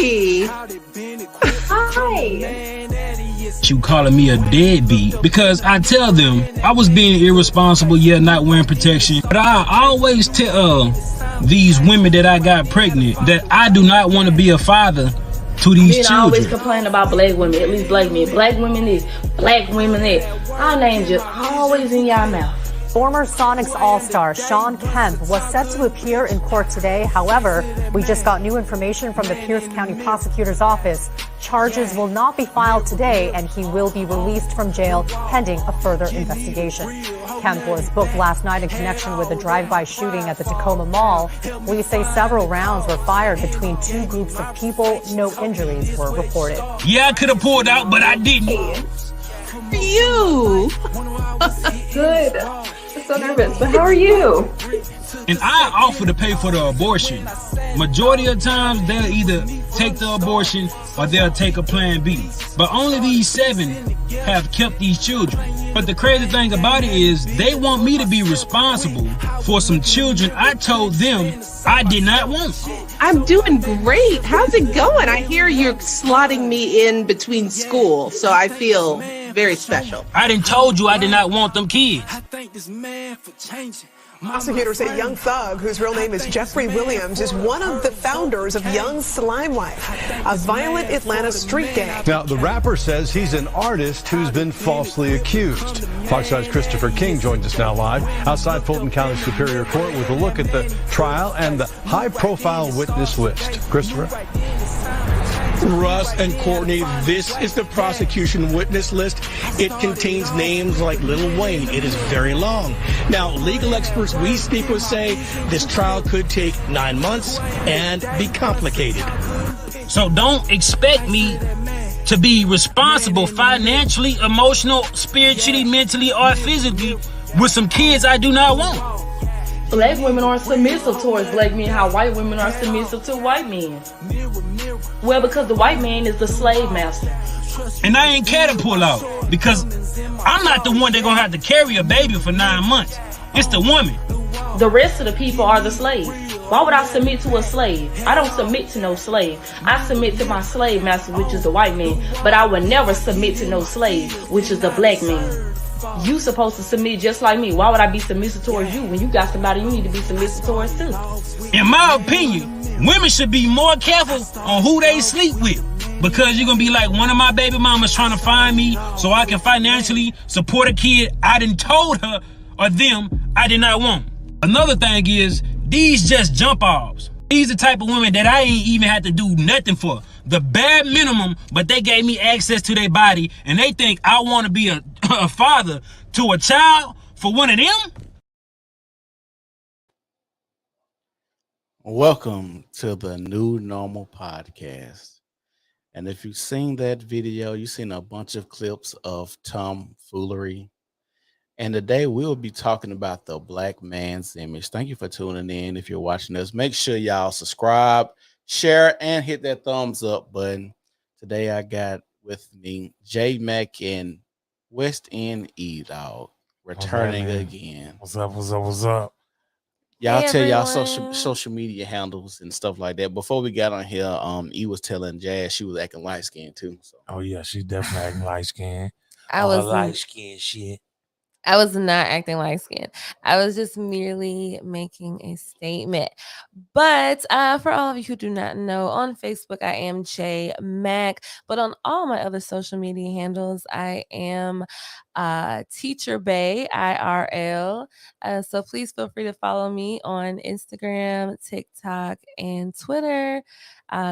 Hey. Hi. You calling me a deadbeat because I tell them I was being irresponsible, not wearing protection. But I always tell these women that I got pregnant that I do not want to be a father to these children. I always complain about black women, at least black men. Black women this, black women that. Our names just always in y'all mouth. Former Sonics All-Star Sean Kemp was set to appear in court today. However, we just got new information from the Pierce County Prosecutor's Office. Charges will not be filed today, and he will be released from jail pending a further investigation. Kemp was booked last night in connection with a drive-by shooting at the Tacoma Mall. Police say several rounds were fired between two groups of people. No injuries were reported. Yeah, I could have pulled out, but I didn't. You. Good. I'm so nervous, but how are you? And I offer to pay for the abortion. Majority of times they'll either take the abortion or they'll take a plan B. But only these 7 have kept these children. But the crazy thing about it is they want me to be responsible for some children I told them I did not want. I'm doing great. How's it going? I hear you're slotting me in between school, so I feel very special. I done told you I did not want them kids. Prosecutors say Young Thug, whose real name is Jeffrey Williams, is one of the founders of Young Slime Life, a violent Atlanta street gang. Now, the rapper says he's an artist who's been falsely accused. Fox 5's Christopher King joins us now live outside Fulton County Superior Court with a look at the trial and the high-profile witness list. Christopher? Russ and Courtney, this is the prosecution witness list. It contains names like Lil Wayne. It is very long. Now, legal experts we speak with say this trial could take 9 months and be complicated. So don't expect me to be responsible financially, emotional, spiritually, mentally, or physically with some kids I do not want. Black women are submissive towards black men, how white women are submissive to white men. Well, because the white man is the slave master. And I ain't care to pull out because I'm not the one that's gonna have to carry a baby for 9 months. It's the woman. The rest of the people are the slaves. Why would I submit to a slave? I don't submit to no slave. I submit to my slave master, which is the white man. But I would never submit to no slave, which is the black man. You supposed to submit just like me. Why would I be submissive towards you when you got somebody you need to be submissive towards too? In my opinion, women should be more careful on who they sleep with. Because you're going to be like one of my baby mamas trying to find me so I can financially support a kid I done told her or them I did not want. Another thing is, these just jump offs. These the type of women that I ain't even had to do nothing for. The bare minimum, but they gave me access to their body and they think I want to be a father to a child for one of them? Welcome to the New Normal Podcast. And if you've seen that video, you've seen a bunch of clips of tomfoolery. And today we'll be talking about the black man's image. Thank you for tuning in. If you're watching us, make sure y'all subscribe, share, and hit that thumbs up button. Today I got with me J Mac and West End E-Dog returning again. What's up? What's up? What's up? Y'all Hey, tell y'all everyone. social media handles and stuff like that. Before we got on here, E was telling Jazz she was acting light skinned too. So. Oh yeah, she's definitely acting light skinned. I was light skinned shit. I was not acting light skinned. I was just merely making a statement. But for all of you who do not know, on Facebook, I am J Mac. But on all my other social media handles, I am Teacher Bay, IRL. So please feel free to follow me on Instagram, TikTok, and Twitter.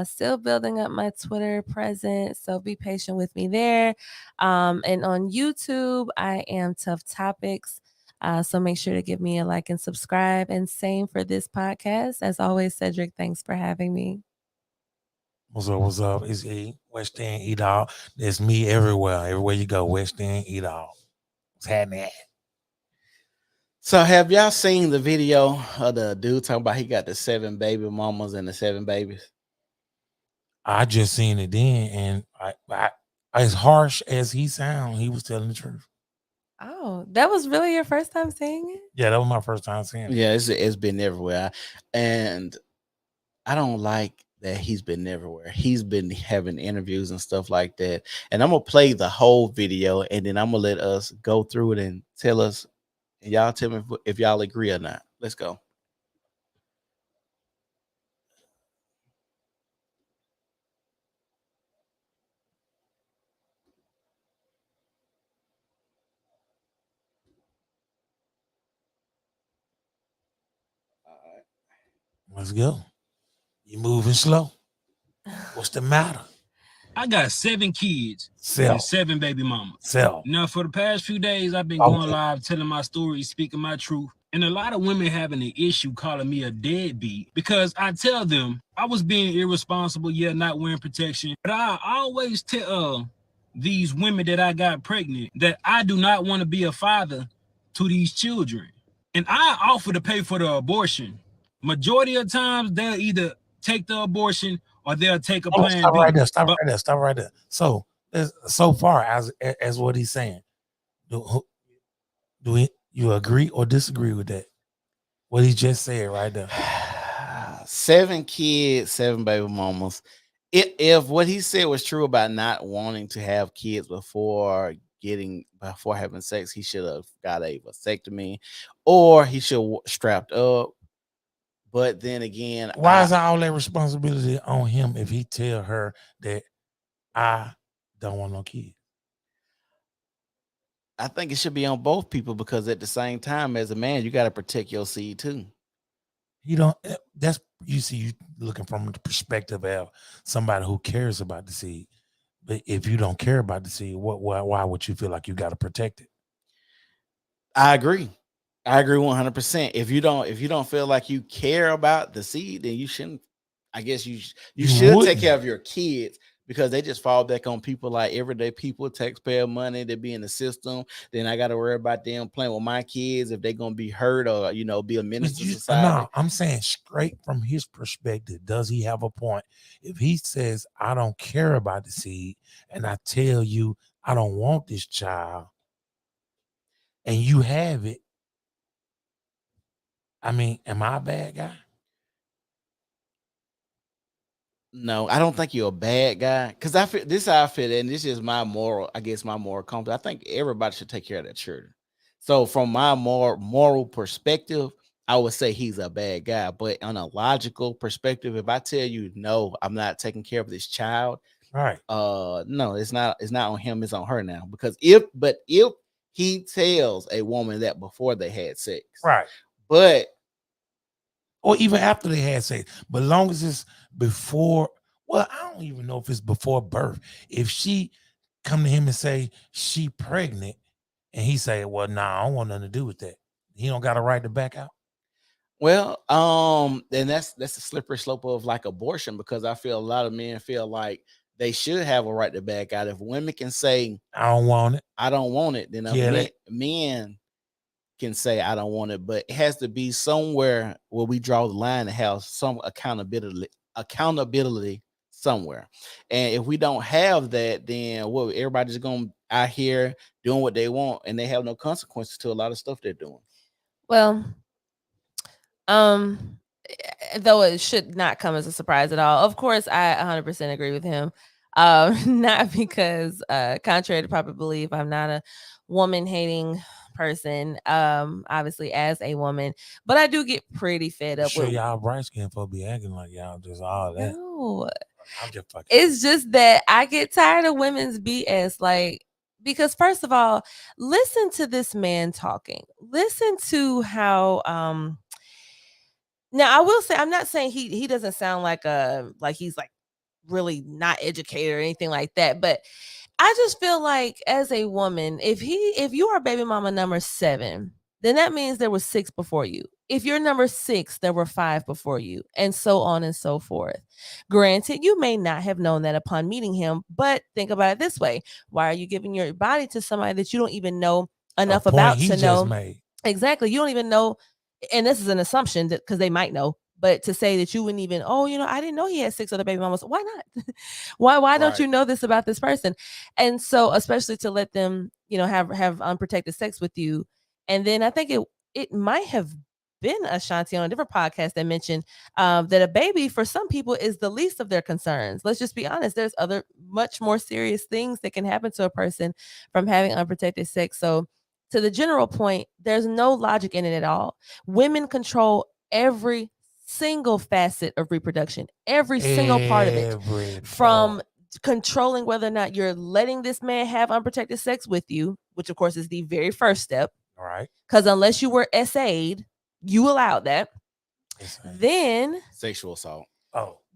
Still building up my Twitter presence, so be patient with me there. And on YouTube, I am Tough Topics. So make sure to give me a like and subscribe. And same for this podcast. As always, Cedric, thanks for having me. What's up? What's up? It's E, West End E-Dog. It's me everywhere. Everywhere you go, West End E-Dog. What's happening? So have y'all seen the video of the dude talking about he got the 7 baby mamas and the 7 babies? I just seen it then, and I as harsh as he sound, he was telling the truth. Oh, that was really your first time seeing it? Yeah, that was my first time seeing it. Yeah, it's been everywhere. And I don't like that he's been everywhere. He's been having interviews and stuff like that. And I'm gonna play the whole video, and then I'm gonna let us go through it and tell us, and y'all tell me if y'all agree or not. Let's go. Let's go. You moving slow. What's the matter? I got 7 kids Sell. and 7 baby mamas. Sell. Now, for the past few days, I've been going live, telling my story, speaking my truth. And a lot of women having an issue calling me a deadbeat because I tell them I was being irresponsible, not wearing protection. But I always tell these women that I got pregnant that I do not want to be a father to these children. And I offer to pay for the abortion. Majority of times, they'll either take the abortion or they'll take a plan Stop B. right there. Stop right there. So far as what he's saying, do you agree or disagree with that? What he just said right there. 7 kids, 7 baby mamas. If what he said was true about not wanting to have kids before having sex, he should have got a vasectomy, or he should strapped up. But then again, why is all that responsibility on him if he tell her that I don't want no kids? I think it should be on both people, because at the same time, as a man, you got to protect your seed too. You don't. You looking from the perspective of somebody who cares about the seed. But if you don't care about the seed, why would you feel like you got to protect it? I agree 100%. If you don't feel like you care about the seed, then you shouldn't. I guess you should take care of your kids, because they just fall back on people like everyday people, taxpayer money, they be in the system. Then I got to worry about them playing with my kids if they're going to be hurt or, be a menace to society. No, I'm saying straight from his perspective, does he have a point? If he says, I don't care about the seed, and I tell you, I don't want this child, and you have it, I mean, am I a bad guy? No, I don't think you're a bad guy, because I feel this. How I feel, and this is my moral. I guess my moral compass. I think everybody should take care of their children. So, from my moral perspective, I would say he's a bad guy. But on a logical perspective, if I tell you no, I'm not taking care of this child, right? No, it's not. It's not on him. It's on her now. Because if he tells a woman that before they had sex, right? But or even after they had sex, but long as it's before, well, I don't even know if it's before birth. If she come to him and say she pregnant, and he say, well, nah, I don't want nothing to do with that, he don't got a right to back out. Well, then that's a slippery slope of like abortion, because I feel a lot of men feel like they should have a right to back out. If women can say, I don't want it, then men can say, I don't want it. But it has to be somewhere where we draw the line and have some accountability somewhere. And if we don't have that, then everybody's going out here doing what they want, and they have no consequences to a lot of stuff they're doing. Well, though it should not come as a surprise at all. Of course, I 100% agree with him. Not because, contrary to popular belief, I'm not a woman-hating person, obviously as a woman, but I do get pretty fed up with y'all bright skin folks be acting like y'all just all that. No. I'm just fucking. It's just that I get tired of women's BS, like, because first of all, listen to this man talking. Listen to how now I will say, I'm not saying he doesn't sound like he's like really not educated or anything like that, but I just feel like as a woman, if you are baby mama number 7, then that means there was 6 before you. If you're number 6, there were 5 before you, and so on and so forth. Granted, you may not have known that upon meeting him, but think about it this way. Why are you giving your body to somebody that you don't even know enough about to know? Exactly. You don't even know, and this is an assumption that because they might know. But to say that you wouldn't even, I didn't know he had 6 other baby mamas. Why not? Why don't you know this about this person? And so, especially to let them, have unprotected sex with you. And then I think it might have been Ashanti on a different podcast that mentioned that a baby for some people is the least of their concerns. Let's just be honest. There's other much more serious things that can happen to a person from having unprotected sex. So to the general point, there's no logic in it at all. Women control every single facet of reproduction, every single part of it, from controlling whether or not you're letting this man have unprotected sex with you, which of course is the very first step. All right. Because unless you were SA'd, you allowed that. Then sexual assault.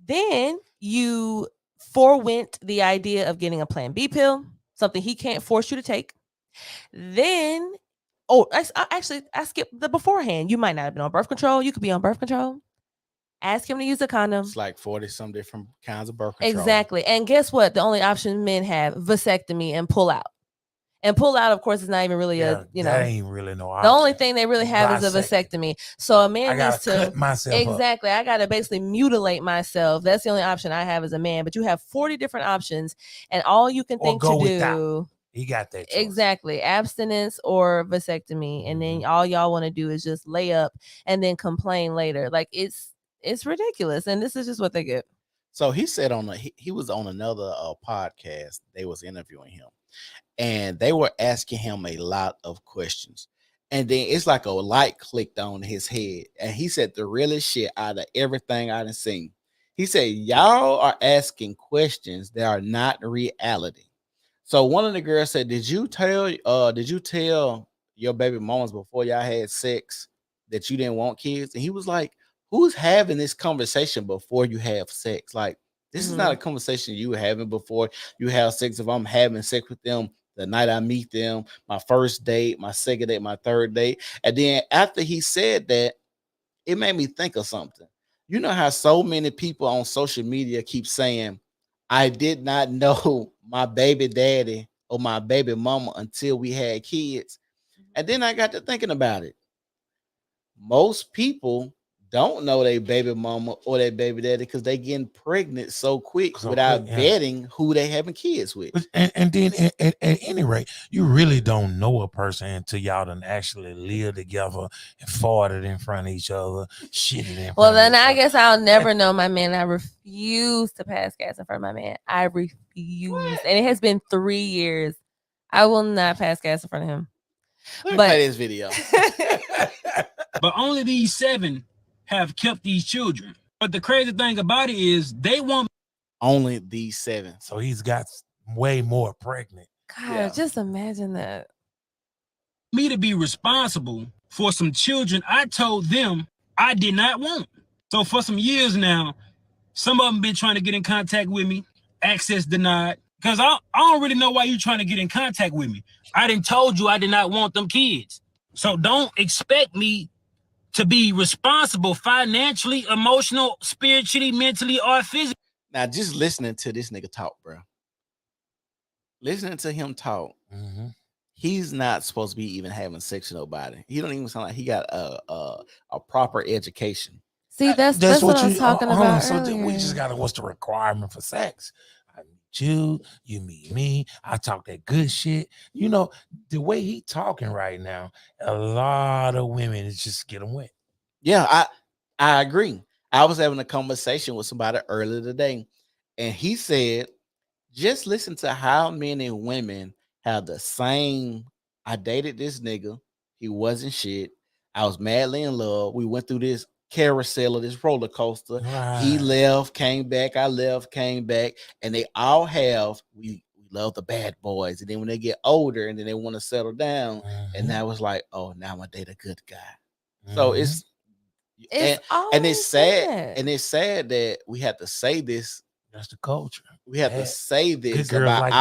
Then you forewent the idea of getting a Plan B pill, something he can't force you to take. Then, I skipped the beforehand. You might not have been on birth control. You could be on birth control. Ask him to use a condom. It's like 40 some different kinds of birth control. Exactly. And guess what? The only option men have: vasectomy and pull out. And pull out, of course, is not even really that ain't really no option. The only thing they really have is a vasectomy. So a man needs to cut myself exactly. I gotta basically mutilate myself. That's the only option I have as a man. But you have 40 different options, and all you can think to do. Without. He got that choice. Exactly, abstinence or vasectomy, and then all y'all want to do is just lay up and then complain later. Like it's ridiculous, and this is just what they get. So he said he was on another podcast. They was interviewing him. And they were asking him a lot of questions. And then it's like a light clicked on his head. And he said the realest shit out of everything I done seen. He said, y'all are asking questions that are not reality. So one of the girls said, did you tell your baby mamas before y'all had sex that you didn't want kids? And he was like, who's having this conversation before you have sex? Like, this is not a conversation you were having before you have sex. If I'm having sex with them the night I meet them, my first date, my second date, my third date. And then after he said that, it made me think of something. You know how so many people on social media keep saying, I did not know my baby daddy or my baby mama until we had kids. And then I got to thinking about it. Most people don't know their baby mama or their baby daddy because they getting pregnant so quick without vetting who they having kids with. And then at any rate, you really don't know a person until y'all done actually live together and farted in front of each other, shitted in front Well, of then each I other. guess I'll never know my man. I refuse to pass gas in front of my man. I refuse. And it has been 3 years. I will not pass gas in front of him. Let me play this video. But only these 7 have kept these children. But the crazy thing about it is they want only these 7. So he's got way more pregnant. God, just imagine that. Me to be responsible for some children I told them I did not want. So for some years now, some of them been trying to get in contact with me, access denied. Because I don't really know why you're trying to get in contact with me. I done told you I did not want them kids. So don't expect me to be responsible financially, emotional, spiritually, mentally, or physically. Now, just listening to this nigga talk, bro. Listening to him talk, he's not supposed to be even having sex with nobody. He don't even sound like he got a proper education. See, that's what I was talking about. So we just got what's the requirement for sex? I meet you meet me. I talk that good shit. You know, the way he talking right now, a lot of women is just get them wet. Yeah, I agree. I was having a conversation with somebody earlier today, and he said, just listen to how many women have the same. I dated this nigga. He wasn't shit. I was madly in love. We went through this carousel of this roller coaster. Right. He left, came back. I left, came back. And they all have, we love the bad boys. And then when they get older and then they want to settle down, and now it's like, oh, now I'm gonna date a good guy. So it's sad. And it's sad that we have to say this. That's the culture. We have to say this about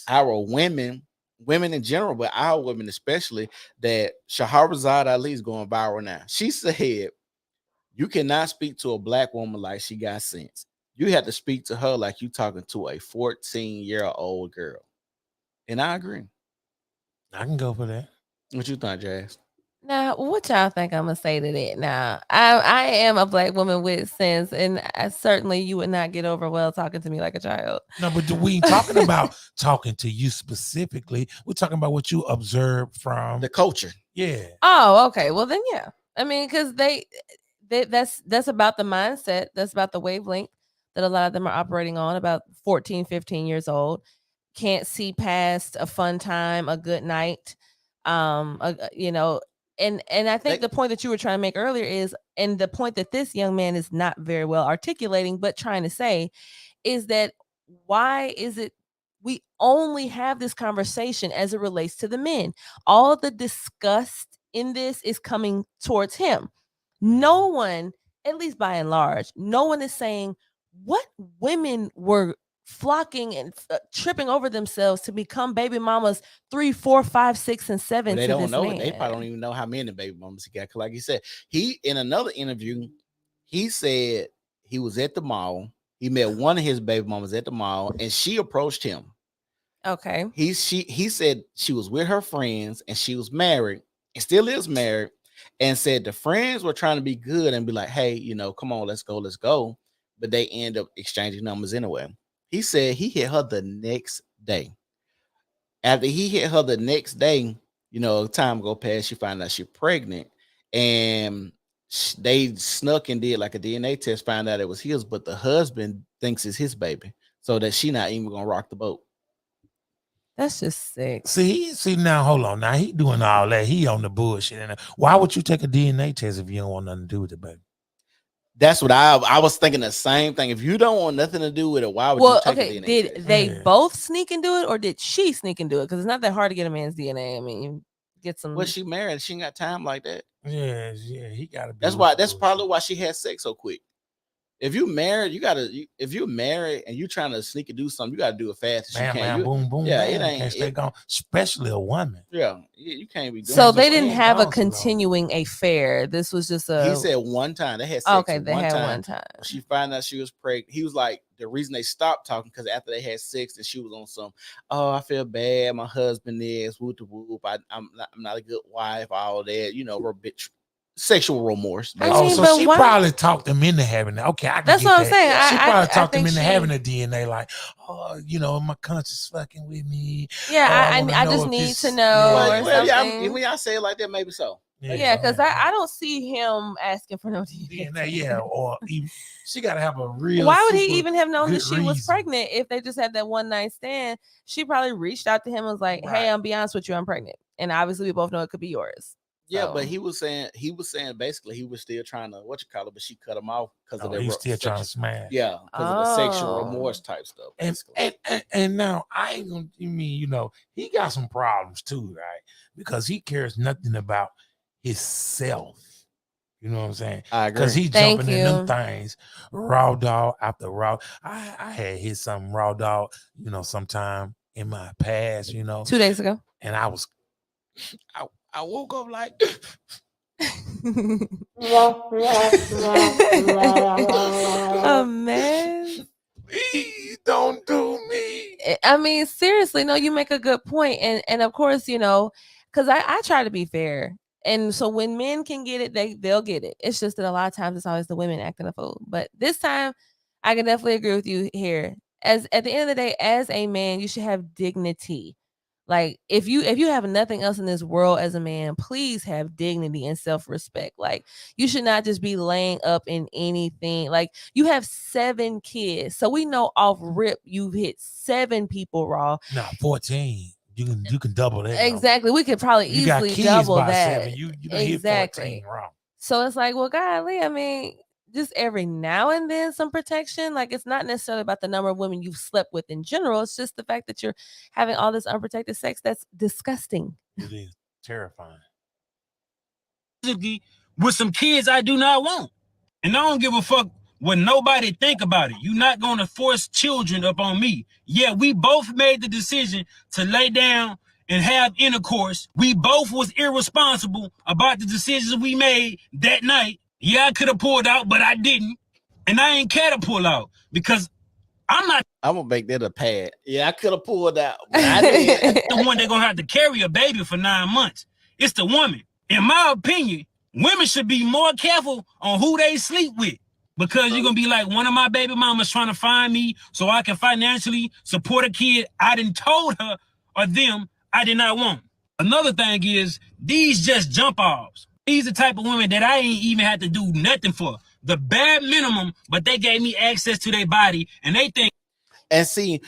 our women in general, but our women especially, that Shahrazad Ali is going viral now. She said, you cannot speak to a black woman like she got sense. You have to speak to her like you talking to a 14-year-old girl. And I agree. I can go for that. What you think, Jazz? Now, what y'all think I'm gonna say to that? Now, I am a black woman with sense, and certainly you would not get over well talking to me like a child. No, but we ain't talking about talking to you specifically. We're talking about what you observe from the culture. Yeah. Oh, okay. Well, then, yeah. I mean, because that's about the mindset. That's about the wavelength that a lot of them are operating on, about 14, 15 years old. Can't see past a fun time, a good night. You know, and I think the point that you were trying to make earlier is, and the point that this young man is not very well articulating, but trying to say, is that why is it we only have this conversation as it relates to the men? All the disgust in this is coming towards him. No one, at least by and large, no one is saying what women were flocking and tripping over themselves to become baby mamas 3, 4, 5, 6, and 7 They to don't this know man. it. They probably don't even know how many baby mamas he got. Cause like you said, he in another interview, he said he was at the mall. He met one of his baby mamas at the mall, and she approached him. Okay. He said she was with her friends and she was married and still is married, and said the friends were trying to be good and be like, hey, you know, come on, let's go. But they end up exchanging numbers anyway. He said he hit her the next day. After he hit her the next day, you know, time go past, she found out she's pregnant, and they snuck and did like a DNA test, found out it was his, but the husband thinks it's his baby, so that she not even gonna rock the boat. That's just sick. See now, hold on. Now he doing all that. He on the bullshit. And why would you take a DNA test if you don't want nothing to do with it, baby? That's what I was thinking the same thing. If you don't want nothing to do with it, why would you take a DNA did test? they both sneak and do it, or did she sneak and do it? Because it's not that hard to get a man's DNA. I mean, you get some. Well, she married. She ain't got time like that. Yeah, he got to be. That's probably why she had sex so quick. If you married, if you're married and you're trying to sneak and do something, you gotta do it fast. Bam, bam, boom, boom. Yeah, bam. it ain't. Can't stay gone, especially a woman. Yeah, you can't be doing. So they didn't have a continuing affair. This was just a. He said one time they had sex. Okay, they had one time. She found out she was pregnant. He was like, the reason they stopped talking because after they had sex, and she was on some. Oh, I feel bad. My husband is whoop to whoop. I'm not a good wife. All that, you know, we're a bitch. Sexual remorse. So she probably talked them into having that. Okay, I can That's get what I'm that. saying. She probably talked them into having a DNA, like, oh, you know, my conscience fucking with me. Yeah, I just need to know. Well, yeah, when y'all say it like that, maybe so. Yeah, because I don't see him asking for no DNA. Yeah, or even, she got to have a real. Why would he even have known that she was pregnant if they just had that one night stand? She probably reached out to him and was like, "Hey, I'm be honest with you, I'm pregnant," and obviously we both know it could be yours. Yeah, but he was saying basically he was still trying to but she cut him off because of he's still trying to smash. Yeah, because of the sexual remorse type stuff. And now I ain't gonna. You mean, you know, he got some problems too, right? Because he cares nothing about himself. You know what I'm saying? I agree. Because he jumping in them things, raw dog after raw. I had hit some raw dog, you know, sometime in my past, you know, 2 days ago, and I woke up like, oh man, please don't do me. I mean, seriously, no, you make a good point, and of course, you know, because I try to be fair, and so when men can get it, they'll get it. It's just that a lot of times it's always the women acting a fool. But this time, I can definitely agree with you here. As at the end of the day, as a man, you should have dignity. Like if you have nothing else in this world as a man, please have dignity and self-respect. Like you should not just be laying up in anything. Like you have 7 kids. So we know off rip you've hit 7 people raw. No, 14. You can double that. Exactly. We could probably easily double that. 7. You hit 14 raw. So it's like, well, golly, I mean, just every now and then some protection. Like it's not necessarily about the number of women you've slept with in general. It's just the fact that you're having all this unprotected sex. That's disgusting. It is terrifying. With some kids I do not want. And I don't give a fuck what nobody think about it. You're not going to force children up on me. Yeah, we both made the decision to lay down and have intercourse. We both was irresponsible about the decisions we made that night. Yeah, I could have pulled out, but I didn't. And I ain't care to pull out because I'm gonna make that a pad. Yeah, I could have pulled out, but I didn't. The one they're gonna have to carry a baby for 9 months. It's the woman. In my opinion, women should be more careful on who they sleep with. Because you're gonna be like, one of my baby mamas trying to find me so I can financially support a kid I done told her or them I did not want. Another thing is, these just jump offs. These the type of women that I ain't even had to do nothing for. The bare minimum, but they gave me access to their body, and they think. And see,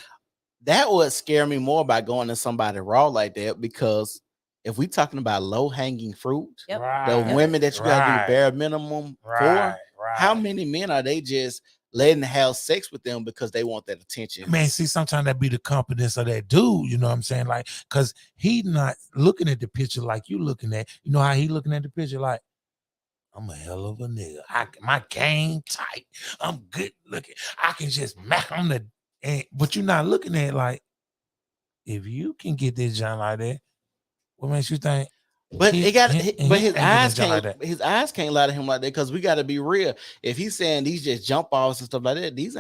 that would scare me more by going to somebody raw like that, because if we talking about low hanging fruit, Yep. the women that you gotta do the bare minimum for, how many men are they just letting have sex with them because they want that attention? Man, see, sometimes that be the confidence of that dude, you know what I'm saying? Like, because he not looking at the picture like you looking at, you know how he looking at the picture like, I'm a hell of a nigga. My game tight. I'm good looking. I can just mac on the, but you're not looking at like, if you can get this John like that, what makes you think? But his eyes can't. Like his eyes can't lie to him like that, because we got to be real. If he's saying these just jump offs and stuff like that, this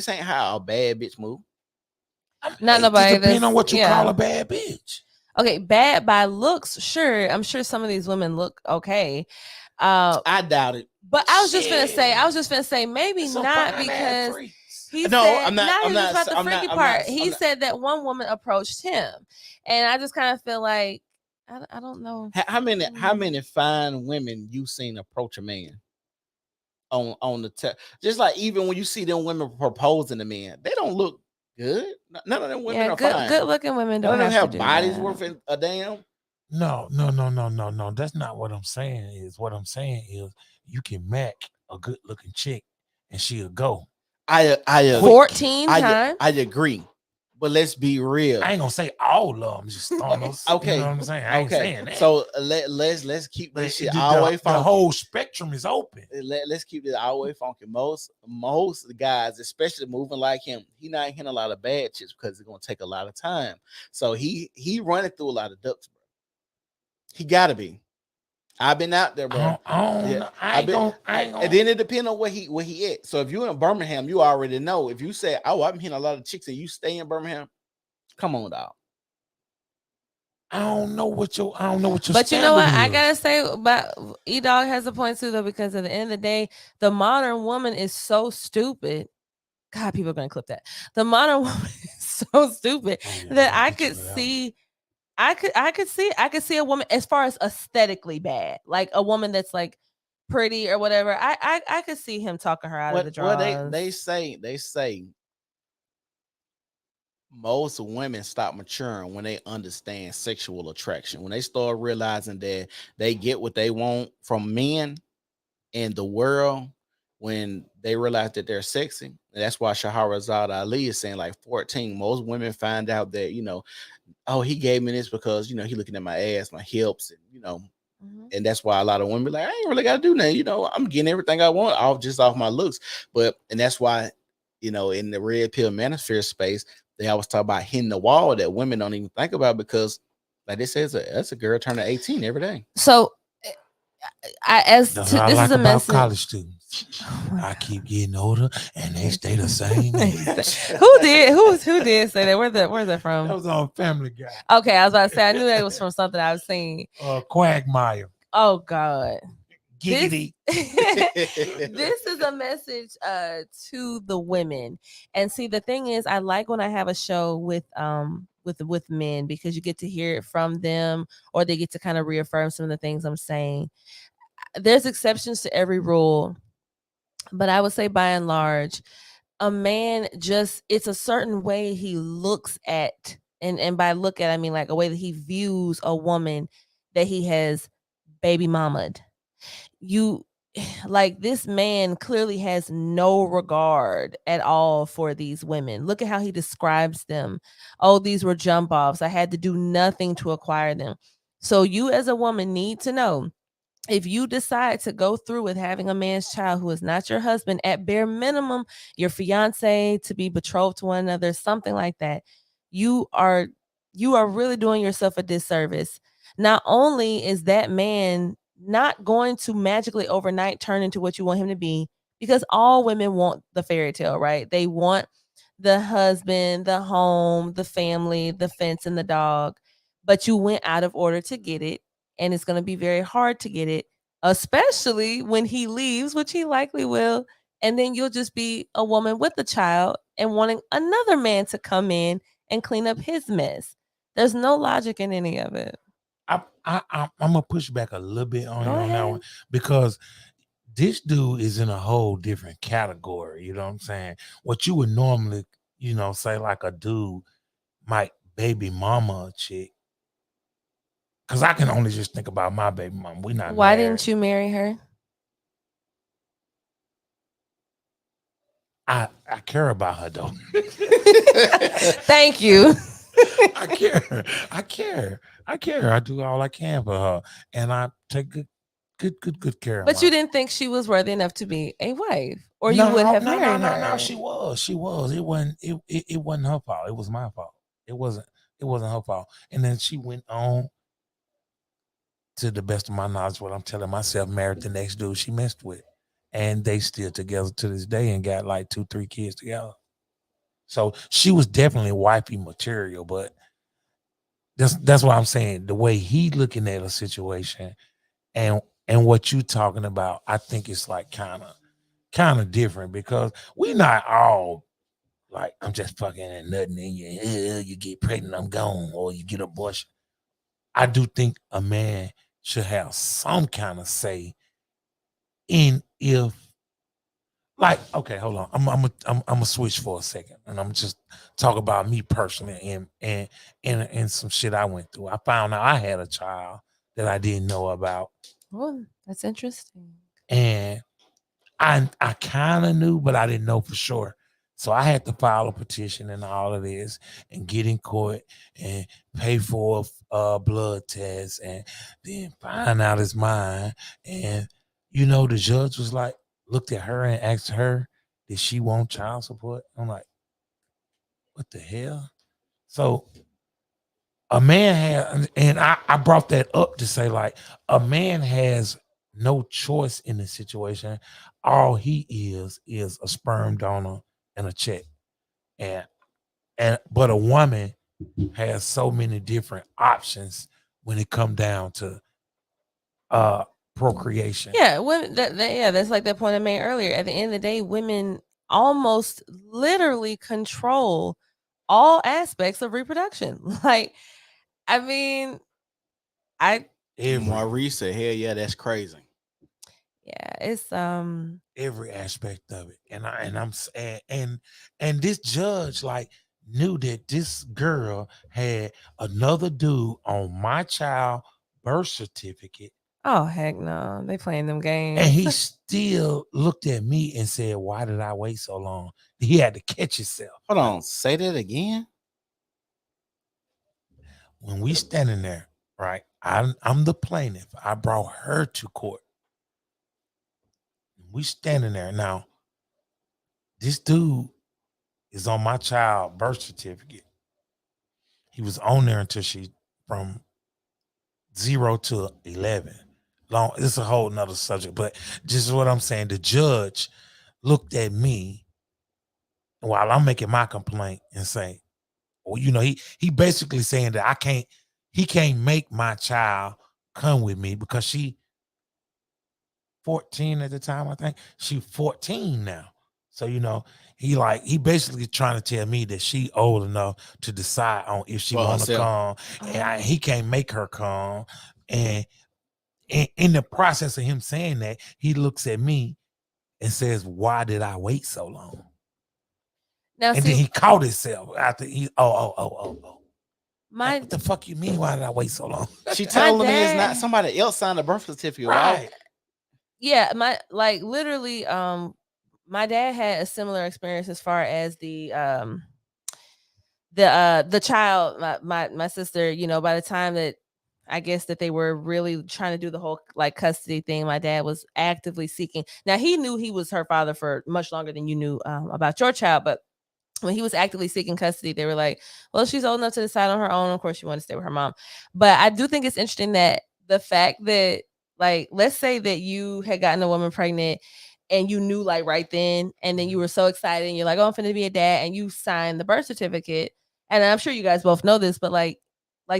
ain't how a bad bitch move. Not nobody. Depending on what you call a bad bitch. Okay, bad by looks, sure. I'm sure some of these women look okay. I doubt it. But I was just gonna say, maybe not, because he said the freaky part. He said that one woman approached him, and I just kind of feel like I don't know how many fine women you seen approach a man on the just like, even when you see them women proposing to men, they don't look good. None of them women are fine. Good looking women don't have bodies worth a damn. No. That's not what I'm saying. What I'm saying is you can mac a good looking chick and she'll go. I 14 times. I agree. But let's be real. I ain't gonna say all of them, just those. Okay. You know what I'm saying? I ain't saying that. So let's keep this shit all the way funky. The whole spectrum is open. Let's keep it all the way funky. Most guys, especially moving like him, he not hitting a lot of bad chicks because it's gonna take a lot of time. So he running through a lot of ducks, bro. He gotta be. I've been out there, bro. I ain't gonna. And then it depends on where he at. So if you're in Birmingham, you already know. If you say, "Oh, I'm hitting a lot of chicks," and you stay in Birmingham, come on, dog. I don't know what your. But you know what I gotta say about E-Dog has a point too, though, because at the end of the day, the modern woman is so stupid. God, people are gonna clip that. The modern woman is so stupid that I could see. I could see a woman, as far as aesthetically bad, like a woman that's like pretty or whatever. I could see him talking her out of the draws. Well, they say most women stop maturing when they understand sexual attraction. When they start realizing that they get what they want from men in the world, when they realize that they're sexy. And that's why Shahrazad Ali is saying, like, 14. Most women find out that, oh, he gave me this because, he looking at my ass, my hips, and, and that's why a lot of women be like, I ain't really got to do nothing. I'm getting everything I want off my looks. And that's why, in the red pill manosphere space, they always talk about hitting the wall that women don't even think about, because, like they say, that's a girl turning 18 every day. So, this is a message. College students. I keep getting older and they stay the same age. Who did say that? Where's that from? That was on Family Guy. Okay, I was about to say, I knew that was from something I've seen. Quagmire. Oh God. Giggity. This is a message to the women. And see, the thing is, I like when I have a show with men, because you get to hear it from them, or they get to kind of reaffirm some of the things I'm saying. There's exceptions to every rule, but I would say by and large, a man it's a certain way he looks at, and by look at, I mean like a way that he views a woman that he has baby mama'd. Like, this man clearly has no regard at all for these women. Look at how he describes them. Oh, these were jump offs. I had to do nothing to acquire them. So you as a woman need to know, if you decide to go through with having a man's child who is not your husband, at bare minimum, your fiance, to be betrothed to one another, something like that, you are really doing yourself a disservice. Not only is that man not going to magically overnight turn into what you want him to be, because all women want the fairy tale, right? They want the husband, the home, the family, the fence, and the dog, but you went out of order to get it, and it's going to be very hard to get it, especially when he leaves, which he likely will, and then you'll just be a woman with a child and wanting another man to come in and clean up his mess. There's no logic in any of it. I'm gonna push back a little bit on Go you on that ahead. one because this dude is in a whole different category. You know what I'm saying? What you would normally, say like a dude might baby mama a chick. Cause I can only just think about my baby mama. We not Why married. didn't you marry her? I care about her though. Thank you. I care. I care. I care. I do all I can for her, and I take good care of her. But you didn't think she was worthy enough to be a wife, or you would have married her. No. She was. She was. It wasn't. It wasn't her fault. It was my fault. It wasn't. It wasn't her fault. And then she went on, to the best of my knowledge, what I'm telling myself, married the next dude she messed with, and they still together to this day and got like 2-3 kids together. So she was definitely wifey material, but that's what I'm saying. The way he looking at a situation and what you talking about, I think it's like kind of different because we not all like I'm just fucking and nothing in you. You get pregnant, I'm gone, or you get abortion. I do think a man should have some kind of say in if, like, okay, hold on. I'm gonna switch for a second, and I'm just talk about me personally and some shit I went through. I found out I had a child that I didn't know about, Oh, that's interesting. and I kind of knew, but I didn't know for sure. So I had to file a petition and all of this, and get in court and pay for a blood test, and then find out it's mine. And the judge was like, looked at her and asked her, did she want child support? I'm like, what the hell? So a man had, and I brought that up to say, like, a man has no choice in the situation. All he is a sperm donor and a check. And but a woman has so many different options when it come down to procreation. Yeah, women. That's like that point I made earlier. At the end of the day, women almost literally control all aspects of reproduction. Like, I mean, Maurice said, hell yeah, that's crazy. Yeah, it's every aspect of it, and this judge like knew that this girl had another dude on my child birth certificate. Oh heck no, they playing them games. And he still looked at me and said, "Why did I wait so long?" He had to catch himself. Hold on, say that again. When we standing there, right? I'm the plaintiff. I brought her to court. We standing there now. This dude is on my child birth certificate. He was on there until she from 0 to 11. Long. It's a whole nother subject, but just what I'm saying. The judge looked at me while I'm making my complaint and say, "Well, he basically saying that he can't make my child come with me because she 14 at the time. I think she 14 now. So he basically trying to tell me that she old enough to decide on if she want to come, and he can't make her come. And in the process of him saying that, he looks at me and says, "Why did I wait so long?" Now, and then he caught himself after he what the fuck you mean? Why did I wait so long? She told me it's not somebody else signed a birth certificate, right? Yeah, literally, my dad had a similar experience as far as the child, my sister. By the time that I guess that they were really trying to do the whole like custody thing, my dad was actively seeking. Now he knew he was her father for much longer than you knew about your child, but when he was actively seeking custody, they were like, well, she's old enough to decide on her own. Of course, she wanted to stay with her mom. But I do think it's interesting that the fact that, like, let's say that you had gotten a woman pregnant and you knew like right then, and then you were so excited and you're like, oh, I'm finna be a dad, and you signed the birth certificate. And I'm sure you guys both know this, but like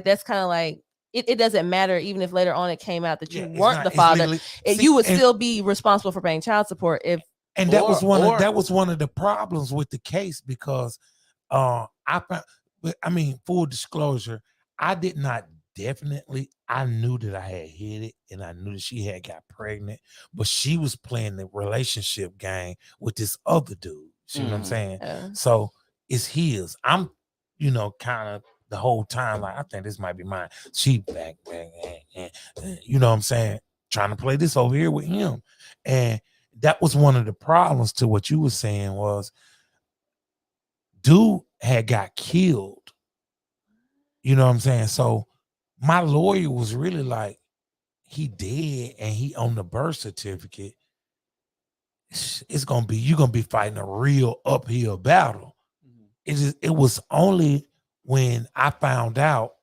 that's kind of like, it doesn't matter even if later on it came out that you weren't the father. You would still be responsible for paying child support if. And that was one of the problems with the case because full disclosure, I did not definitely, I knew that I had hit it, and I knew that she had got pregnant, but she was playing the relationship game with this other dude. See what I'm saying? So it's his. I'm, kind of the whole time like, I think this might be mine. She back, you know what I'm saying? Trying to play this over here with him, and that was one of the problems to what you were saying was, dude had got killed. You know what I'm saying? So my lawyer was really like, he dead and he on the birth certificate. It's gonna be, you're gonna be fighting a real uphill battle. It was only when I found out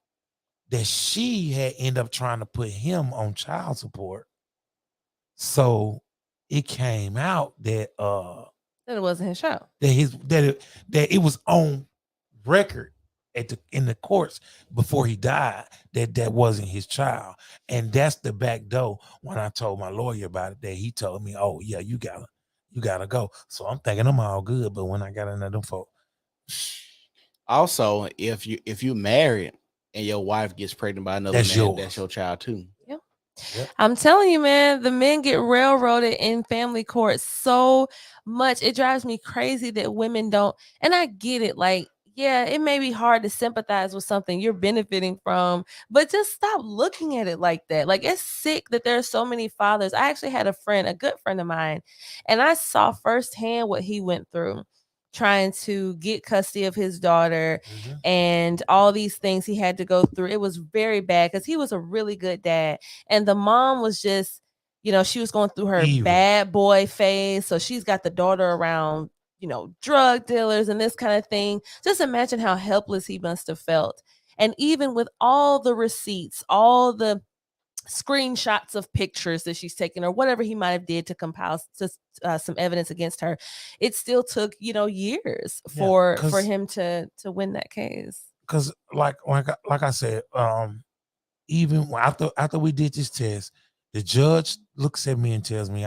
that she had ended up trying to put him on child support. So it came out that That it wasn't his show. that it was on record in the courts before he died that wasn't his child. And that's the back door. When I told my lawyer about it, that he told me, oh yeah, you gotta go. So I'm thinking I'm all good, but when I got another folk, Also, if you married and your wife gets pregnant by another That's man, yours. that's your child too. I'm telling you, man, the men get railroaded in family court so much. It drives me crazy that women don't. And I get it. Like, yeah, it may be hard to sympathize with something you're benefiting from, but just stop looking at it like that. Like, it's sick that there are so many fathers. I actually had a good friend of mine, and I saw firsthand what he went through trying to get custody of his daughter and all these things he had to go through. It was very bad because he was a really good dad. And the mom was just, she was going through her Evil. bad boy phase. So she's got the daughter around, drug dealers and this kind of thing. Just imagine how helpless he must have felt. And even with all the receipts, all the screenshots of pictures that she's taken or whatever he might have did to compile some evidence against her, it still took years for him to win that case. Because like I said, even after we did this test, the judge looks at me and tells me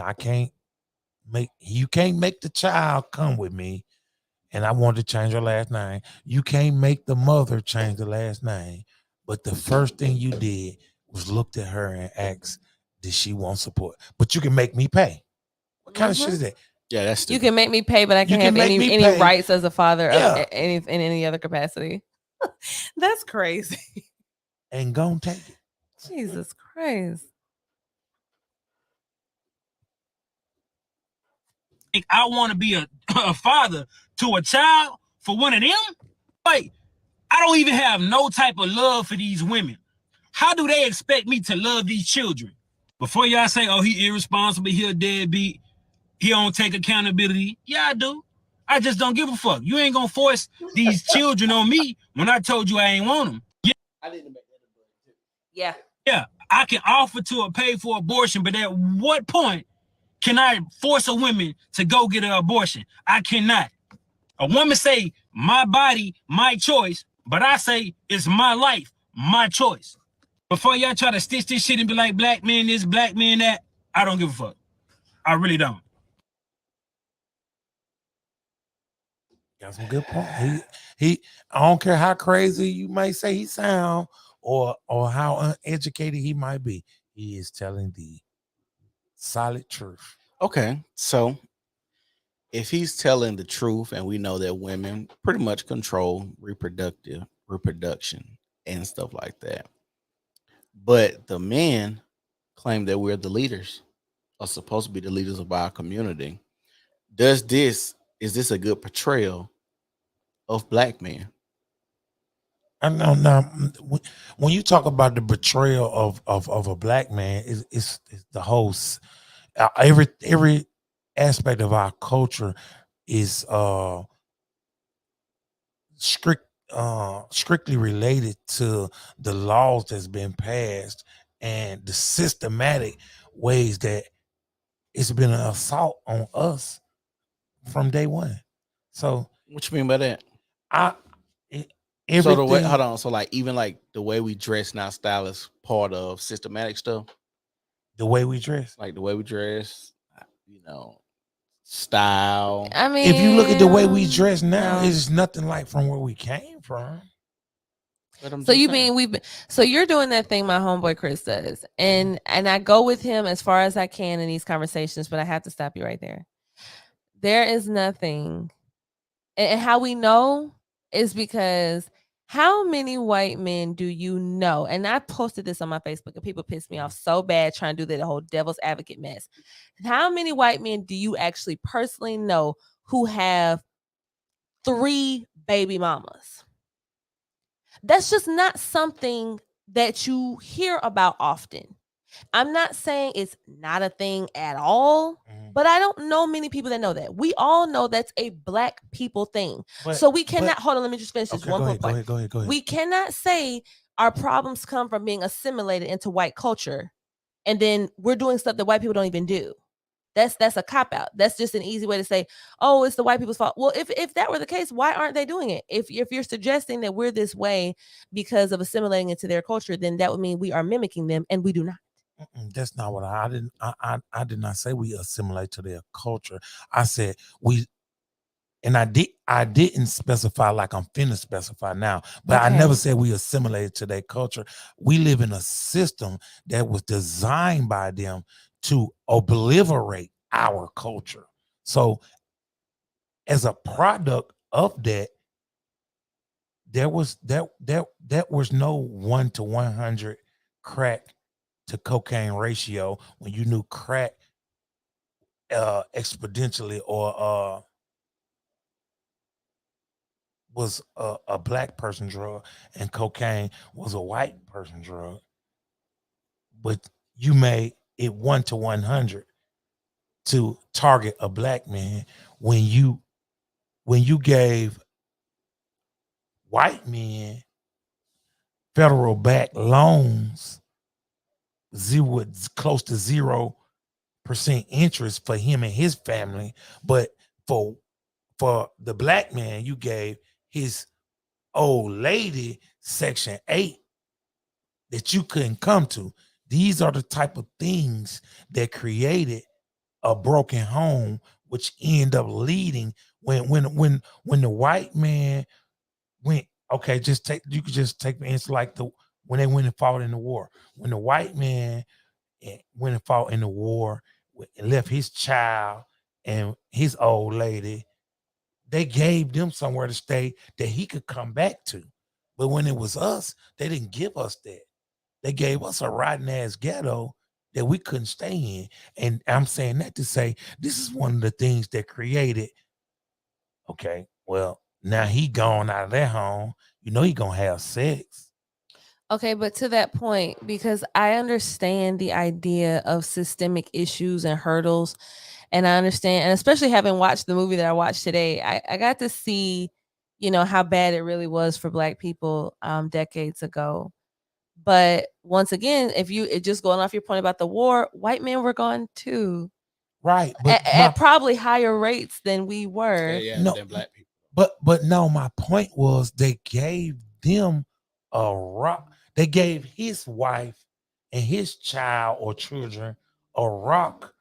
you can't make the child come with me. And I wanted to change her last name. You can't make the mother change the last name. But the first thing you did was looked at her and asked, did she want support? But you can make me pay. What kind of shit is that? Yeah, that's stupid. You can make me pay, but I can't have any rights as a father of in any other capacity. That's crazy. And go and take it. Jesus Christ. I want to be a father to a child for one of them? Like, I don't even have no type of love for these women. How do they expect me to love these children? Before y'all say, oh, he irresponsible, he a deadbeat, he don't take accountability. Yeah, I do. I just don't give a fuck. You ain't gonna force these children on me when I told you I ain't want them. Yeah. I didn't make that. Yeah. Yeah, I can offer to pay for abortion, but at what point can I force a woman to go get an abortion? I cannot. A woman say, my body, my choice, but I say, it's my life, my choice. Before y'all try to stitch this shit and be like, black man this, black man that, I don't give a fuck. I really don't. Got some good point. He I don't care how crazy you might say he sound or how uneducated he might be. He is telling the solid truth. Okay, so if he's telling the truth, and we know that women pretty much control reproduction and stuff like that, but the men claim that we're the leaders, are supposed to be the leaders of our community. Is this a good portrayal of black men? I know now when you talk about the betrayal of a black man, it's the whole every aspect of our culture is strictly related to the laws that's been passed and the systematic ways that it's been an assault on us from day one. So What you mean by that? Everything, so the way, hold on. So like even like the way we dress now, style is part of systematic stuff. The way we dress, like the way we dress, style. I mean, if you look at the way we dress now, it's nothing like from where we came from. So so you're doing that thing my homeboy Chris does, and I go with him as far as I can in these conversations, but I have to stop you right there. There is nothing, and how we know is because how many white men do you know? And I posted this on my Facebook, and people pissed me off so bad trying to do that whole devil's advocate mess. How many white men do you actually personally know who have 3 baby mamas? That's just not something that you hear about often. I'm not saying it's not a thing at all, but I don't know many people that know that. We all know that's a black people thing. So we cannot hold on, let me just finish this one point. Go ahead. We cannot say our problems come from being assimilated into white culture, and then we're doing stuff that white people don't even do. That's a cop out. That's just an easy way to say, oh, it's the white people's fault. Well, if that were the case, why aren't they doing it? If you're suggesting that we're this way because of assimilating into their culture, then that would mean we are mimicking them, and we do not. That's not what I didn't. I did not say we assimilate to their culture. I said we, and I didn't specify like I'm finna specify now. But I never said we assimilated to their culture. We live in a system that was designed by them to obliterate our culture. So, as a product of that, there was no 1 to 100 crack to cocaine ratio when you knew crack exponentially or was a black person drug and cocaine was a white person drug. But you made it 1 to 100 to target a black man when you gave white men federal backed loans close to 0% interest for him and his family, but for the black man you gave his old lady Section 8 that you couldn't come to. These are the type of things that created a broken home, which end up leading when the white man went, okay, you could just take the answer like when they went and fought in the war. When the white man went and fought in the war and left his child and his old lady, they gave them somewhere to stay that he could come back to. But when it was us, they didn't give us that. They gave us a rotten ass ghetto that we couldn't stay in. And I'm saying that to say this is one of the things that created, okay, well, now he gone out of their home. You know he gonna have sex. Okay, but to that point, because I understand the idea of systemic issues and hurdles, and I understand, and especially having watched the movie that I watched today, I got to see, how bad it really was for Black people decades ago. But once again, just going off your point about the war, white men were gone too. Right. But at probably higher rates than we were. Than Black people. But no, my point was they gave them a rock. They gave his wife and his child or children a rock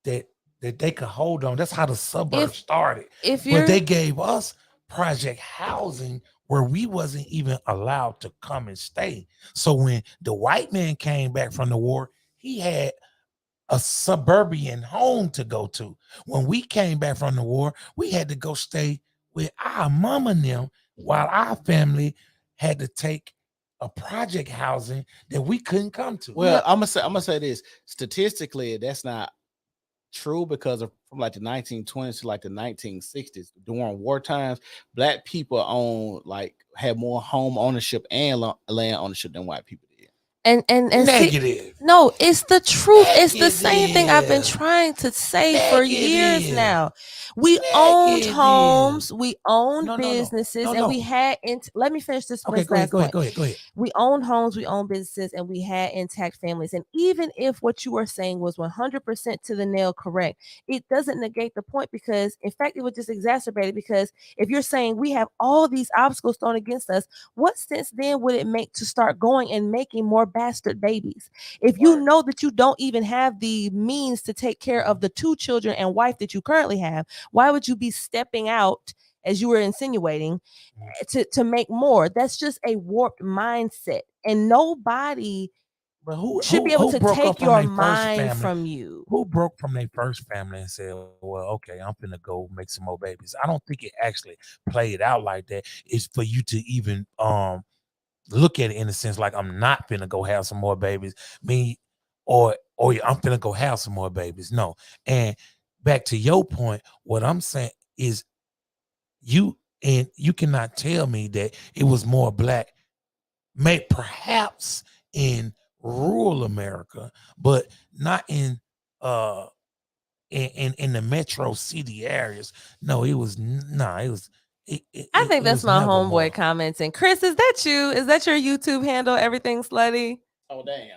that they could hold on. That's how the suburbs started. But they gave us project housing where we wasn't even allowed to come and stay. So when the white man came back from the war, he had a suburban home to go to. When we came back from the war, we had to go stay with our mama and them while our family had to take a project housing that we couldn't come to. Well, I'm gonna say this. Statistically, that's not true because from like the 1920s to like the 1960s, during war times, Black people had more home ownership and land ownership than white people did. And negative. No, it's the truth. It's the same thing I've been trying to say for years now. We owned homes, we owned businesses, and we had. Let me finish this. Okay, go ahead. We owned homes, we owned businesses, and we had intact families. And even if what you were saying was 100% to the nail correct, it doesn't negate the point because, in fact, it would just exacerbate it. Because if you're saying we have all these obstacles thrown against us, what sense then would it make to start going and making more bastard babies. If you know that you don't even have the means to take care of the 2 children and wife that you currently have, why would you be stepping out, as you were insinuating, to make more? That's just a warped mindset, and nobody But who should be able to broke up take from your their first mind family? from you. Who broke from their first family and said, "Well, okay, I'm finna go make some more babies"? I don't think it actually played out like that. It's for you to even look at it in a sense like I'm not finna go have some more babies. Or I'm finna go have some more babies. No. And back to your point, what I'm saying is you cannot tell me that it was more black, may perhaps in rural America, but not in the metro city areas. No, it was it was I think it that's was my never homeboy more. commenting. Chris, is that you? Is that your YouTube handle? Everything Slutty? Oh damn.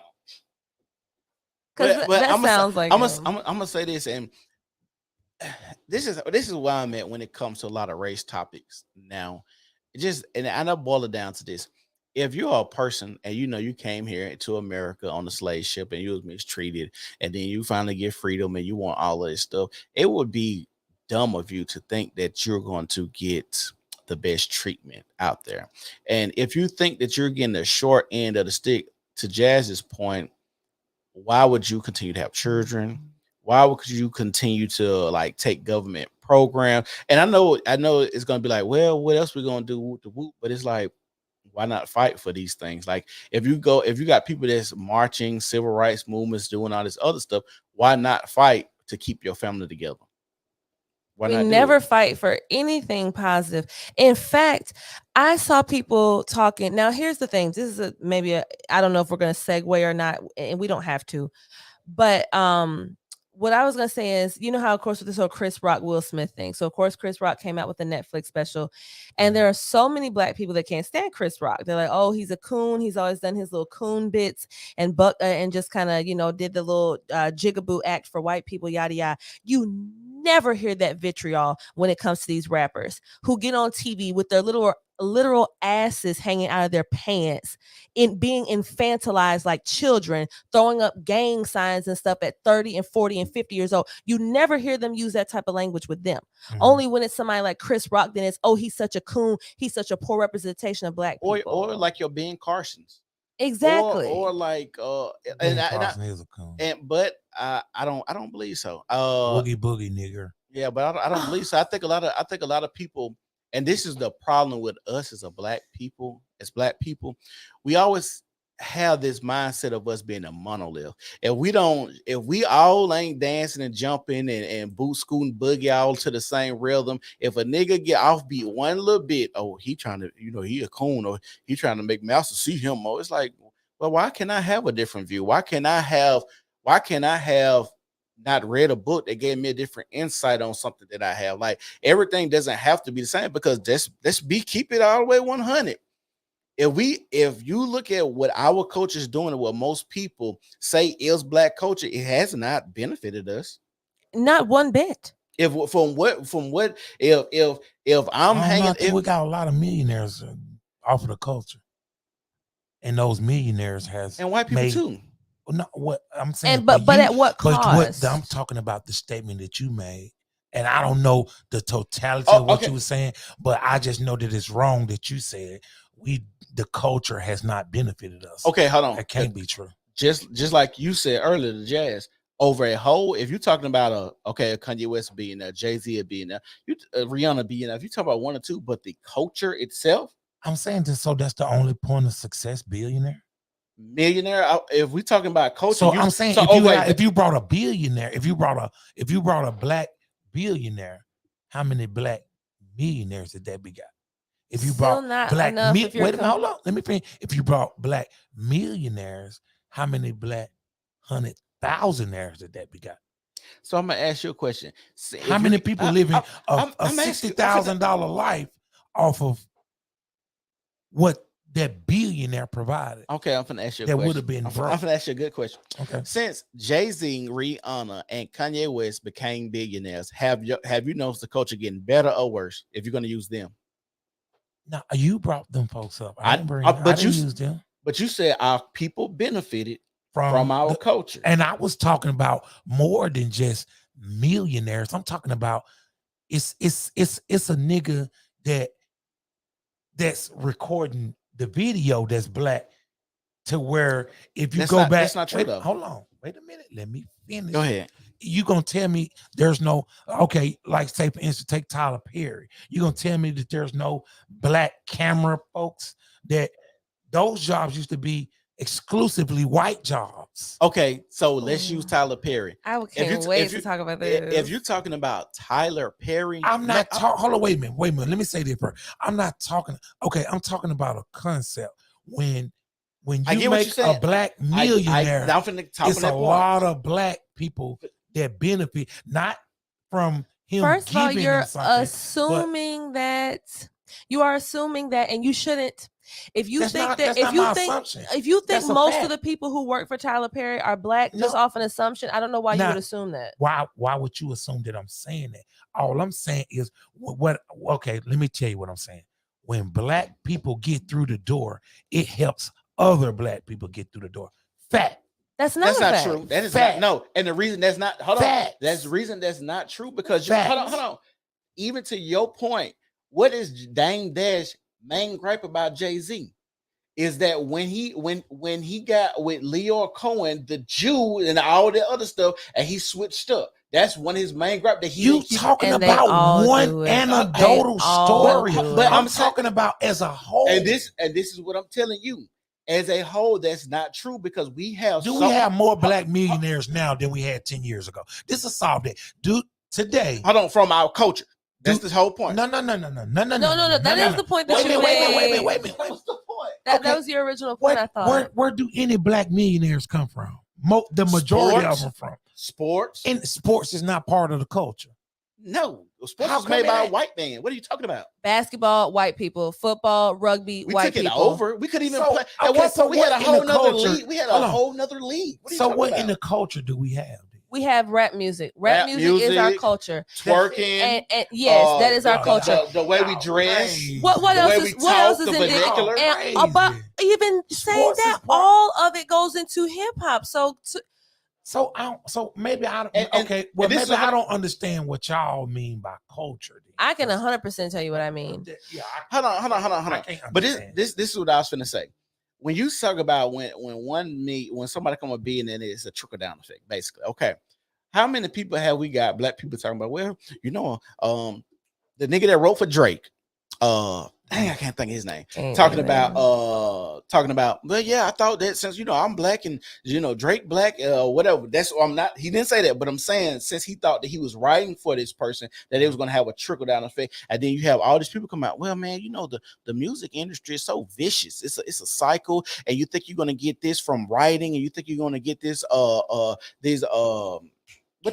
Because that sounds like I'm gonna say this, and this is why I'm at when it comes to a lot of race topics now. And I boil it down to this: if you're a person and you came here to America on the slave ship and you was mistreated, and then you finally get freedom and you want all of this stuff, it would be dumb of you to think that you're going to get the best treatment out there. And if you think that you're getting the short end of the stick, to Jazz's point, why would you continue to have children? Why would you continue to like take government programs? And I know it's gonna be like, well, what else we gonna do with the whoop? But it's like, why not fight for these things? Like if you got people that's marching, civil rights movements, doing all this other stuff, why not fight to keep your family together? Why we not never fight for anything positive. In fact, I saw people talking. Now, here's the thing. This is I don't know if we're going to segue or not, and we don't have to. But what I was gonna say is, you know how, of course, with this whole Chris Rock, Will Smith thing. So, of course, Chris Rock came out with a Netflix special, and there are so many black people that can't stand Chris Rock. They're like, "Oh, he's a coon. He's always done his little coon bits and and just kind of did the little jigaboo act for white people, yada yada." You never hear that vitriol when it comes to these rappers who get on TV with their literal asses hanging out of their pants, in being infantilized like children, throwing up gang signs and stuff at 30 and 40 and 50 years old. You never hear them use that type of language with them. Only when it's somebody like Chris Rock, then it's, oh, he's such a coon, he's such a poor representation of black people. Or like your Ben Carsons. Exactly. Or like Ben Carson is a coon. But I don't believe so. Boogie nigger. Yeah, but I don't believe so. I think a lot of people, and this is the problem with us as black people, we always have this mindset of us being a monolith. If we all ain't dancing and jumping and boot scooting boogie all to the same rhythm, if a nigga get offbeat one little bit, oh, he trying to, he a coon, or he trying to make master see him more. It's like, well, why can't I have a different view? Why can't I have not read a book that gave me a different insight on something that I have? Like, everything doesn't have to be the same, because keep it all the way 100. If you look at what our culture is doing and what most people say is black culture, it has not benefited us. Not one bit. If I'm hanging, we got a lot of millionaires off of the culture, and those millionaires and white people too. No, what I'm saying, but at what cost? I'm talking about the statement that you made, and I don't know the totality of what you were saying, but I just know that it's wrong that you said the culture has not benefited us. Okay, hold on. That can't be true. Just like you said earlier, the Jazz, over a whole, if you're talking about a Kanye West being there, Jay-Z being there, Rihanna being there, if you talk about one or two, but the culture itself, I'm saying this, so that's the only point of success, billionaire. If we talking about culture, so I'm saying, if you brought a billionaire, if you brought a black billionaire, how many black millionaires did that begot? If you brought black, wait a minute, hold on, let me finish. If you brought black millionaires, how many black 100,000aires did that begot? So I'm gonna ask you a question. How many people living a $60,000 life off of what that billionaire provided? Okay, I'm gonna ask you a that question. Would have been broke. I'm gonna ask you a good question. Okay. Since Jay-Z, Rihanna, and Kanye West became billionaires, have you noticed the culture getting better or worse if you're gonna use them? No, you brought them folks up. I didn't use them. But you said our people benefited from our culture. And I was talking about more than just millionaires. I'm talking about it's a nigga that's recording the video that's black, to where if you go back, that's not true though. Hold on, wait a minute, let me finish. Go ahead. You gonna tell me there's no, okay, like say for instance, take Tyler Perry. You gonna tell me that there's no black camera folks, that those jobs used to be exclusively white jobs? Okay, so let's use Tyler Perry. I can't wait to talk about this. If you're talking about Tyler Perry, I'm not talking. Hold on, wait a minute. Let me say this first. I'm not talking. Okay, I'm talking about a concept. When you make a black millionaire, it's a lot of black people that benefit, not from him. First of all, you're assuming that you are assuming that, and you shouldn't. If you think most of the people who work for Tyler Perry are black, just off an assumption, I don't know why you would assume that. Why would you assume that I'm saying that? All I'm saying is what. Okay, let me tell you what I'm saying. When black people get through the door, it helps other black people get through the door. Fact. That's not true. That is fact. Not, no. And the reason that's not, hold on. That's the reason that's not true, because hold on. Even to your point, what is Dame Dash main gripe about Jay-Z is that when he got with Leo Cohen, the Jew, and all the other stuff, and he switched up. That's one of his main gripe that he talking about one anecdotal story, but I'm talking about as a whole. And this is what I'm telling you. As a whole, that's not true, because we have we have more black millionaires now than we had 10 years ago. This is solved it. Dude, today. Hold on, from our culture. That's the whole point. No. That is the point that you made. Wait a minute. What's the point? That was your original point, I thought. Where do any black millionaires come from? The majority of them from sports. And sports is not part of the culture. No, sports is made by a white man. What are you talking about? Basketball, white people. Football, rugby, white people. We took it over. We couldn't even play. At one point, we had a whole nother league. We had a whole nother league. What in the culture do we have? We have rap music. Rap music is our culture. Twerking. And yes, that is our culture. The way we dress. What else is indicative? But even saying that, all of it goes into hip hop. So maybe I don't. Okay, well maybe I don't understand what y'all mean by culture. Then. I can 100% tell you what I mean. Yeah, hold on. But this is what I was finna say. When you talk about when somebody come a being, and it's a trickle down effect, basically. Okay, how many people have we got? Black people talking about? Well, the nigga that wrote for Drake. I can't think of his name. Talking about, well, yeah, I thought that since I'm black and Drake black, whatever. That's I'm not. He didn't say that, but I'm saying since he thought that he was writing for this person, that it was going to have a trickle down effect, and then you have all these people come out. Well, man, the music industry is so vicious. It's a cycle, and you think you're going to get this from writing, and you think you're going to get this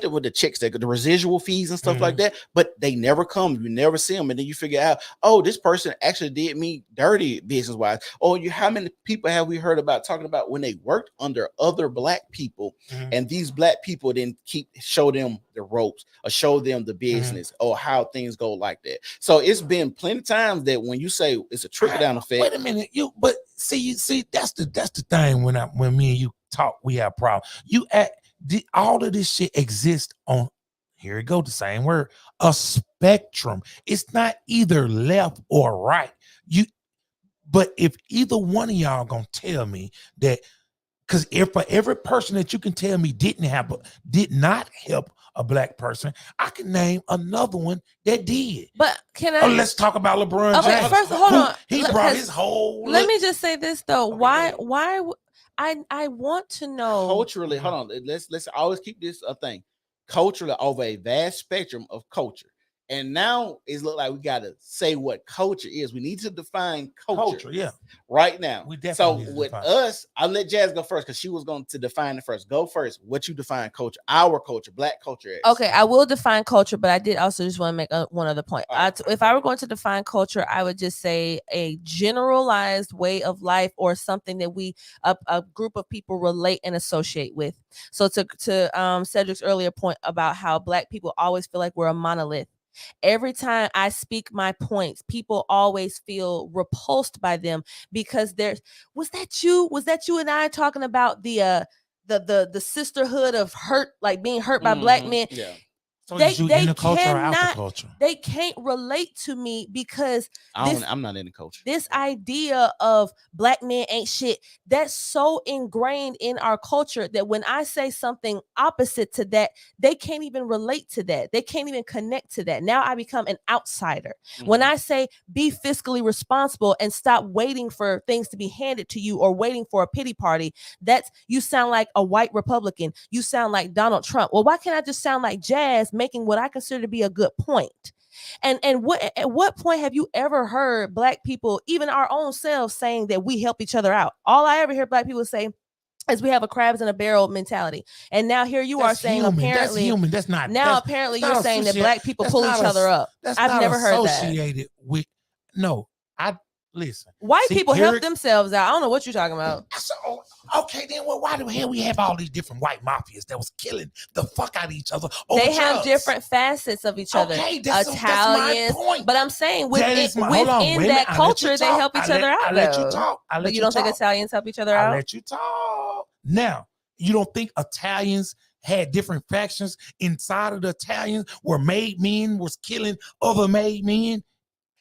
with the checks, the residual fees and stuff like that, but they never come. You never see them, and then you figure out, oh, this person actually did me dirty business wise. Oh, how many people have we heard about talking about when they worked under other black people, and these black people then show them the ropes or show them the business or how things go like that. So it's been plenty of times that when you say it's a trickle down effect. Wait a minute, but see that's the thing when me and you talk, we have problems. All of this shit exists on, here it goes, the same word, a spectrum. It's not either left or right. But if either one of y'all gonna tell me that, because if for every person that you can tell me did not help a black person, I can name another one that did. But can I? Let's talk about LeBron James. First, hold on. He brought his whole. Let me just say this though. Okay. Why? I want to know culturally. Hold on. Let's always keep this a thing. Culturally, over a vast spectrum of culture. And now it's look like we got to say what culture is. We need to define culture. Right now. We definitely so with us, I'll let Jazz go first because she was going to define it first. Go first. What you define culture? Our culture, black culture is. Okay, I will define culture, but I did also just want to make one other point. If I were going to define culture, I would just say a generalized way of life or something that a group of people relate and associate with. So to Cedric's earlier point about how black people always feel like we're a monolith. Every time I speak my points, people always feel repulsed by them because was that you and I talking about the sisterhood of hurt, like being hurt by black men? Yeah. So they in the culture or out the culture? They can't relate to me because I'm not in the culture. This idea of black men ain't shit, that's so ingrained in our culture that when I say something opposite to that, they can't even relate to that. They can't even connect to that. Now I become an outsider. When I say be fiscally responsible and stop waiting for things to be handed to you or waiting for a pity party, you sound like a white Republican. You sound like Donald Trump. Well, why can't I just sound like Jazz, making what I consider to be a good point? And at what point have you ever heard black people, even our own selves, saying that we help each other out? All I ever hear black people say is we have a crabs in a barrel mentality. And now here you are saying human. Apparently that's human. That's not. Now that's, apparently that's you're saying that black people pull each other up. I've never heard that. Associated with listen. White people help themselves out. I don't know what you're talking about. So, okay, then why the hell we have all these different white mafias that was killing the fuck out of each other? They have different facets of each other. Okay, that's Italians, my point. But I'm saying within that culture, they help each other out. I let you talk. But you don't think Italians help each other out? I let you talk. Now, you don't think Italians had different factions inside of the Italians where made men was killing other made men?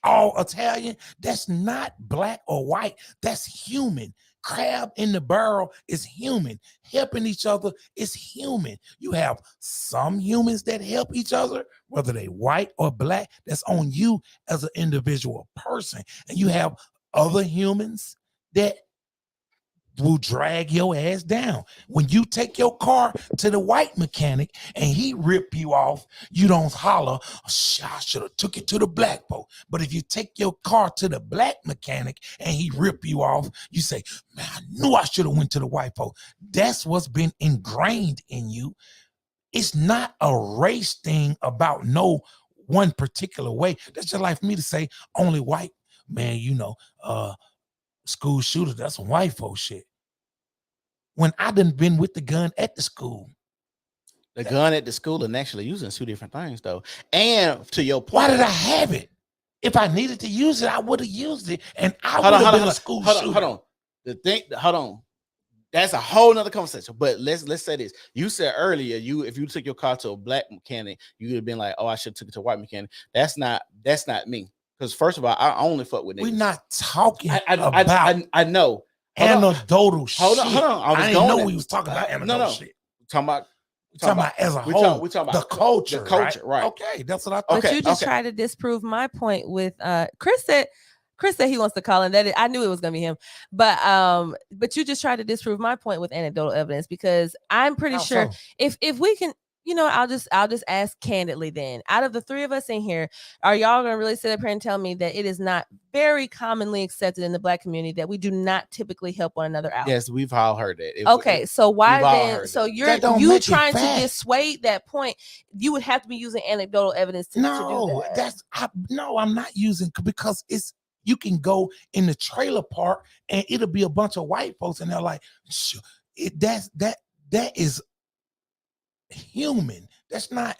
All Italian? That's not black or white. That's human. Crab in the barrel is human. Helping each other is human. You have some humans that help each other, whether they white or black. That's on you as an individual person. And you have other humans that will drag your ass down. When you take your car to the white mechanic and he rip you off, you don't holler, oh, shit, I should have took it to the black folk. But if you take your car to the black mechanic and he rip you off, you say, man, I knew I should have went to the white folk. That's what's been ingrained in you. It's not a race thing about no one particular way. That's just like for me to say only white, man, school shooter, that's some white folk shit. When I done been with the gun at the school. The gun at the school and actually using two different things though. And to your point. Why did I have it? If I needed to use it, I would have used it. And I would have been a school shooter. Hold on. That's a whole nother conversation. But let's say this. You said earlier, if you took your car to a black mechanic, you would have been like, oh, I should have took it to a white mechanic. That's not me. Because first of all, I only fuck with niggas. We're not talking about I know. Anecdotal shit. Hold on. I didn't know we was talking about anecdotal shit. We're talking about as a whole. We're talking about the culture. The culture, right? Okay, that's what I thought. But you just try to disprove my point with Chris said he wants to call in. I knew it was gonna be him. But you just tried to disprove my point with anecdotal evidence because I'm pretty sure if we can, I'll just ask candidly then. Out of the three of us in here, are y'all gonna really sit up here and tell me that it is not very commonly accepted in the black community that we do not typically help one another out? Yes, we've all heard that. So why then? So you're trying to dissuade that point. You would have to be using anecdotal evidence to do that. I'm not using because it's. You can go in the trailer park and it'll be a bunch of white folks and they're like, that is human. That's not.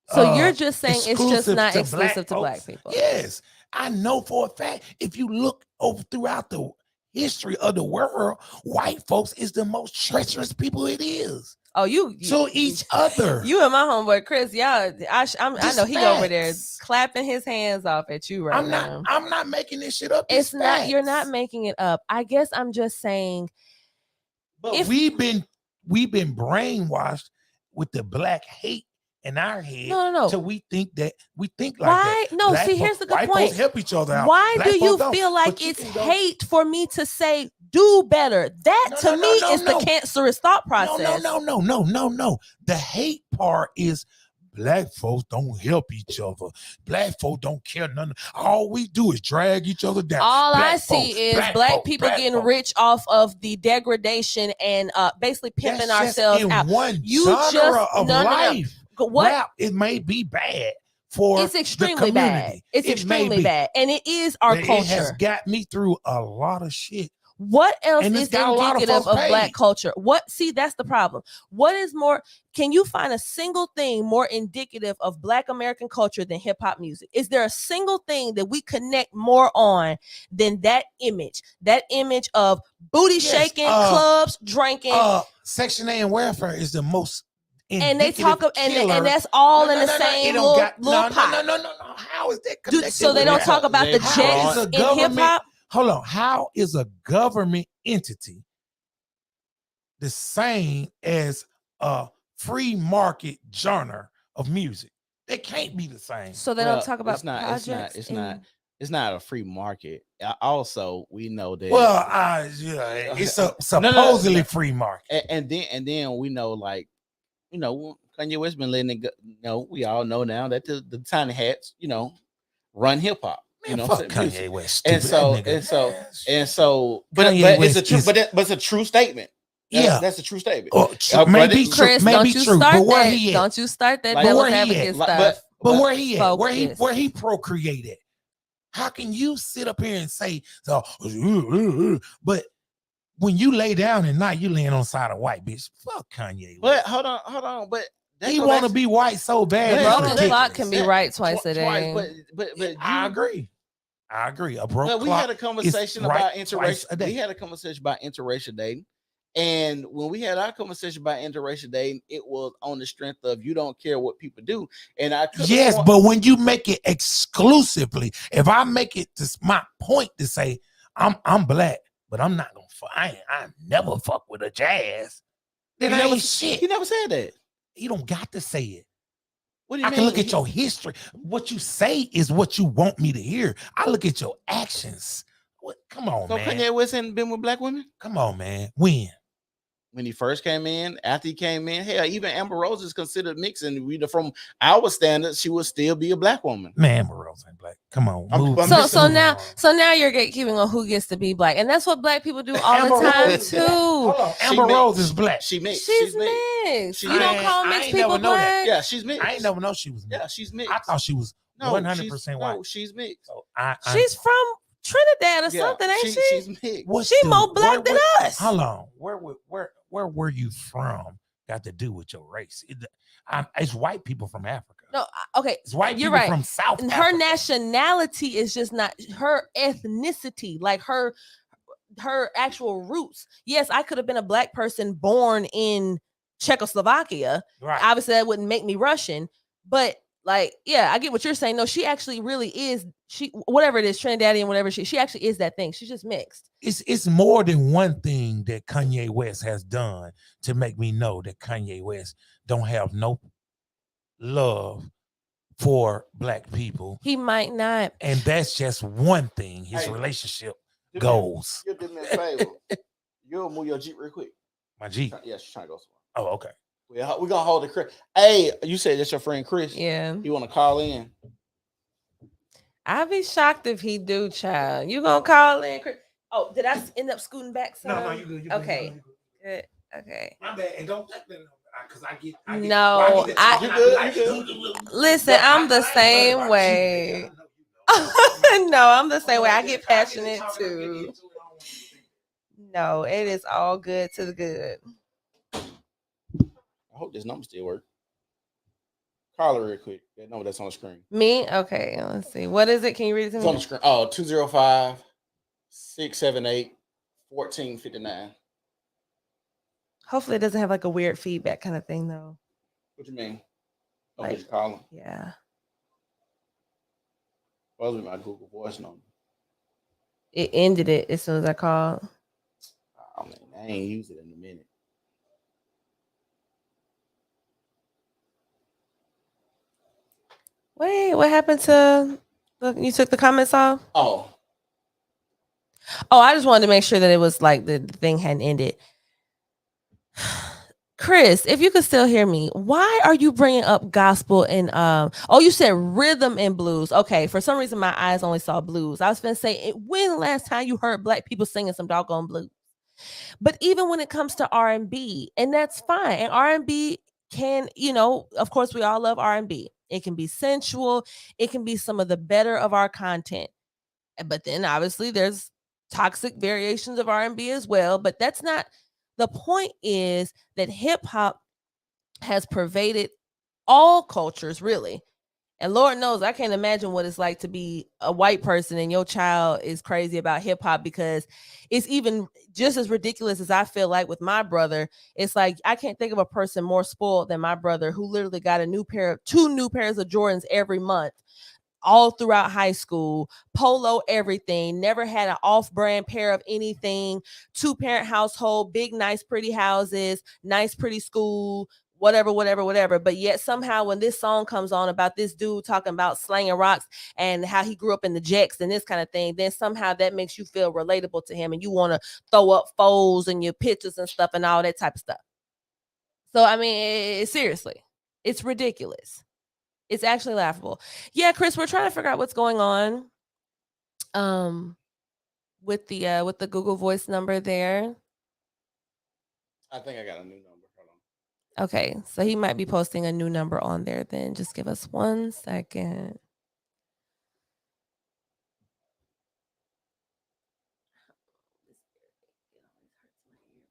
So you're just saying it's just not exclusive to black people. Yes, I know for a fact. If you look over throughout the history of the world, white folks is the most treacherous people it is. Oh, to each other. You and my homeboy Chris, y'all. I know he over there clapping his hands off at you right now. I'm not making this shit up. It's not. You're not making it up. I guess I'm just saying. But we've been brainwashed with the black hate in our head. No. So we think like why? that. No, black see, here's the good white point. Folks help each other out. Why do you feel like it's hate for me to say do better? That to me is the cancerous thought process. No. The hate part is black folks don't help each other. Black folks don't care nothing. All we do is drag each other down. All I see is black people getting rich off of the degradation and basically pimping ourselves out. You genre of life. What? Rap, it may be bad for it's extremely bad. It's extremely bad, and it is our culture. It has got me through a lot of shit What else And is it's got a lot of indicative folks of Black paid. culture? See, that's the problem. What is more, can you find a single thing more indicative of Black American culture than hip hop music? Is there a single thing that we connect more on than that image? That image of booty shaking, clubs, drinking. Section A and welfare is the most And they talk killer. and that's all in the same little pot. No. How is that connected? So they don't talk about the jets in hip hop? Hold on. How is a government entity the same as a free market genre of music? They can't be the same. So they don't talk about projects. It's not a free market. Also, we know that. Well, it's a supposedly free market. And then we know, like, Kanye West been letting it go. We all know now that the tiny hats, run hip hop. Fuck Kanye West. And so, but it's a true statement. That's a true statement. Maybe Chris, don't you start that. Don't you start that devil's advocate stuff. But where he at? Where he procreated? How can you sit up here and say so? But when you lay down at night, you laying on the side of white bitch. Fuck Kanye. But hold on. But he want to be white so bad. Broken clock can be right twice a day. But I agree. A broke clock. We had a conversation about interracial. We had a conversation about interracial dating. And when we had our conversation about interracial dating, it was on the strength of you don't care what people do. And but when you make it exclusively, if I make it to my point to say I'm Black, but I'm not gonna I never fuck with a jazz. Then ain't shit. He never said that. You don't got to say it. What do you mean? I can look at your history. What you say is what you want me to hear. I look at your actions. Come on, man. So Kanye West ain't been with Black women? Come on, man. When he first came in, after he came in, hell, even Amber Rose is considered mixed, and from our standards, she would still be a Black woman. Man, Amber Rose ain't Black. Come on. So now you're gatekeeping on who gets to be Black, and that's what Black people do all the time too. Hold on. Amber Rose is Black. She mixed. She's mixed. You don't call mixed people Black? Yeah, she's mixed. I ain't never know she was mixed. Yeah, she's mixed. I thought she was 100% white. No, she's mixed. So she's from Trinidad or something, ain't she? She's mixed. She more Black than us. Hold on. Where were you from? Got to do with your race. It's white people from Africa. No, okay. It's white you're people right. from South and Africa. Her nationality is just not her ethnicity, like her actual roots. Yes, I could have been a Black person born in Czechoslovakia. Right. Obviously, that wouldn't make me Russian, but like, yeah, I get what you're saying. No, she actually really is. Whatever it is, Trinidadian, whatever she actually is that thing. She's just mixed. It's more than one thing that Kanye West has done to make me know that Kanye West don't have no love for Black people. He might not. And that's just one thing. His relationship goes. You do me a favor. You'll move your Jeep real quick. My Jeep? Yeah, she's trying to go Oh, somewhere. okay. We're gonna hold it, Chris. Hey, you said that's your friend Chris. Yeah. You want to call in? I'd be shocked if he do, child. You gonna call in, Chris? Oh, did I end up scooting back? No, you good. Okay. Good. Okay. My bad. And don't take that because I get. No, you good. Listen, I'm the same way. No, I'm the same way. I get passionate too. No, it is all good to the good. I hope this number still works. Call her real quick. That number that's on the screen. Me? Okay, let's see. What is it? Can you read it to me? It's on the screen. Oh, 205-678-1459. Hopefully it doesn't have like a weird feedback kind of thing though. What you mean? Oh, Like, just calling. Yeah. Well, my Google Voice number. It ended it as soon as I called. I mean, I ain't use it in a minute. Wait, what happened to you took the comments off? Oh, I just wanted to make sure that it was like the thing hadn't ended. Chris, if you could still hear me, why are you bringing up gospel and you said rhythm and blues? Okay, for some reason my eyes only saw blues. I was gonna say, when the last time you heard Black people singing some doggone blues? But even when it comes to R&B, and that's fine, and R&B can, of course we all love R&B. It can be sensual. It can be some of the better of our content. But then obviously there's toxic variations of R&B as well, but that's not the point. Is that hip hop has pervaded all cultures, really. And Lord knows I can't imagine what it's like to be a white person and your child is crazy about hip hop, because it's even just as ridiculous as I feel like with my brother. It's like I can't think of a person more spoiled than my brother, who literally got two new pairs of Jordans every month, all throughout high school, polo, everything, never had an off-brand pair of anything, two-parent household, big, nice, pretty houses, nice, pretty school, whatever. But yet somehow when this song comes on about this dude talking about slanging rocks and how he grew up in the Jacks and this kind of thing, then somehow that makes you feel relatable to him and you want to throw up foes and your pictures and stuff and all that type of stuff. So, I mean, seriously, it's ridiculous. It's actually laughable. Yeah, Chris, we're trying to figure out what's going on with the Google Voice number there. I think I got a new number. Hold on. Okay, so he might be posting a new number on there then. Just give us 1 second.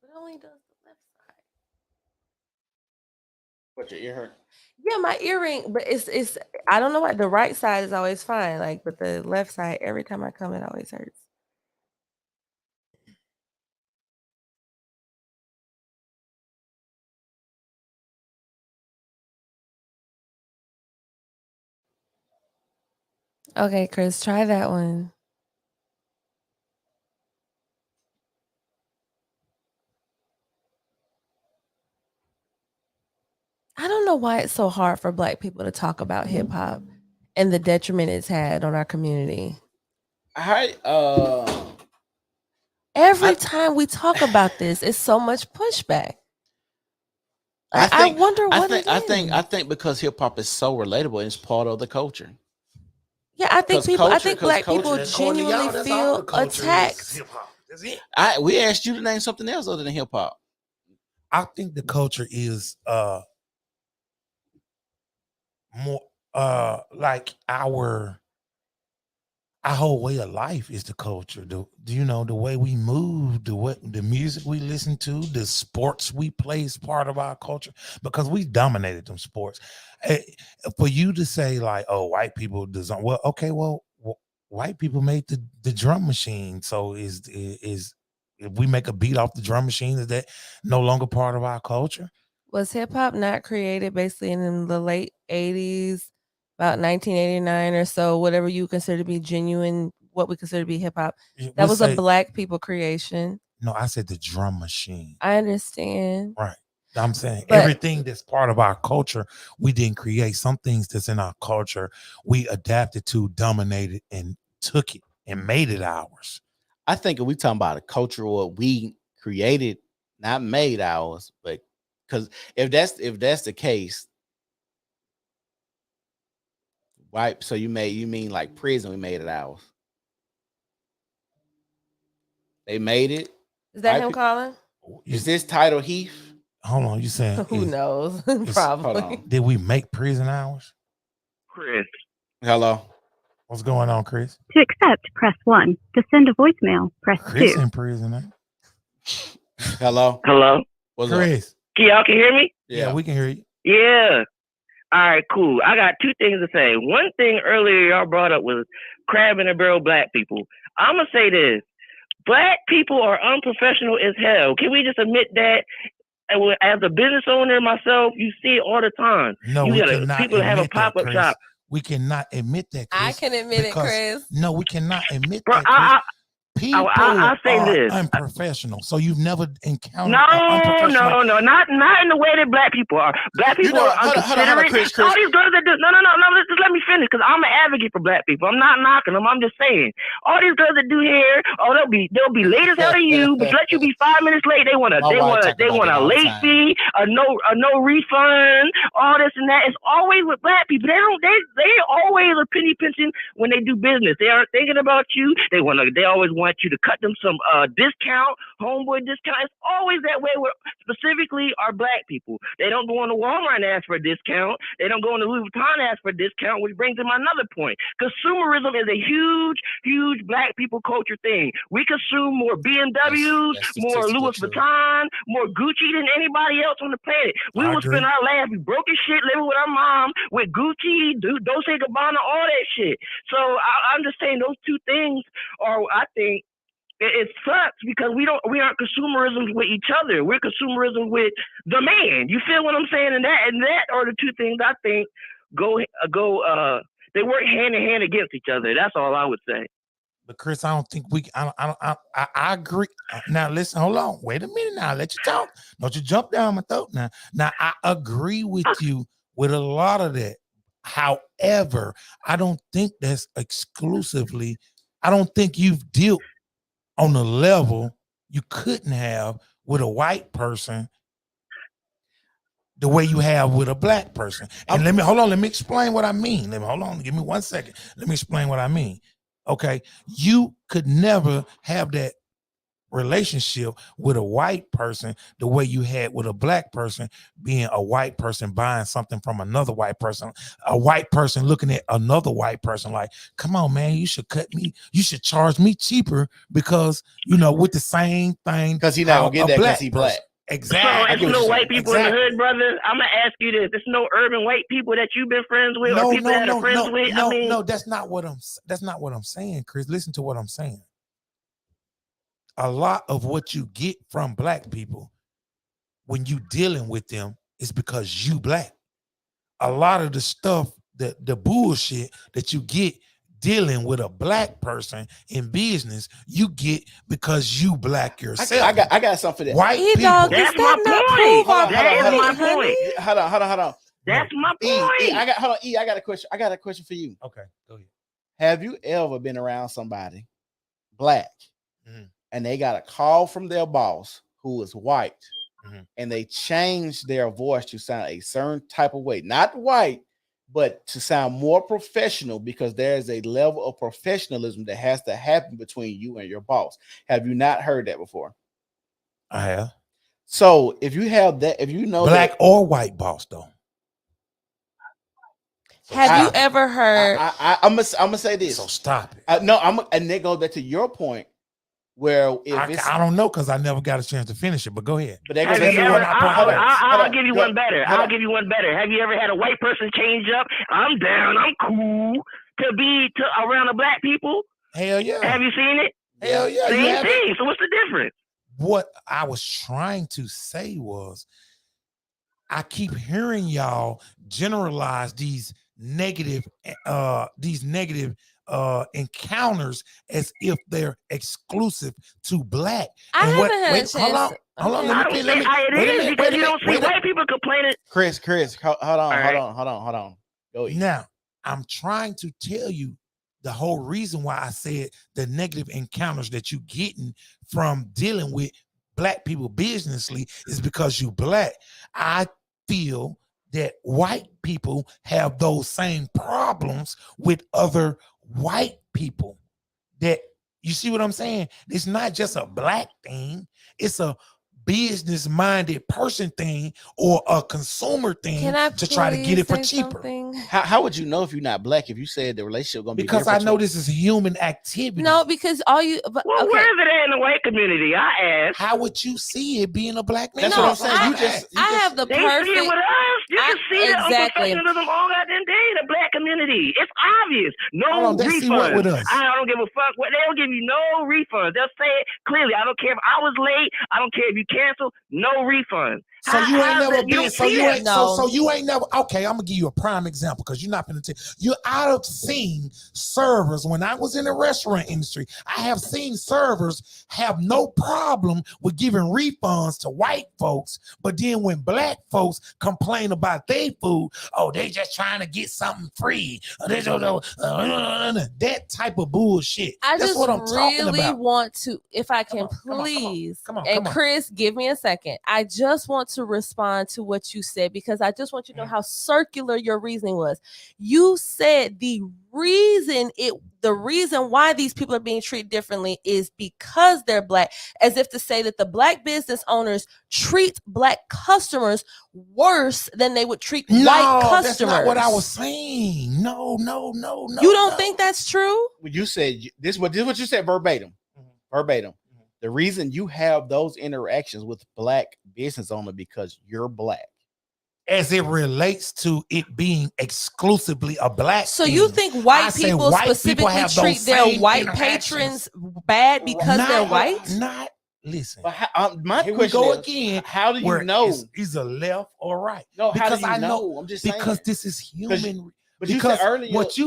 It only does the left side. What, your ear hurt? Yeah, my earring, but it's I don't know why the right side is always fine, like, but the left side, every time I come, it always hurts. Okay, Chris, try that one. I don't know why it's so hard for Black people to talk about hip hop and the detriment it's had on our community. Every time we talk about this, it's so much pushback. I wonder what it is. I think because hip hop is so relatable and it's part of the culture. Yeah, I think Black people genuinely feel attacked. We asked you to name something else other than hip hop. I think the culture is more like our whole way of life is the culture. The way we move, the music we listen to, the sports we play is part of our culture, because we dominated them sports. For you to say like, oh, white people design, well, okay, well, white people made the drum machine. So is if we make a beat off the drum machine, is that no longer part of our culture? Was hip hop not created basically in the late 80s, about 1989 or so, whatever you consider to be genuine, what we consider to be hip hop? That was a Black people creation. No, I said the drum machine. I understand. Right. I'm saying everything that's part of our culture, we didn't create. Some things that's in our culture, we adapted to, dominated, and took it and made it ours. I think if we talking about a culture what we created, not made ours, but because if that's the case, right? So you mean like prison? We made it ours. They made it. Is that him calling? Is this title Heath? Hold on, you saying who knows? Probably. Did we make prison hours? Chris. Hello. What's going on, Chris? To accept, press 1. To send a voicemail, press 2. Chris in prison, eh? Hello. Hello. What's Chris. up? Y'all can hear me? Yeah, we can hear you. Yeah. All right, cool. I got two things to say. One thing earlier y'all brought up was crab in a barrel Black people. I'm going to say this. Black people are unprofessional as hell. Can we just admit that? As a business owner myself, you see it all the time. No, you we cannot people that have a pop-up shop. We cannot admit that, Chris. I can admit it, Chris. No, we cannot admit Bro, that, Chris. People I'll say are this. unprofessional. So you've never encountered No, not in the way that Black people are. Black people are unconsiderate. Chris. All these girls that do no. Just let me finish, because I'm an advocate for Black people. I'm not knocking them. I'm just saying. All these girls that do hair, they'll be late as hell to you, but let you be 5 minutes late. They want a late fee, a no refund, all this and that. It's always with Black people. They always are penny pinching when they do business. They aren't thinking about you. They always want want you to cut them some discount, homeboy discount. It's always that way with specifically our black people. They don't go into Walmart and ask for a discount. They don't go into Louis Vuitton and ask for a discount, which brings in another point. Consumerism is a huge, huge black people culture thing. We consume more BMWs, more Louis Vuitton, more Gucci than anybody else on the planet. We will spend our life broke as shit living with our mom with Gucci, Dolce & Gabbana, all that shit. So I'm just saying those two things are, I think, it sucks because we aren't consumerism with each other. We're consumerism with the man. You feel what I'm saying? And that are the two things I think go they work hand in hand against each other. That's all I would say. But Chris, I don't think I agree. Now listen, hold on. Wait a minute now. I'll let you talk. Don't you jump down my throat now. Now I agree with you with a lot of that. However, I don't think that's exclusively. I don't think you've dealt on a level you couldn't have with a white person the way you have with a black person. And let me explain what I mean. Give me 1 second. Let me explain what I mean. Okay, you could never have that relationship with a white person the way you had with a black person, being a white person buying something from another white person, a white person looking at another white person like, come on, man, you should charge me cheaper because, with the same thing. Because he's not going to get that because he's black. Exactly. So it's no white people in the hood, brother. I'm going to ask you this. There's no urban white people that you've been friends with or people that are friends with? No, that's not what I'm saying, Chris. Listen to what I'm saying. A lot of what you get from black people when you dealing with them is because you black. A lot of the stuff, the bullshit that you get dealing with a black person in business, you get because you black yourself. I got something for that. White people. That's my point. That is my point. Hold on. That's my point. I got a question. I got a question for you. Okay, go ahead. Have you ever been around somebody black and they got a call from their boss who is white and they changed their voice to sound a certain type of way, not white, but to sound more professional because there's a level of professionalism that has to happen between you and your boss? Have you not heard that before? I have. So if you have that, if you know black or white boss though. Have you ever heard? I'm gonna say this. So stop it. No, and that goes back to your point. Where I don't know because I never got a chance to finish it, but go ahead. But I'll give you one better. I'll give you one better. Have you ever had a white person change up? I'm down. I'm cool to be around the black people. Hell yeah. Have you seen it? Hell yeah. Same thing. So what's the difference? What I was trying to say was, I keep hearing y'all generalize these negative encounters as if they're exclusive to black. I haven't had a chance. Hold on. Let me because you don't see white people complaining. Chris, hold on. Go ahead. Now, I'm trying to tell you the whole reason why I said the negative encounters that you getting from dealing with black people businessly is because you black. I feel that white people have those same problems with other white people. That, you see what I'm saying? It's not just a black thing, it's a business-minded person thing or a consumer thing to try to get it for cheaper. How would you know if you're not black if you said the relationship gonna be because I know this is human activity? No, because all you where is it at in the white community? I asked. How would you see it being a black man? That's what I'm saying. I have the perfect. See it with us. You can see it on professionalism all goddamn day in the black community. It's obvious. No refunds. I don't give a fuck. They don't give you no refunds. They'll say it clearly. I don't care if I was late. I don't care if you cancel. No refund. So you ain't never been. So you ain't never. Okay, I'm gonna give you a prime example because you're not gonna tell. I've seen servers when I was in the restaurant industry. I have seen servers have no problem with giving refunds to white folks, but then when black folks complain about their food, they just trying to get something free. That type of bullshit. That's what I'm talking about. I really want to, if I can please, Chris, give me a second. I just want to respond to what you said because I just want you to know how circular your reasoning was. You said the reason why these people are being treated differently is because they're black, as if to say that the black business owners treat black customers worse than they would treat white customers. That's not what I was saying. No. You don't think that's true? You said this. What you said verbatim. Verbatim. The reason you have those interactions with black business owner because you're black. As it relates to it being exclusively a black so thing, you think white people specifically treat their white patrons bad because they're white? Not listen. But my Here question we go is, again. How do you know? Is a left or right? No, because how do you know? I'm just saying. Because this is human. But you because said earlier, what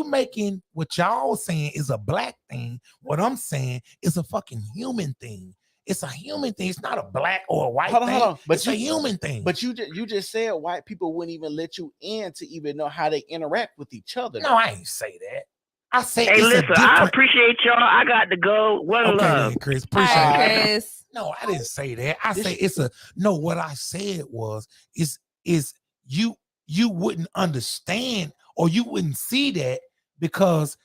y'all saying is a black thing. What I'm saying is a fucking human thing. It's a human thing. It's not a black or a white thing. Hold on. But it's a human thing. But you just said white people wouldn't even let you in to even know how they interact with each other. No, I ain't say that. I say, hey, listen, I appreciate y'all. I got to go. One love, then, Chris. Appreciate it. Chris. No, I didn't say that. I say it's a no. What I said was is you wouldn't understand or you wouldn't see that because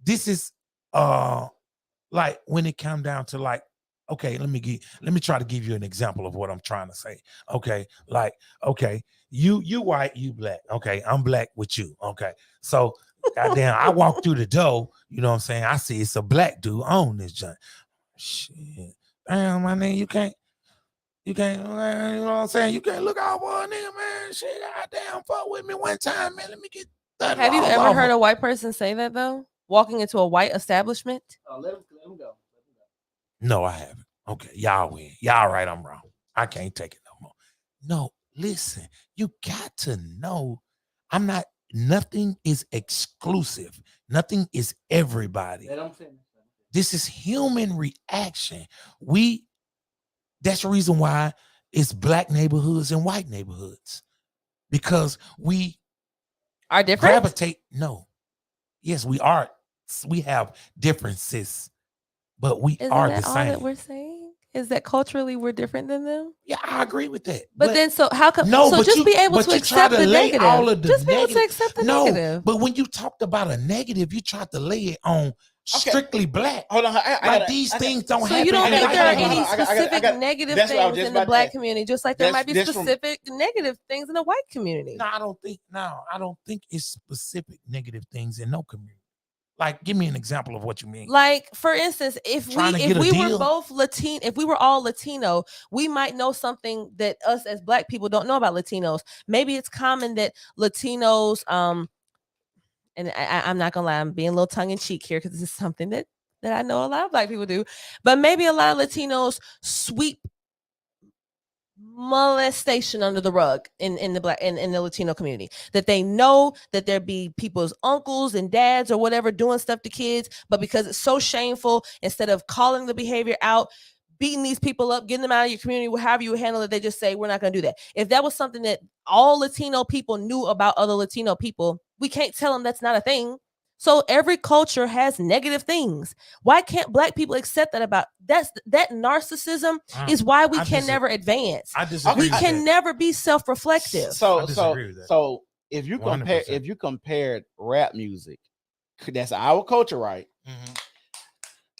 this is like when it come down to like. Okay, let me try to give you an example of what I'm trying to say. Okay, like, okay, you white, you black. Okay, I'm black with you. Okay, so goddamn, I walk through the door, you know what I'm saying? I see it's a black dude on this joint. Shit. Damn, my nigga, you can't, you know what I'm saying? You can't look out for a nigga, man. Shit, goddamn, fuck with me one time, man. Let me get that. Have you ever heard a white person say that though? Walking into a white establishment? Let him go. No, I haven't. Okay, y'all win. Y'all right, I'm wrong. I can't take it no more. No, listen, you got to know nothing is exclusive. Nothing is everybody. This is human reaction. That's the reason why it's black neighborhoods and white neighborhoods. Because we are different. Gravitate. No. Yes, we are. We have differences. But we are the same. All that we're saying is that culturally we're different than them. Yeah, I agree with that. But then, so how come? No, so but just be able to accept the negative. Just be able to accept the negative. But when you talked about a negative, you tried to lay it on strictly black. Hold on, these things don't happen. So you don't think there are any specific negative things in the black community, just like there might be specific negative things in the white community? No, I don't think it's specific negative things in no community. Like, give me an example of what you mean. Like, for instance, if we were both Latino, if we were all Latino, we might know something that us as black people don't know about Latinos. Maybe it's common that Latinos, and I'm not gonna lie, I'm being a little tongue in cheek here because this is something that I know a lot of black people do. But maybe a lot of Latinos sweep molestation under the rug in the Latino community, that they know that there be people's uncles and dads or whatever doing stuff to kids, but because it's so shameful, instead of calling the behavior out, beating these people up, getting them out of your community, however you handle it, they just say, we're not going to do that. If that was something that all Latino people knew about other Latino people, we can't tell them that's not a thing. So every culture has negative things. Why can't black people accept that about that narcissism is why we can never advance. I disagree. We can never be self-reflective. So if you compared rap music, that's our culture, right? Mm-hmm.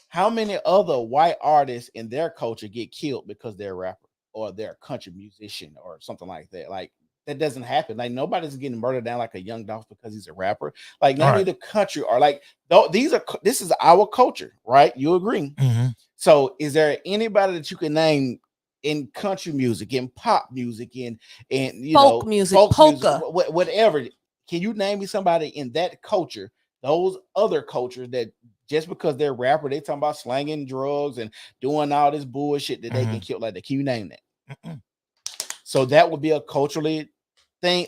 How many other white artists in their culture get killed because they're a rapper or they're a country musician or something like that? Like, that doesn't happen. Like, nobody's getting murdered down like a Young Dolph because he's a rapper. Like, none of the country are like, this is our culture, right? You agree? Mm-hmm. So is there anybody that you can name in country music, in pop music, in folk music, polka, whatever? Can you name me somebody in that culture, those other cultures, that just because they're rapper, they talking about slanging drugs and doing all this bullshit that they can kill like that? Can you name that? Mm-mm. So that would be a cultural thing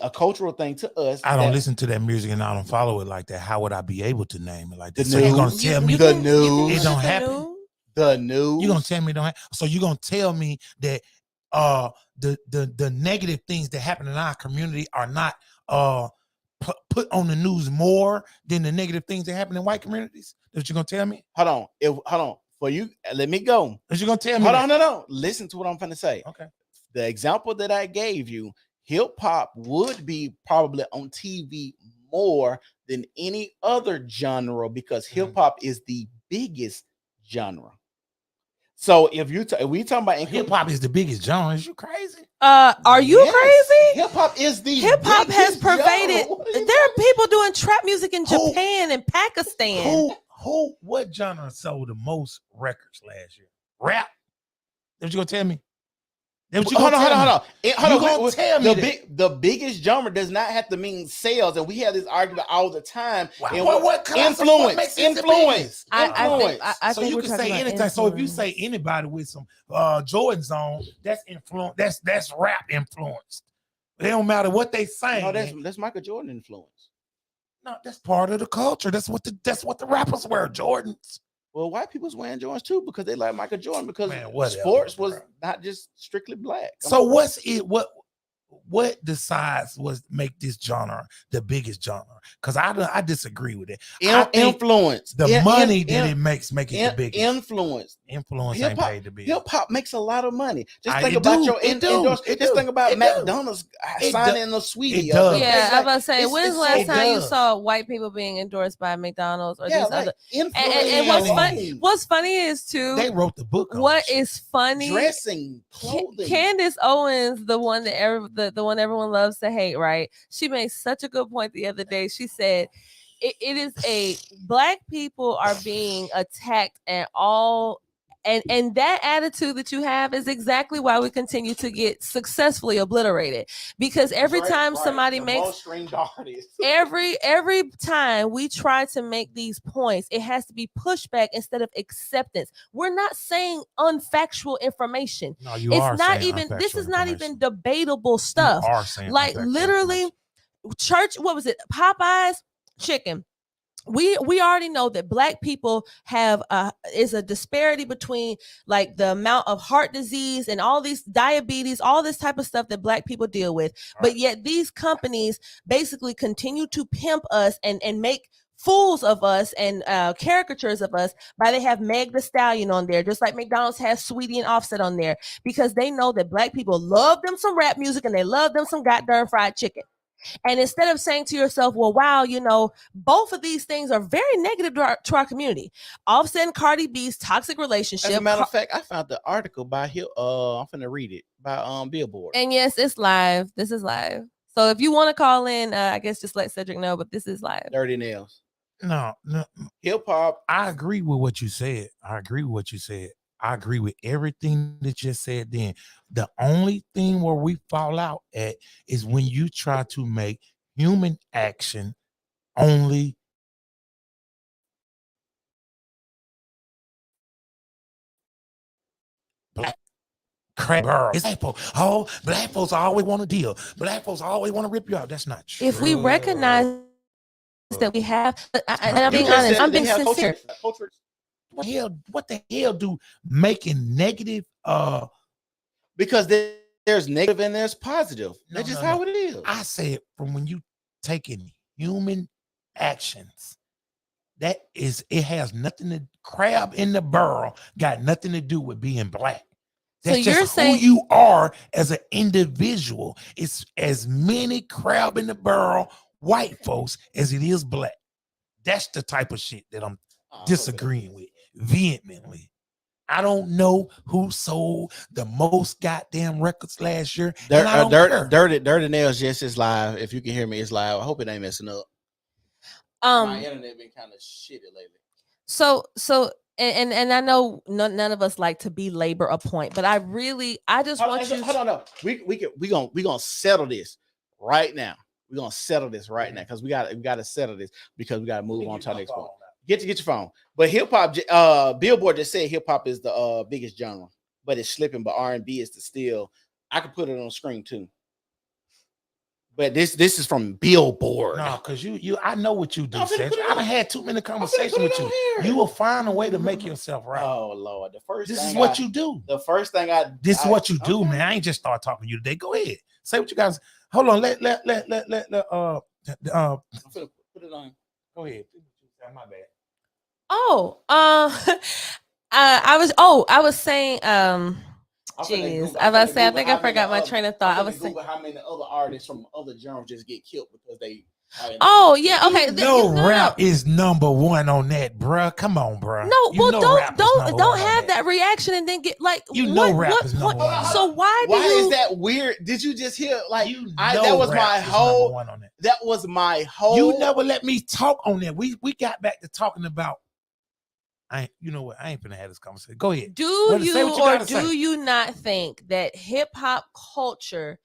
to us. I don't listen to that music and I don't follow it like that. How would I be able to name it like that? So you're gonna tell me the news? It don't happen. The news. You're gonna tell me it don't happen. So you're gonna tell me that the negative things that happen in our community are not put on the news more than the negative things that happen in white communities? That you're gonna tell me? Hold on. For you, let me go. That you're gonna tell me? Hold on, no. Listen to what I'm gonna say. Okay. the example that I gave you, hip hop would be probably on TV more than any other genre because hip hop is the biggest genre. So if we talking about hip hop is the biggest genre, is you crazy? Are you crazy? Hip hop is the hip hop has biggest pervaded. genre. There are people doing trap music in Japan and Pakistan. What genre sold the most records last year? Rap. That what you gonna tell me? Hold on. Tell me the biggest genre does not have to mean sales, and we have this argument all the time. And what influence? I so think you we're can talking say about anything. So if you influence. say anybody with some Jordans on, that's influence. That's rap influenced. It don't matter what they say. No, that's Michael Jordan influence. No, that's part of the culture. That's what the rappers wear, Jordans. Well, white people's wearing Jordans too because they like Michael Jordan because whatever, sports was not just strictly black. So what's it? What decides make this genre the biggest genre? Because I disagree with it. Influence. The money that it makes make it the biggest. Influence ain't paid to be. Hip hop makes a lot of money. Just think about your endorsement. Just think about McDonald's signing a sweetie. Yeah, I was about to say, when's the last time you saw white people being endorsed by McDonald's or these other? And what's funny is too. They wrote the book. What is funny? Dressing, clothing. Candace Owens, the one that the one everyone loves to hate, right? She made such a good point the other day. She said it is black people are being attacked and all. And that attitude that you have is exactly why we continue to get successfully obliterated. Because every time somebody makes every time we try to make these points, it has to be pushback instead of acceptance. We're not saying unfactual information. No, you it's are not saying even this is not even debatable stuff. You are saying like literally church, what was it? Popeye's chicken. We already know that black people have is a disparity between like the amount of heart disease and all these diabetes, all this type of stuff that black people deal with. But yet these companies basically continue to pimp us and make fools of us and caricatures of us by they have Meg the Stallion on there, just like McDonald's has Sweetie and Offset on there, because they know that black people love them some rap music and they love them some goddamn fried chicken. And instead of saying to yourself, well, wow, you know, both of these things are very negative to our community. Offset and Cardi B's toxic relationship. As a matter of fact, I found the article by I'm finna read it by Billboard. And yes, it's live. This is live. So if you want to call in, I guess just let Cedric know, but this is live. Dirty Nails. No. Hip hop. I agree with what you said. I agree with everything that you said then. The only thing where we fall out at is when you try to make human action only black crap girl. It's black folks. Oh, black folks always want to deal. Black folks always want to rip you out. That's not true. If we recognize that we have, and I'm being honest, I'm being sincere. What the hell do making negative because there's negative and there's positive. That's just how it is. I say it from when you taking human actions. That is, it has nothing to crab in the barrel, got nothing to do with being black. That's so you're just saying who you are as an individual. It's as many crab in the barrel white folks as it is black. That's the type of shit that I'm disagreeing with vehemently. I don't know who sold the most goddamn records last year. Dirty Nails just is live. If you can hear me, it's live. I hope it ain't messing up. My internet been kind of shitty lately. So and I know none of us like to belabor a point, but I just want you. Hold on, no. We gonna settle this right now. We're gonna settle this right now because we gotta settle this because we gotta move on to the next point. Get your phone. But hip hop, Billboard just said hip hop is the biggest genre, but it's slipping. But R&B is the still. I could put it on the screen too. But this is from Billboard. No, because I know what you do, Cedric. I done had too many conversations with you. You will find a way to make yourself right. Oh Lord, this is what you do. The first thing this is what you do, man. I ain't just start talking to you today. Go ahead, say what you guys. Hold on, let I'm gonna put it on. Go ahead. My bad. I was saying Jeez, I was about to say, I think I forgot my train of thought. I was saying, Google how many other artists from other genres just get killed because they. oh yeah, okay. Rap is number one on that, bruh. Come on, bruh. No, well, don't have that reaction and then get like rap is number one. So why is that weird? Did you just hear like that was my whole that was my whole You never let me talk on that. We got back to talking about you know what? I ain't finna have this conversation. Go ahead. Do you not think that hip hop culture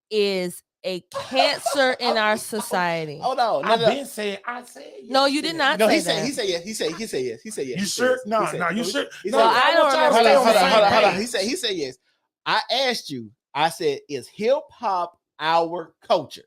is a cancer in our society? Hold on. I said yes. No, you did not say that. He said yes. He said yes. He said yes. You sure? No, you sure? Well, I don't remember. Hold on. He said yes. I asked you. I said, is hip hop our culture?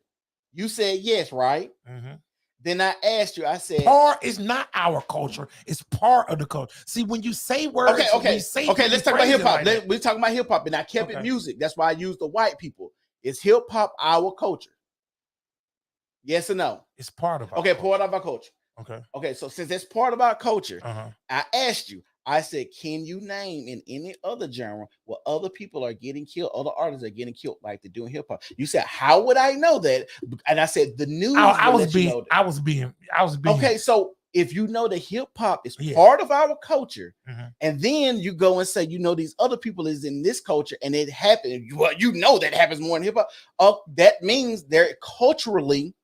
You said yes, right? Mm-hmm. Then I asked you. I said, part is not our culture. It's part of the culture. See, when you say words, okay. Let's talk about hip hop. We're talking about hip hop, and I kept it music. That's why I used the white people. Is hip hop our culture? Yes or no? It's part of our culture. Part of our culture. Okay. So since it's part of our culture, I asked you. I said, can you name in any other genre where other people are getting killed, other artists are getting killed like they're doing hip hop? You said, how would I know that? And I said, the news. I was being. Okay, so if you know that hip hop is part of our culture, and then you go and say, these other people is in this culture, and it happened. Well, that happens more in hip hop. That means they're culturally.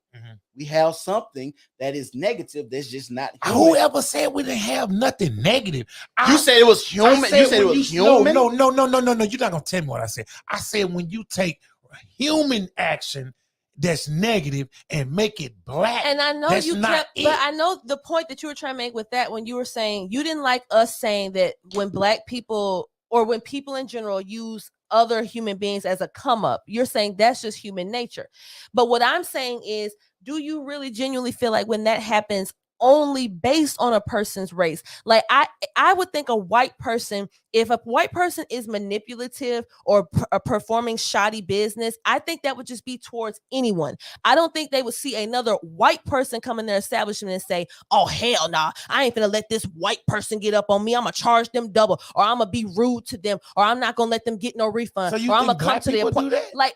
We have something that is negative that's just not human. Whoever said we didn't have nothing negative? You said it was human. You said it was human. No. You're not gonna tell me what I said. I said when you take human action that's negative and make it black. And I know but I know the point that you were trying to make with that when you were saying you didn't like us saying that when black people or when people in general use other human beings as a come up, you're saying that's just human nature. But what I'm saying is, do you really genuinely feel like when that happens only based on a person's race? Like I would think a white person, if a white person is manipulative or performing shoddy business, I think that would just be towards anyone. I don't think they would see another white person come in their establishment and say, oh hell nah, I ain't gonna let this white person get up on me. I'm gonna charge them double, or I'm gonna be rude to them, or I'm not gonna let them get no refund, or I'm gonna come to their point. Like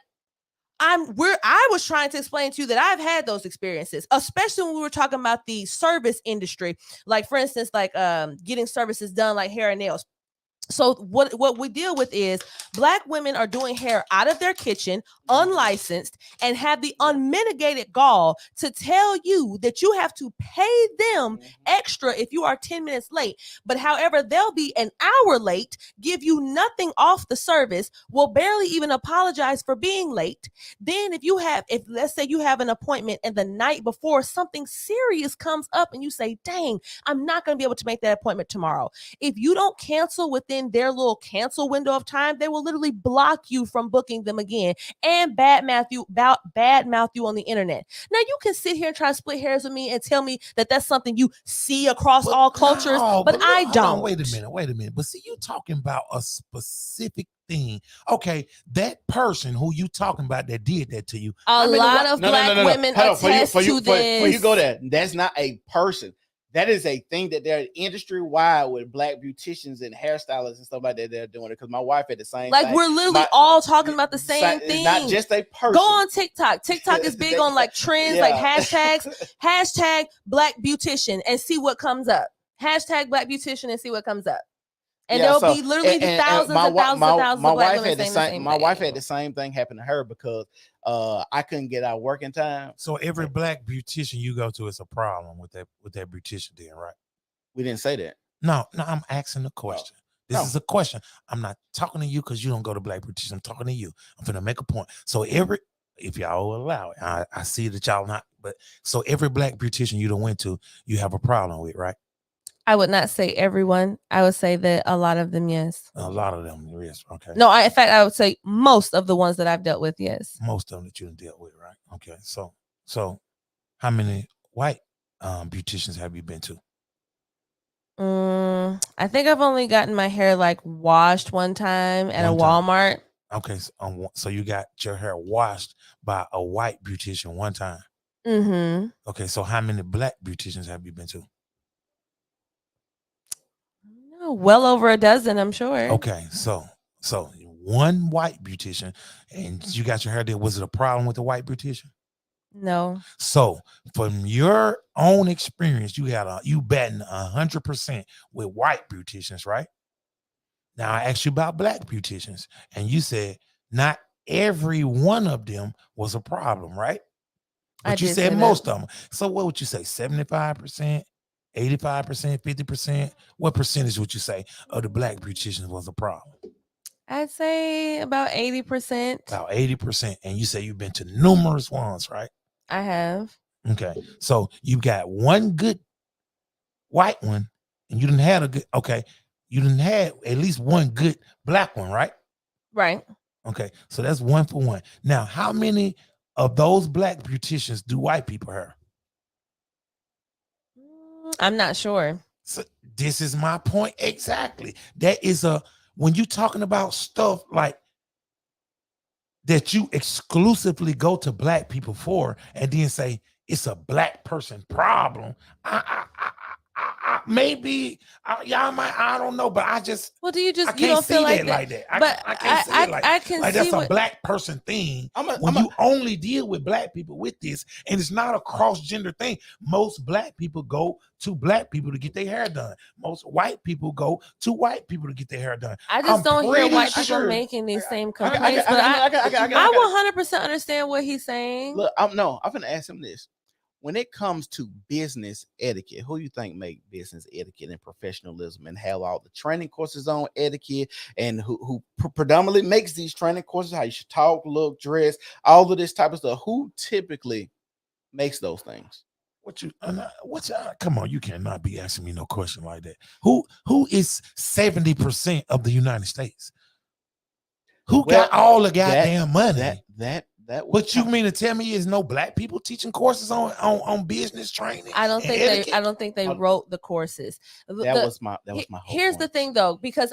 I was trying to explain to you that I've had those experiences, especially when we were talking about the service industry. Like, for instance, like getting services done like hair and nails. So what we deal with is black women are doing hair out of their kitchen, unlicensed, and have the unmitigated gall to tell you that you have to pay them extra if you are 10 minutes late. But however, they'll be an hour late, give you nothing off the service, will barely even apologize for being late. Then if let's say you have an appointment and the night before something serious comes up and you say, dang, I'm not going to be able to make that appointment tomorrow. If you don't cancel within their little cancel window of time, they will literally block you from booking them again and badmouth you on the internet. Now you can sit here and try to split hairs with me and tell me that that's something you see across all cultures, but I don't. Wait a minute. But see, you talking about a specific thing. Okay, that person who you talking about that did that to you. A lot of black women attest to this. Before you go there, that's not a person. That is a thing that they're industry wide with black beauticians and hairstylists and stuff like that. They're doing it because my wife had the same. Like thing. We're literally all talking about the same thing. It's not just a person. Go on TikTok. TikTok is big on like trends, like hashtags. Hashtag black beautician and see what comes up. Hashtag black beautician and see what comes up. And there'll be literally thousands and thousands of black women saying the same thing. My wife had the same thing happen to her because I couldn't get out work in time. So every black beautician you go to is a problem with that beautician then, right? We didn't say that. No, I'm asking a question. This is a question. I'm not talking to you because you don't go to black beautician. I'm talking to you. I'm going to make a point. So if y'all will allow it, I see that y'all not, but so every black beautician you don't went to, you have a problem with, right? I would not say everyone. I would say that a lot of them, yes. A lot of them, yes. Okay. No, in fact, I would say most of the ones that I've dealt with, yes. Most of them that you dealt with, right? Okay. So how many white beauticians have you been to? I think I've only gotten my hair like washed one time at a Walmart. Okay. So you got your hair washed by a white beautician one time. Mm-hmm. Okay. So how many black beauticians have you been to? Well over a dozen, I'm sure. Okay, so one white beautician, and you got your hair did. Was it a problem with the white beautician? No. So from your own experience, you betting 100% with white beauticians, right? Now I asked you about black beauticians, and you said not every one of them was a problem, right? But you said most of them. So what would you say? 75%, 85%, 50%? What percentage would you say of the black beauticians was a problem? I'd say about 80%. About 80%. And you say you've been to numerous ones, right? I have. Okay. So you got one good white one, and you didn't have a good, okay. You didn't have at least one good black one, right? Right. Okay. So that's 1 for 1. Now, how many of those black beauticians do white people have? I'm not sure. So this is my point exactly. That is when you're talking about stuff like that you exclusively go to black people for and then say it's a black person problem. Maybe y'all might, I don't know, but I just, well, do you just, I can't you don't see feel that like that? But I can't see it like I can like see that's a black person thing. You only deal with black people with this, and it's not a cross-gender thing. Most black people go to black people to get their hair done. Most white people go to white people to get their hair done. I just don't hear white people making these same complaints, but I 100% understand what he's saying. Look, I'm going to ask him this. When it comes to business etiquette, who you think make business etiquette and professionalism and have all the training courses on etiquette, and who predominantly makes these training courses, how you should talk, look, dress, all of this type of stuff? Who typically makes those things? Come on, you cannot be asking me no question like that. Who is 70% of the United States? Who got all the goddamn money? What you mean to tell me is no black people teaching courses on business training? I don't think they wrote the courses. That was my whole Here's point. the thing though, because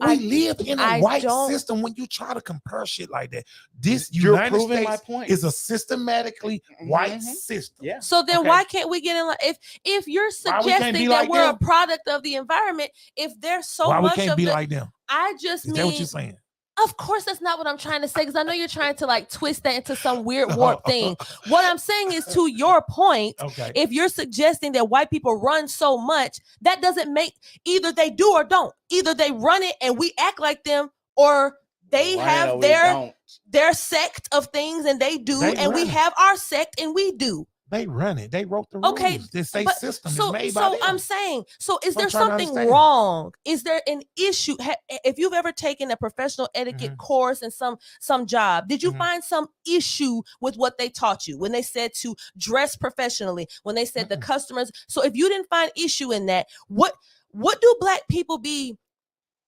we live in a white system. When you try to compare shit like that, this United States is a systematically white system. Yeah. So then why can't we get in like if you're suggesting that we're a product of the environment, if there's so why much we can't of be like them? Is that what you're saying? Of course, that's not what I'm trying to say, because I know you're trying to like twist that into some weird warped thing. What I'm saying is, to your point, if you're suggesting that white people run so much, that doesn't make, either they do or don't. Either they run it and we act like them, or they have their sect of things and they do, and we have our sect and we do. They run it. They wrote the rules. Okay, this system is made by them. So I'm saying, is there something wrong? Is there an issue? If you've ever taken a professional etiquette course in some job, did you find some issue with what they taught you when they said to dress professionally, when they said the customers? So if you didn't find issue in that, what do black people be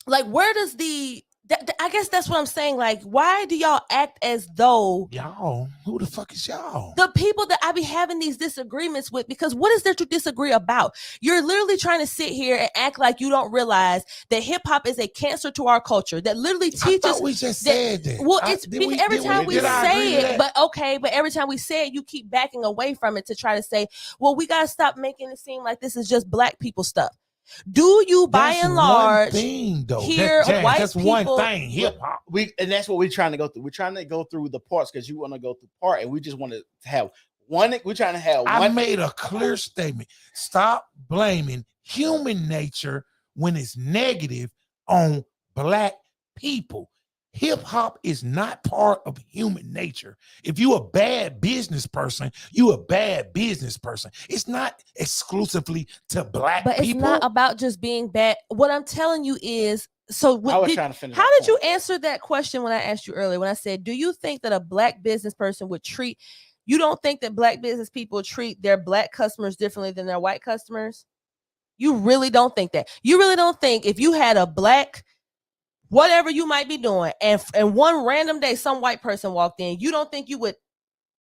like? Where does I guess that's what I'm saying. Like, why do y'all act as though y'all? Who the fuck is y'all? The people that I be having these disagreements with, because what is there to disagree about? You're literally trying to sit here and act like you don't realize that hip hop is a cancer to our culture. That literally teaches. I thought we just said that. Well, every time we say it, but every time we say it, you keep backing away from it to try to say, well, we gotta stop making it seem like this is just black people stuff. Do you, by and large, hear white that's people? One thing. Hip hop. And that's what we're trying to go through. We're trying to go through the parts because you want to go through part, and we just want to have one. We're trying to have one. I made a clear statement. Stop blaming human nature when it's negative on black people. Hip hop is not part of human nature. If you a bad business person, you a bad business person. It's not exclusively to black people. But it's not about just being bad. What I'm telling you is, I was trying to finish. How did you answer that question when I asked you earlier? When I said, do you think that a black business person would treat, you don't think that black business people treat their black customers differently than their white customers? You really don't think that? You really don't think if you had a black, whatever you might be doing, and one random day some white person walked in, you don't think you would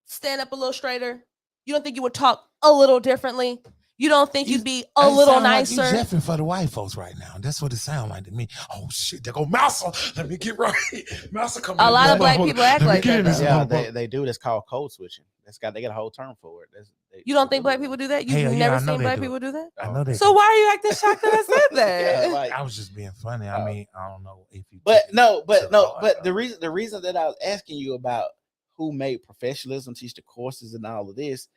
stand up a little straighter? You don't think you would talk a little differently? You don't think you'd be a little nicer? Like you jeffing for the white folks right now. That's what it sounds like to me. Oh shit, there go Mouser. Let me get right. Mouser come. A lot of black people act like that. Yeah, they do. That's called code switching. They got a whole term for it. You don't think black people do that? You've never seen black people do that? I know they. So why are you acting shocked that I said that? Like, I was just being funny. I mean, I don't know if you. But the reason that I was asking you about who made professionalism teach the courses and all of this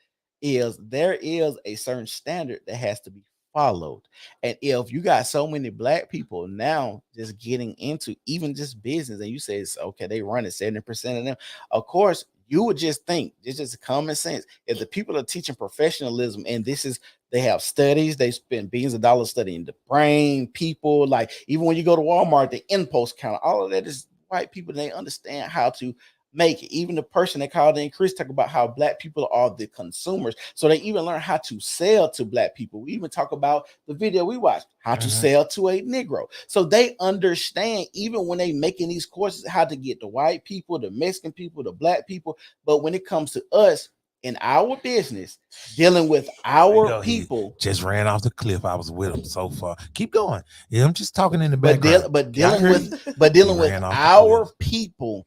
is there is a certain standard that has to be followed. And if you got so many black people now just getting into even just business, and you say it's okay, they run it 70% of them, of course you would just think it's just common sense. If the people are teaching professionalism and they have studies, they spend billions of dollars studying the brain, people, like even when you go to Walmart, the impulse counter, all of that is white people. They understand how to make it. Even the person that called in, Chris, talk about how black people are the consumers. So they even learn how to sell to black people. We even talk about the video we watched, how to sell to a Negro. So they understand, even when they making these courses, how to get the white people, the Mexican people, the black people. But when it comes to us in our business, dealing with our people, he just ran off the cliff. I was with him so far. Keep going. Yeah, I'm just talking in the background. But dealing with our people,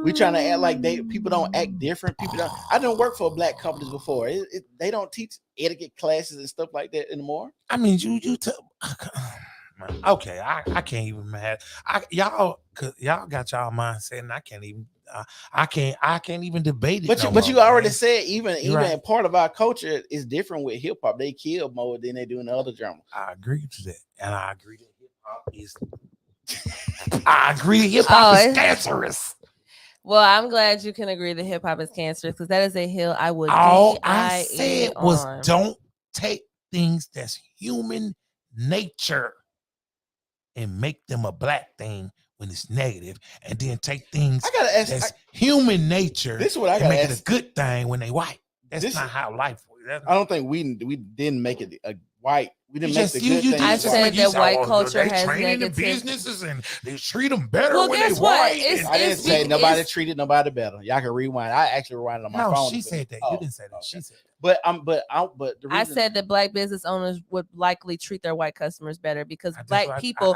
we trying to act like people don't act different. People don't. I didn't work for black companies before. They don't teach etiquette classes and stuff like that anymore. I mean, you tell. Okay, I can't even mad. Y'all got y'all mindset, and I can't even. I can't even debate it. But you already said even part of our culture is different with hip hop. They kill more than they do in the other genres. I agree to that, and I agree that hip hop is. I agree hip hop is cancerous. Well, I'm glad you can agree that hip hop is cancerous because that is a hill I would. All I said was don't take things that's human nature and make them a black thing when it's negative, and then take things that's human nature. This is what I gotta make it a good thing when they white. That's not how life works. I don't think we didn't make it a white. We didn't make the good thing. I said that white culture has negative businesses and they treat them better when they white. I didn't say nobody treated nobody better. Y'all can rewind. I actually rewinded on my phone. No, she said that. You didn't say that. She said. But the reason, I said that black business owners would likely treat their white customers better because black people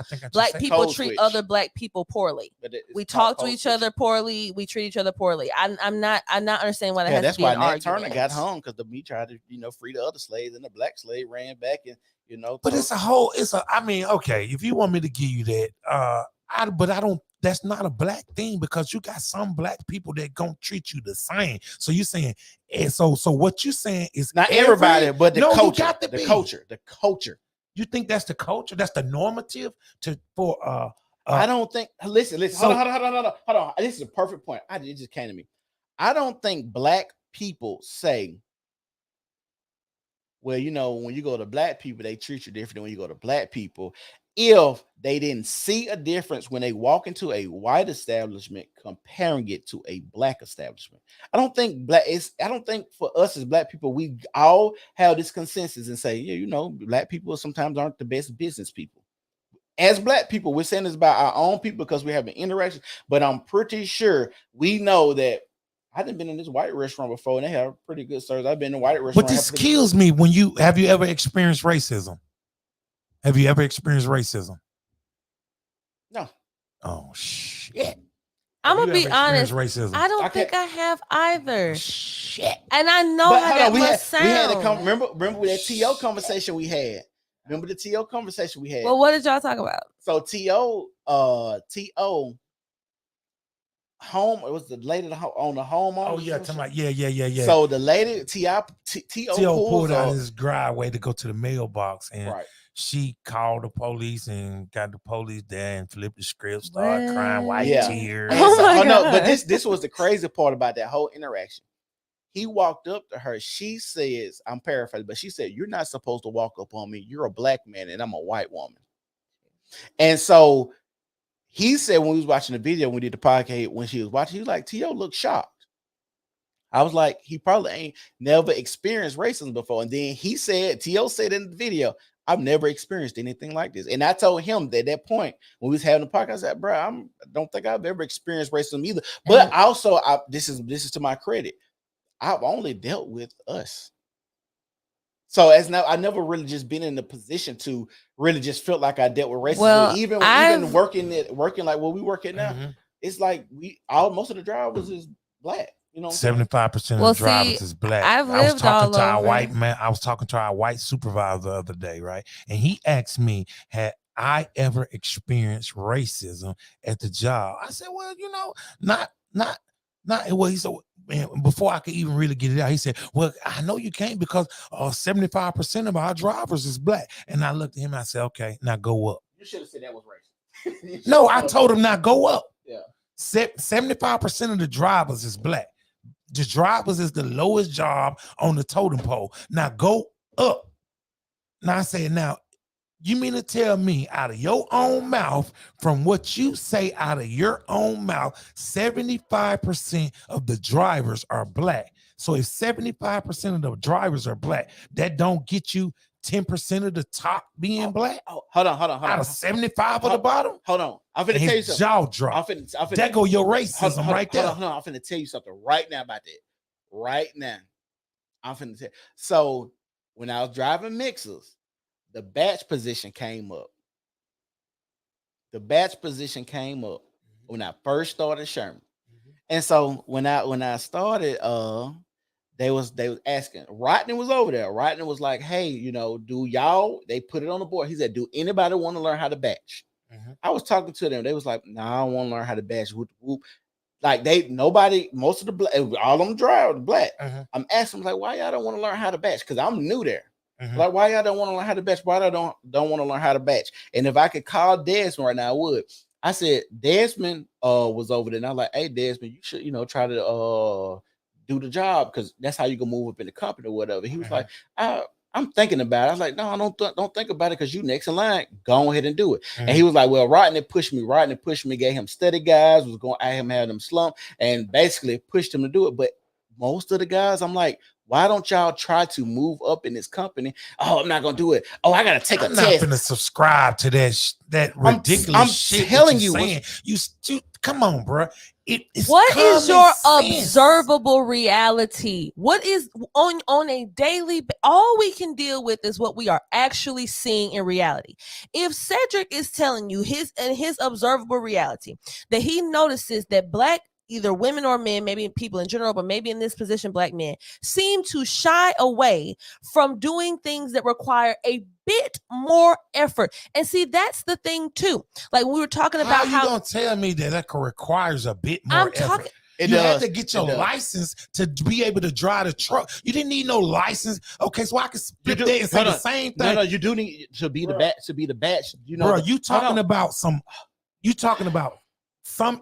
treat other black people poorly. We talk to each other poorly. We treat each other poorly. I'm not understanding why that has to be an argument. That's why Nat Turner got hung because me tried to free the other slaves and the black slave ran back and But I mean, okay, if you want me to give you that, I don't. That's not a black thing because you got some black people that gonna treat you the same. So you're saying, and so what you're saying is not everybody, but the culture. The culture. You think that's the culture? That's the normative for. I don't think. Listen. Hold on. This is a perfect point. It just came to me. I don't think black people say, well, when you go to black people, they treat you different than when you go to black people. If they didn't see a difference when they walk into a white establishment comparing it to a black establishment. I don't think for us as black people, we all have this consensus and say, yeah, black people sometimes aren't the best business people. As black people, we're saying this about our own people because we have an interaction, but I'm pretty sure we know that. I haven't been in this white restaurant before, and they have pretty good service. I've been in a white restaurant. But this kills me when have you ever experienced racism? Have you ever experienced racism? No. Oh shit. I'm gonna be honest. Racism? I don't think I have either. Shit. And I know how that must sound. We had remember that TO conversation we had. Remember the TO conversation we had? Well, what did y'all talk about? So TO home, it was the lady on the home. Oh yeah, yeah. So the lady TO pulled out his driveway to go to the mailbox, and she called the police and got the police there and flipped the script, started crying white tears. No, but this was the crazy part about that whole interaction. He walked up to her. She says, I'm paraphrasing, but she said, "You're not supposed to walk up on me. You're a black man and I'm a white woman." And so he said when we was watching the video, when we did the podcast, when she was watching, he was like, T.O. looked shocked. I was like, he probably ain't never experienced racism before. And then he said, T.O. said in the video, I've never experienced anything like this. And I told him that at that point when we was having the podcast, I said, bro, I don't think I've ever experienced racism either. But also, this is to my credit. I've only dealt with us. So I never really just been in the position to really just felt like I dealt with racism. Well, even working like where we work at now, it's like most of the drivers is black. You know what I'm saying? 75% Well, of drivers see, is black. I've I was lived talking all to our over. white man. I was talking to our white supervisor the other day, right? And he asked me, had I ever experienced racism at the job? I said, well, you know, not. Well, he said, man, before I could even really get it out, he said, well, I know you can't because 75% of our drivers is black. And I looked at him and I said, okay, now go up. You should have said that was racist. No, I told him now go up. Yeah. 75% of the drivers is black. The drivers is the lowest job on the totem pole. Now go up. Now I say, now you mean to tell me out of your own mouth, from what you say out of your own mouth, 75% of the drivers are black. So if 75% of the drivers are black, that don't get you 10% of the top being black? Oh, hold on. Out of 75 of the bottom? Hold on. I'm finna And tell you his something. jaw drop. That go your racism right there. Hold on. I'm finna tell you something right now about that. Right now. I'm finna tell you. So when I was driving mixers, the batch position came up. The batch position came up when I first started Sherman. And so when I started, they was asking. Rodney was over there. Rodney was like, hey, you know, do y'all, they put it on the board. He said, do anybody want to learn how to batch? I was talking to them. They was like, no, I don't want to learn how to batch. Like most of the black, all of them drivers black. I'm asking them, like, why y'all don't want to learn how to batch? Because I'm new there. Like, why y'all don't want to learn how to batch? Why I don't want to learn how to batch? And if I could call Desmond right now, I would. I said, Desmond was over there. And I was like, hey, Desmond, you should, you know, try to do the job because that's how you can move up in the company or whatever. He was like, I'm thinking about it. I was like, no, I don't think about it because you next in line. Go ahead and do it. And he was like, well, Rodney pushed me, gave him study guys, was going at him having them slump and basically pushed him to do it. But most of the guys, I'm like, why don't y'all try to move up in this company? Oh, I'm not gonna do it. Oh, I gotta take a test. I'm not gonna subscribe to that ridiculous I'm shit. Telling you, saying. You come on, bro. What is your sense. observable reality? What is on a daily? All we can deal with is what we are actually seeing in reality. If Cedric is telling you his observable reality that he notices that black, either women or men, maybe people in general, but maybe in this position, black men seem to shy away from doing things that require a bit more effort. And see, that's the thing too. Like we were talking about how you gonna tell me that requires a bit more effort? You had to get your license to be able to drive the truck. You didn't need no license. Okay, so I can split that and say the same thing. No, you do need to be the batch. You know, bro, you talking about some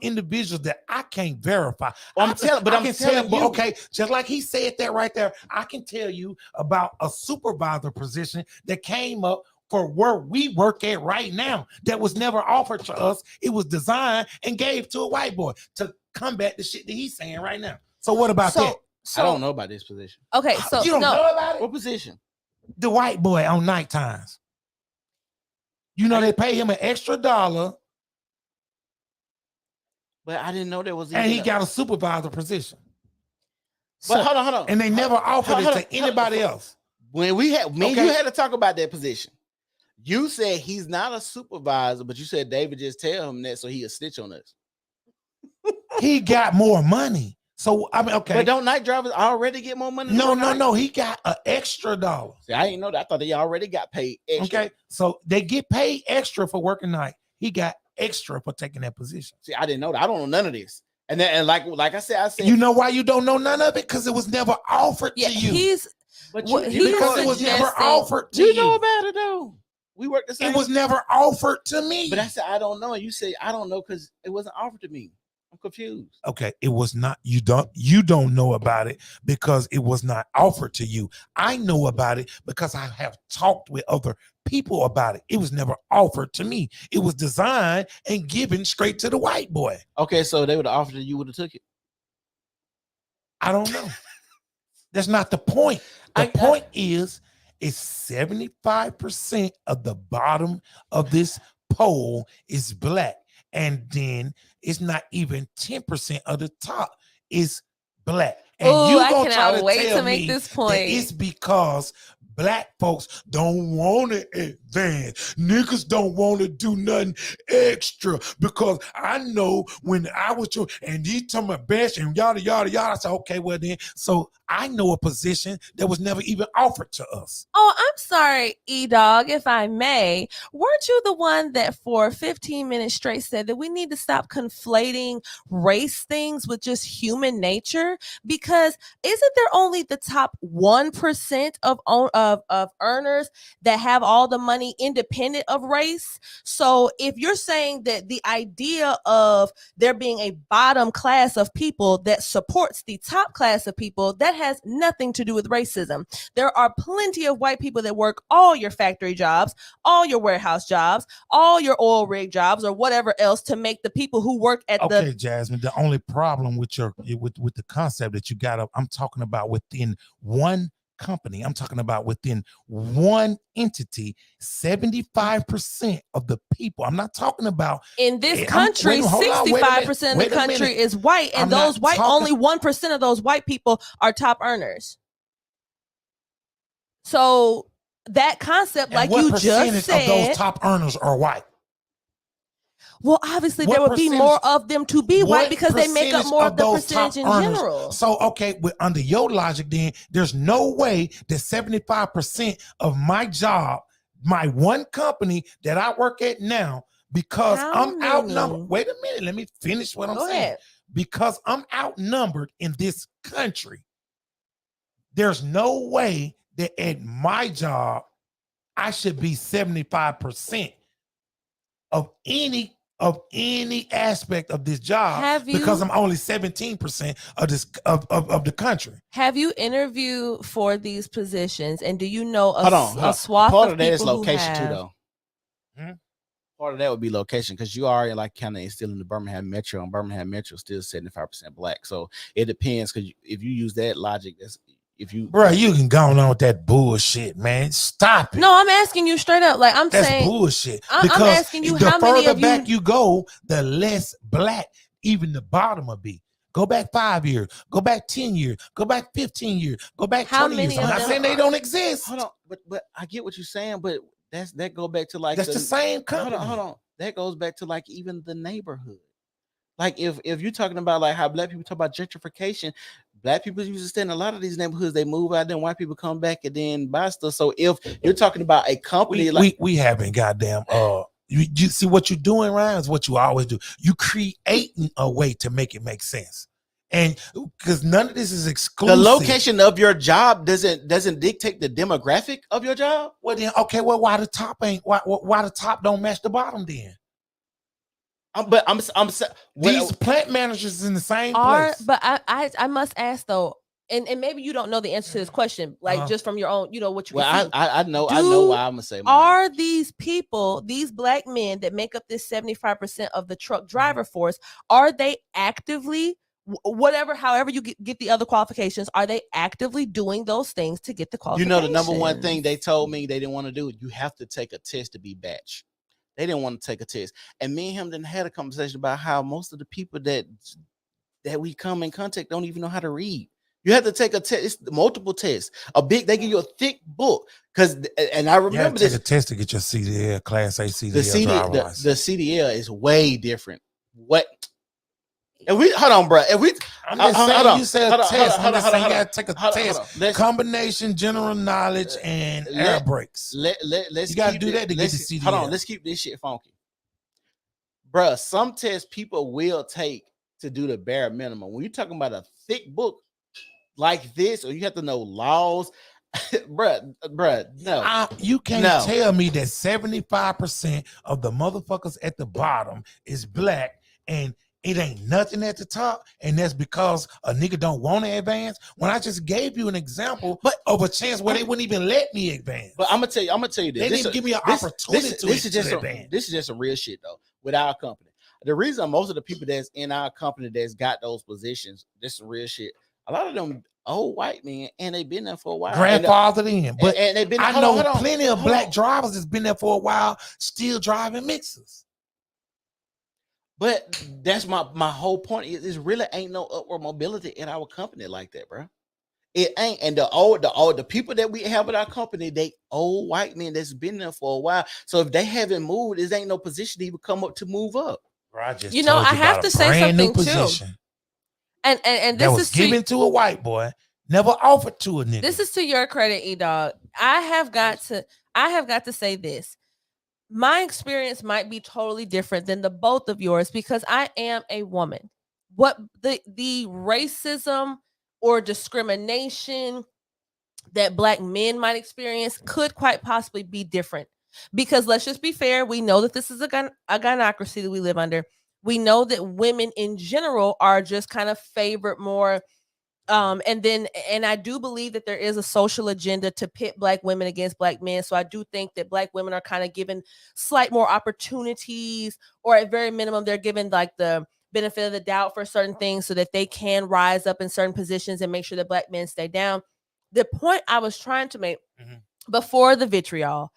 individuals that I can't verify. Well, I'm telling you. Okay, just like he said that right there, I can tell you about a supervisor position that came up for where we work at right now that was never offered to us. It was designed and gave to a white boy to combat the shit that he's saying right now. So what about that? I don't know about this position. Okay, so you don't know about it? What position? The white boy on night times. You know, they pay him an extra $1. But I didn't know there was. And he got a supervisor position. But hold on. And they never offered it to anybody else. When you had to talk about that position. You said he's not a supervisor, but you said David just tell him that so he'll snitch on us. He got more money. So I mean, okay. But don't night drivers already get more money? No. He got an extra $1. See, I didn't know that. I thought they already got paid extra. Okay, so they get paid extra for working night. He got extra for taking that position. See, I didn't know that. I don't know none of this. And then, like I said, you know why you don't know none of it? Because it was never offered to you. Because it was never offered to you. You know about it though. We worked the same. It was never offered to me. But I said I don't know, and you say I don't know because it wasn't offered to me. I'm confused. Okay, it was not. You don't know about it because it was not offered to you. I know about it because I have talked with other people about it. It was never offered to me. It was designed and given straight to the white boy. Okay, so they would have offered it, you would have took it. I don't know. That's not the point. The point is 75% of the bottom of this pole is black. And then it's not even 10% of the top is black. And I cannot wait to make this point. It's because black folks don't want to advance. Niggas don't want to do nothing extra because I know when I was your, and he talking about best and yada, yada, yada. I said, okay, well then, so I know a position that was never even offered to us. Oh, I'm sorry, E-Dog, if I may. Weren't you the one that for 15 minutes straight said that we need to stop conflating race things with just human nature? Because isn't there only the top 1% of earners that have all the money independent of race? So if you're saying that the idea of there being a bottom class of people that supports the top class of people, that has nothing to do with racism. There are plenty of white people that work all your factory jobs, all your warehouse jobs, all your oil rig jobs, or whatever else to make the people who work at Okay, Jasmine, the only problem with your with the concept that you got up, I'm talking about within one company. I'm talking about within one entity, 75% of the people. I'm not talking about in this country, 65% of the country is white, and those white, only 1% of those white people are top earners. So that concept, like you just said, of those top earners are white. Well, obviously there would be more of them to be white because they make up more of the percentage in general. So, okay, under your logic, then there's no way that 75% of my job, my one company that I work at now, because I'm outnumbered. Wait a minute, let me finish what I'm saying. Because I'm outnumbered in this country, there's no way that at my job I should be 75% of any aspect of this job because I'm only 17% of this of the country. Have you interviewed for these positions, and do you know a swath part of that is people location who have... too, though? Part of that would be location because you are like kind of still in the Birmingham Metro, and Birmingham Metro is still 75% black. So it depends because if you use that logic, that's if you, bro, you can go on with that bullshit, man. Stop it. No, I'm asking you straight up. Like I'm that's saying, bullshit. I'm asking you the how many further of back you go, the less black even the bottom will be. Go back 5 years. Go back 10 years. Go back 15 years. Go back 20 years. I'm not saying they don't exist. Hold on, but I get what you're saying, but that go back to like that's the same company. Hold on. That goes back to like even the neighborhood. Like if you're talking about like how black people talk about gentrification, black people used to stay in a lot of these neighborhoods. They move out, then white people come back and then buy stuff. So if you're talking about a company, we haven't goddamn you see what you're doing, Ryan, is what you always do. You creating a way to make it make sense. And because none of this is exclusive. The location of your job doesn't dictate the demographic of your job. Well then, okay, well why the top don't match the bottom then? But I'm these plant managers in the same place. But I must ask though, and maybe you don't know the answer to this question, like just from your own, what you. Well, I know why I'm gonna say. Are these people, these black men that make up this 75% of the truck driver force, are they actively, however you get the other qualifications, are they actively doing those things to get the qualifications? The number one thing they told me they didn't want to do, you have to take a test to be batch. They didn't want to take a test. And me and him then had a conversation about how most of the people that we come in contact don't even know how to read. You have to take a test. It's multiple tests. They give you a thick book. And I remember take a test to get your CDL, Class A CDL. The CDL is way different. Hold on, bro. I'm just saying you said a test. I'm just saying you gotta take a test. Combination, general knowledge, and air brakes. Let's you gotta do that to get the CDL. Hold on, let's keep this shit funky. Bruh, some tests people will take to do the bare minimum. When you're talking about a thick book like this, or you have to know laws, bruh, no. You can't tell me that 75% of the motherfuckers at the bottom is black and it ain't nothing at the top, and that's because a nigga don't want to advance. When I just gave you an example of a chance where they wouldn't even let me advance. But I'm gonna tell you this. They didn't give me an opportunity to advance. This is just some real shit though. With our company, the reason most of the people that's in our company that's got those positions, this is real shit. A lot of them old white men, and they've been there for a while. Grandfathered in, but and they've been. I know plenty of black drivers that's been there for a while, still driving mixers. But that's my whole point. Is really ain't no upward mobility in our company like that, bro. It ain't. And the people that we have at our company, they old white men that's been there for a while. So if they haven't moved, it ain't no position to even come up to move up. Bro, I just You know, I have to say something too. And that this was is given to a white boy, never offered to a nigga. This is to your credit, E-Dog. I have got to say this. My experience might be totally different than the both of yours because I am a woman. What the racism or discrimination that Black men might experience could quite possibly be different. Because let's just be fair, we know that this is a gynocracy that we live under. We know that women in general are just kind of favored more. And I do believe that there is a social agenda to pit Black women against Black men. So I do think that Black women are kind of given slight more opportunities, or at very minimum, they're given like the benefit of the doubt for certain things so that they can rise up in certain positions and make sure that Black men stay down. The point I was trying to make before the vitriol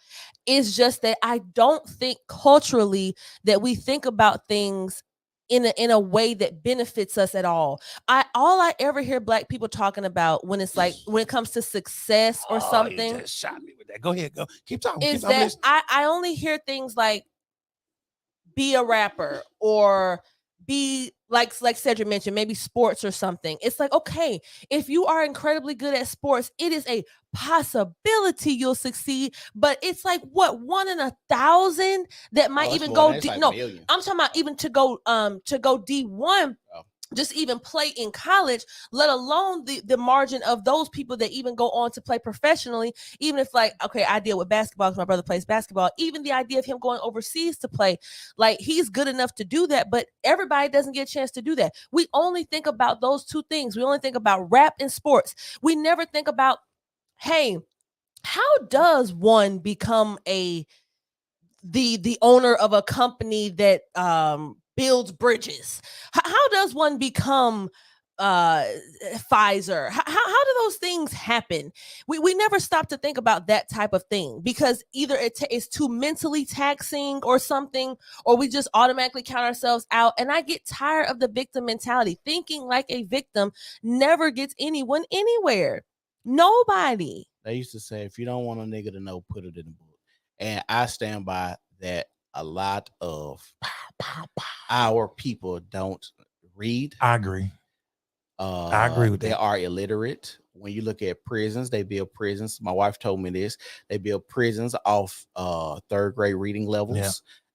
is just that I don't think culturally that we think about things in a way that benefits us at all. All I ever hear Black people talking about when it's like when it comes to success or something. You just shot me with that. Go ahead, go. Keep talking. Is that I only hear things like be a rapper or be like Cedric mentioned, maybe sports or something. It's like, okay, if you are incredibly good at sports, it is a possibility you'll succeed, but it's like what 1 in 1,000 that might even go I'm talking about even to go D1. Just even play in college, let alone the margin of those people that even go on to play professionally. Even if like, okay, I deal with basketball because my brother plays basketball. Even the idea of him going overseas to play, like he's good enough to do that, but everybody doesn't get a chance to do that. We only think about those two things. We only think about rap and sports. We never think about, hey, how does one become the owner of a company that builds bridges? How does one become Pfizer? How do those things happen? We never stop to think about that type of thing because either it's too mentally taxing or something, or we just automatically count ourselves out. And I get tired of the victim mentality. Thinking like a victim never gets anyone anywhere. Nobody. They used to say, if you don't want a nigga to know, put it in the book. And I stand by that. A lot of our people don't read. I agree. I agree with that. They are illiterate. When you look at prisons, they build prisons. My wife told me this. They build prisons off third grade reading levels. Yeah.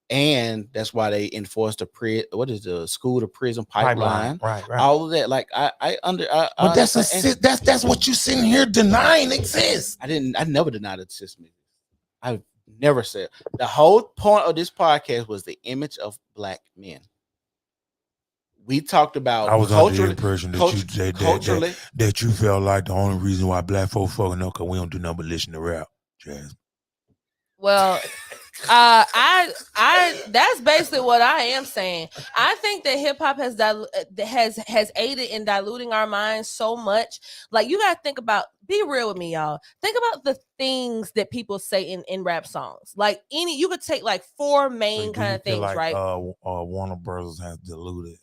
And that's why they enforced the school to prison pipeline. Right. All of that. Like but that's what you sitting here denying exists. I never denied it exists. I've never said. The whole point of this podcast was the image of Black men. We talked about. I was under the impression that you felt like the only reason why Black folks fucking up because we don't do nothing but listen to rap. Jazz. Well, I that's basically what I am saying. I think that hip hop has aided in diluting our minds so much. Like you gotta think about, be real with me, y'all. Think about the things that people say in rap songs. Like you could take like 4 main kind of things, like, right? Warner Brothers has diluted.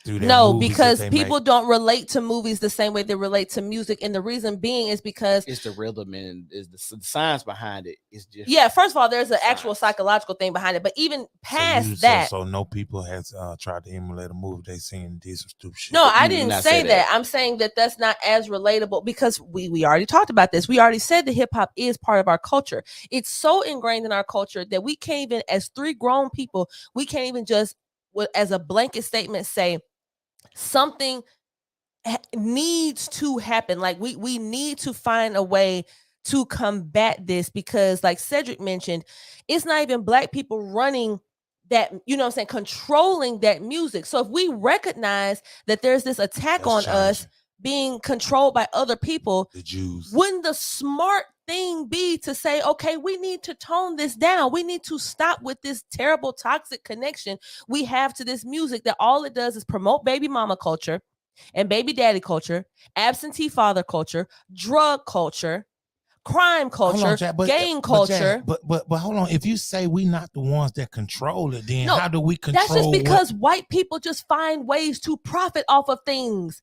No, because people don't relate to movies the same way they relate to music, and the reason being is because it's the rhythm and is the science behind it. Is just first of all, there's an actual psychological thing behind it, but even past that, so no people has tried to emulate a movie they seen did some stupid shit. No, I didn't say that. I'm saying that that's not as relatable because we already talked about this. We already said that hip hop is part of our culture. It's so ingrained in our culture that we can't even, as 3 grown people, we can't even just as a blanket statement say something needs to happen. Like we need to find a way to combat this because, like Cedric mentioned, it's not even Black people running that, you know what I'm saying, controlling that music. So if we recognize that there's this attack on us being controlled by other people, the Jews, wouldn't the smart thing be to say, okay, we need to tone this down. We need to stop with this terrible toxic connection we have to this music that all it does is promote baby mama culture and baby daddy culture, absentee father culture, drug culture, crime culture, gang culture. But hold on. If you say we not the ones that control it, then how do we control? That's just because white people just find ways to profit off of things.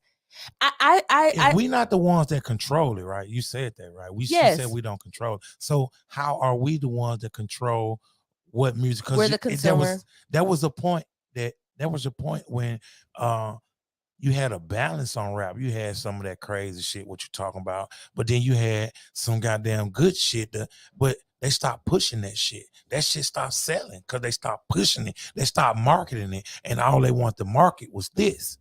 I we not the ones that control it, right? You said that, right? She said we don't control it. So how are we the ones that control what music? We're the consumer. That was a point when you had a balance on rap. You had some of that crazy shit, what you talking about, but then you had some goddamn good shit. But they stopped pushing that shit. That shit stopped selling because they stopped pushing it. They stopped marketing it, and all they want to market was this.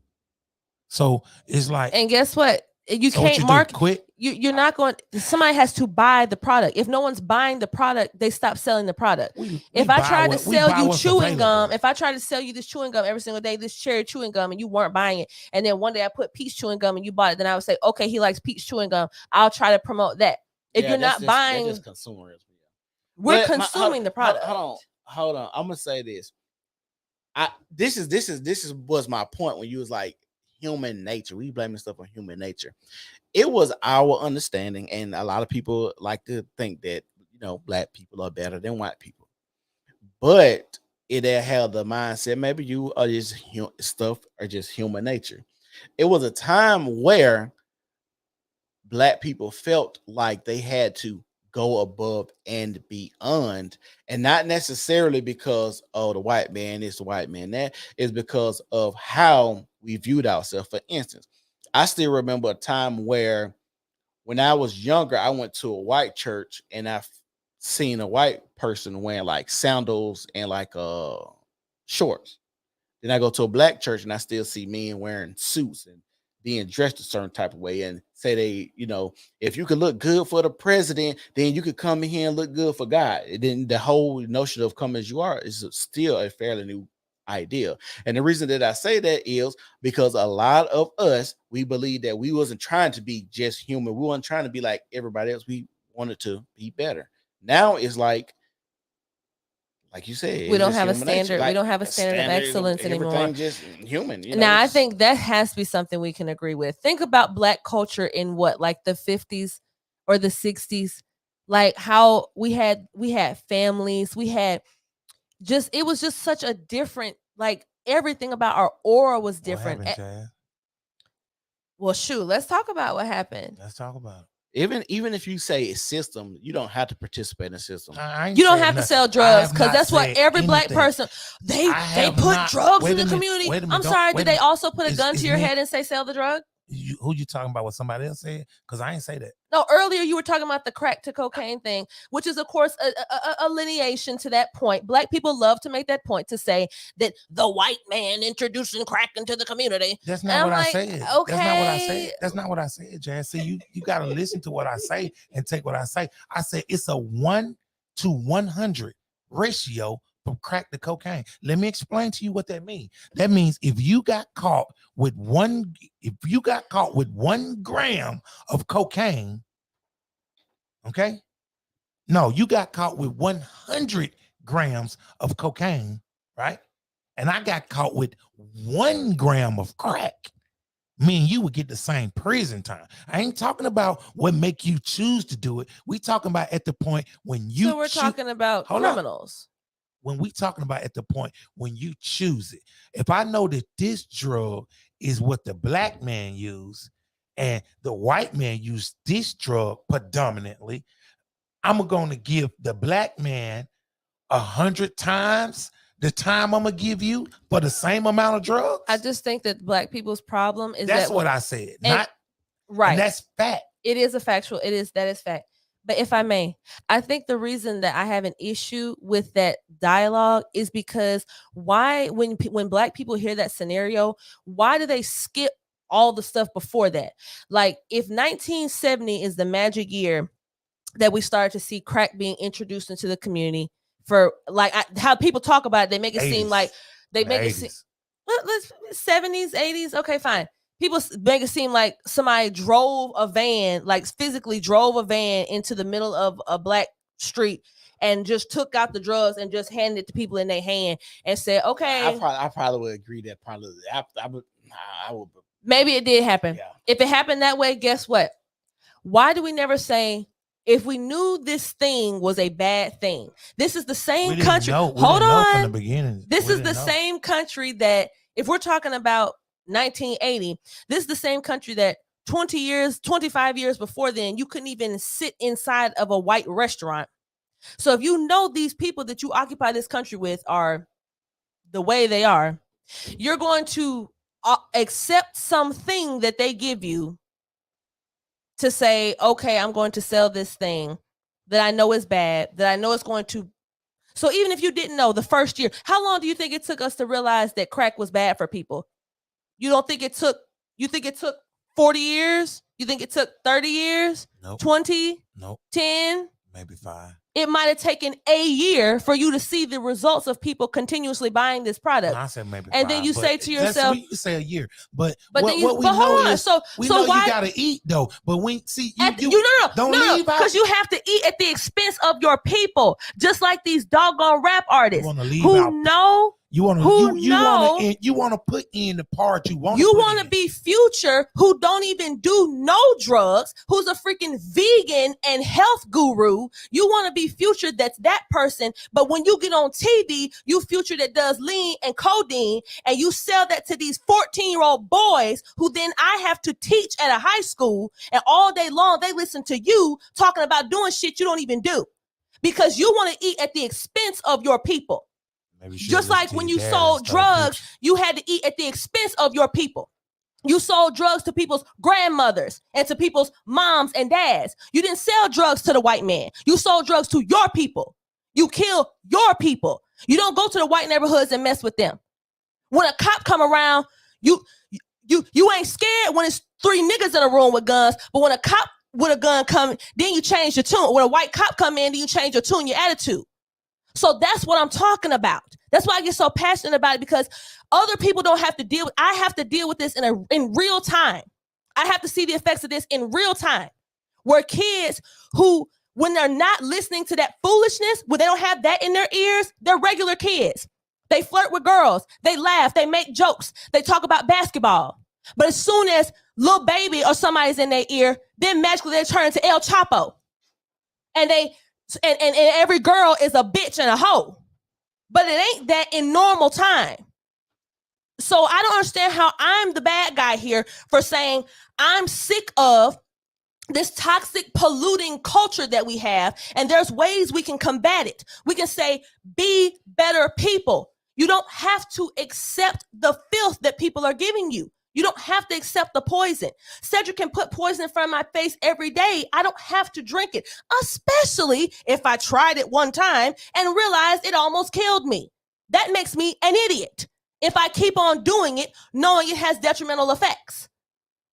So it's like, and guess what? You can't market. Quit. You're not going. Somebody has to buy the product. If no one's buying the product, they stop selling the product. If I tried to sell you chewing gum, if I tried to sell you this chewing gum every single day, this cherry chewing gum, and you weren't buying it, and then one day I put peach chewing gum and you bought it, then I would say, okay, he likes peach chewing gum. I'll try to promote that. If you're not buying, that's consumerism. We're consuming the product. Hold on. I'm gonna say this. This was my point when you was like human nature. We blaming stuff on human nature. It was our understanding, and a lot of people like to think that black people are better than white people, but it held the mindset maybe you are just stuff or just human nature. It was a time where black people felt like they had to go above and beyond, and not necessarily because the white man is the white man. That is because of how we viewed ourselves. For instance, I still remember a time where when I was younger, I went to a white church and I seen a white person wearing like sandals and like shorts. Then I go to a black church and I still see men wearing suits and being dressed a certain type of way, and say they, if you could look good for the president, then you could come in here and look good for God. And then the whole notion of come as you are is still a fairly new idea. And the reason that I say that is because a lot of us, we believe that we wasn't trying to be just human. We weren't trying to be like everybody else. We wanted to be better. Now it's like you said, we don't have a standard. We don't have a standard of excellence anymore. Just human. Now, I think that has to be something we can agree with. Think about black culture in like the 50s or the 60s, like how we had families. We had it was just such a different, like everything about our aura was different. What happened, well, shoot, let's talk about what happened. Let's talk about it. Even if you say it's system, you don't have to participate in a system. You don't have to sell drugs, because that's what every black person they put drugs in the community. I'm sorry, did they also put a gun to your head and say sell the drug? Who you talking about? What somebody else said? Because I ain't say that. No, earlier you were talking about the crack to cocaine thing, which is, of course, a lineation to that point. Black people love to make that point to say that the white man introducing crack into the community. That's not what I said. Okay. That's not what I said, Jazz. See, you got to listen to what I say and take what I say. I said it's a 1 to 100 ratio from crack to cocaine. Let me explain to you what that means. That means if you got caught with 1 gram of cocaine, okay? No, you got caught with 100 grams of cocaine, right? And I got caught with 1 gram of crack. Me and you would get the same prison time. I ain't talking about what make you choose to do it. We talking about at the point when you. So we're talking about criminals. When we talking about at the point when you choose it. If I know that this drug is what the black man used and the white man used this drug predominantly, I'm going to give the black man 100 times the time I'm going to give you for the same amount of drugs. I just think that black people's problem is that's what I said. Right. And that's fact. It is a factual. That is fact. But if I may, I think the reason that I have an issue with that dialogue is because when black people hear that scenario, why do they skip all the stuff before that? Like if 1970 is the magic year that we started to see crack being introduced into the community, for like how people talk about it, they make it 80s. Seem like they make 80s. It seem let's 70s, 80s. Okay, fine. People make it seem like somebody drove a van, like physically drove a van into the middle of a black street and just took out the drugs and just handed it to people in their hand and said, okay. I probably would agree that probably I would. Maybe it did happen. Yeah. If it happened that way, guess what? Why do we never say, if we knew this thing was a bad thing? This is the same country. Hold on. From the beginning. This is the same country that if we're talking about 1980. This is the same country that 20 years, 25 years before then, you couldn't even sit inside of a white restaurant. So if you know these people that you occupy this country with are the way they are, you're going to accept something that they give you to say, okay, I'm going to sell this thing that I know is bad, that I know is going to. So even if you didn't know the first year, how long do you think it took us to realize that crack was bad for people? You think it took 40 years? You think it took 30 years? Nope. 20? Nope. 10? Maybe 5. It might have taken a year for you to see the results of people continuously buying this product. No, I said maybe and 5, then you say to yourself, you say a year, but what we hold know on. is So why, you gotta eat though. But when see you don't leave out because you have to eat at the expense of your people, just like these doggone rap artists who know. You want to put in the part you want. You want to be Future, who don't even do no drugs, who's a freaking vegan and health guru. You want to be Future, that's that person. But when you get on TV, you Future that does lean and codeine, and you sell that to these 14-year-old boys who then I have to teach at a high school, and all day long they listen to you talking about doing shit you don't even do because you want to eat at the expense of your people. Just like when you sold drugs, you had to eat at the expense of your people. You sold drugs to people's grandmothers and to people's moms and dads. You didn't sell drugs to the white man. You sold drugs to your people. You kill your people. You don't go to the white neighborhoods and mess with them. When a cop come around, you ain't scared when it's 3 niggas in a room with guns, but when a cop with a gun come, then you change your tune. When a white cop come in, then you change your tune, your attitude. So that's what I'm talking about. That's why I get so passionate about it, because other people don't have to deal with. I have to deal with this in real time. I have to see the effects of this in real time. Where kids who, when they're not listening to that foolishness, when they don't have that in their ears, they're regular kids. They flirt with girls. They laugh. They make jokes. They talk about basketball. But as soon as Lil Baby or somebody's in their ear, then magically they turn into El Chapo, and And every girl is a bitch and a hoe. But it ain't that in normal time. So I don't understand how I'm the bad guy here for saying I'm sick of this toxic, polluting culture that we have. And there's ways we can combat it. We can say, be better people. You don't have to accept the filth that people are giving you. You don't have to accept the poison. Cedric can put poison in front of my face every day. I don't have to drink it, especially if I tried it one time and realized it almost killed me. That makes me an idiot if I keep on doing it, knowing it has detrimental effects.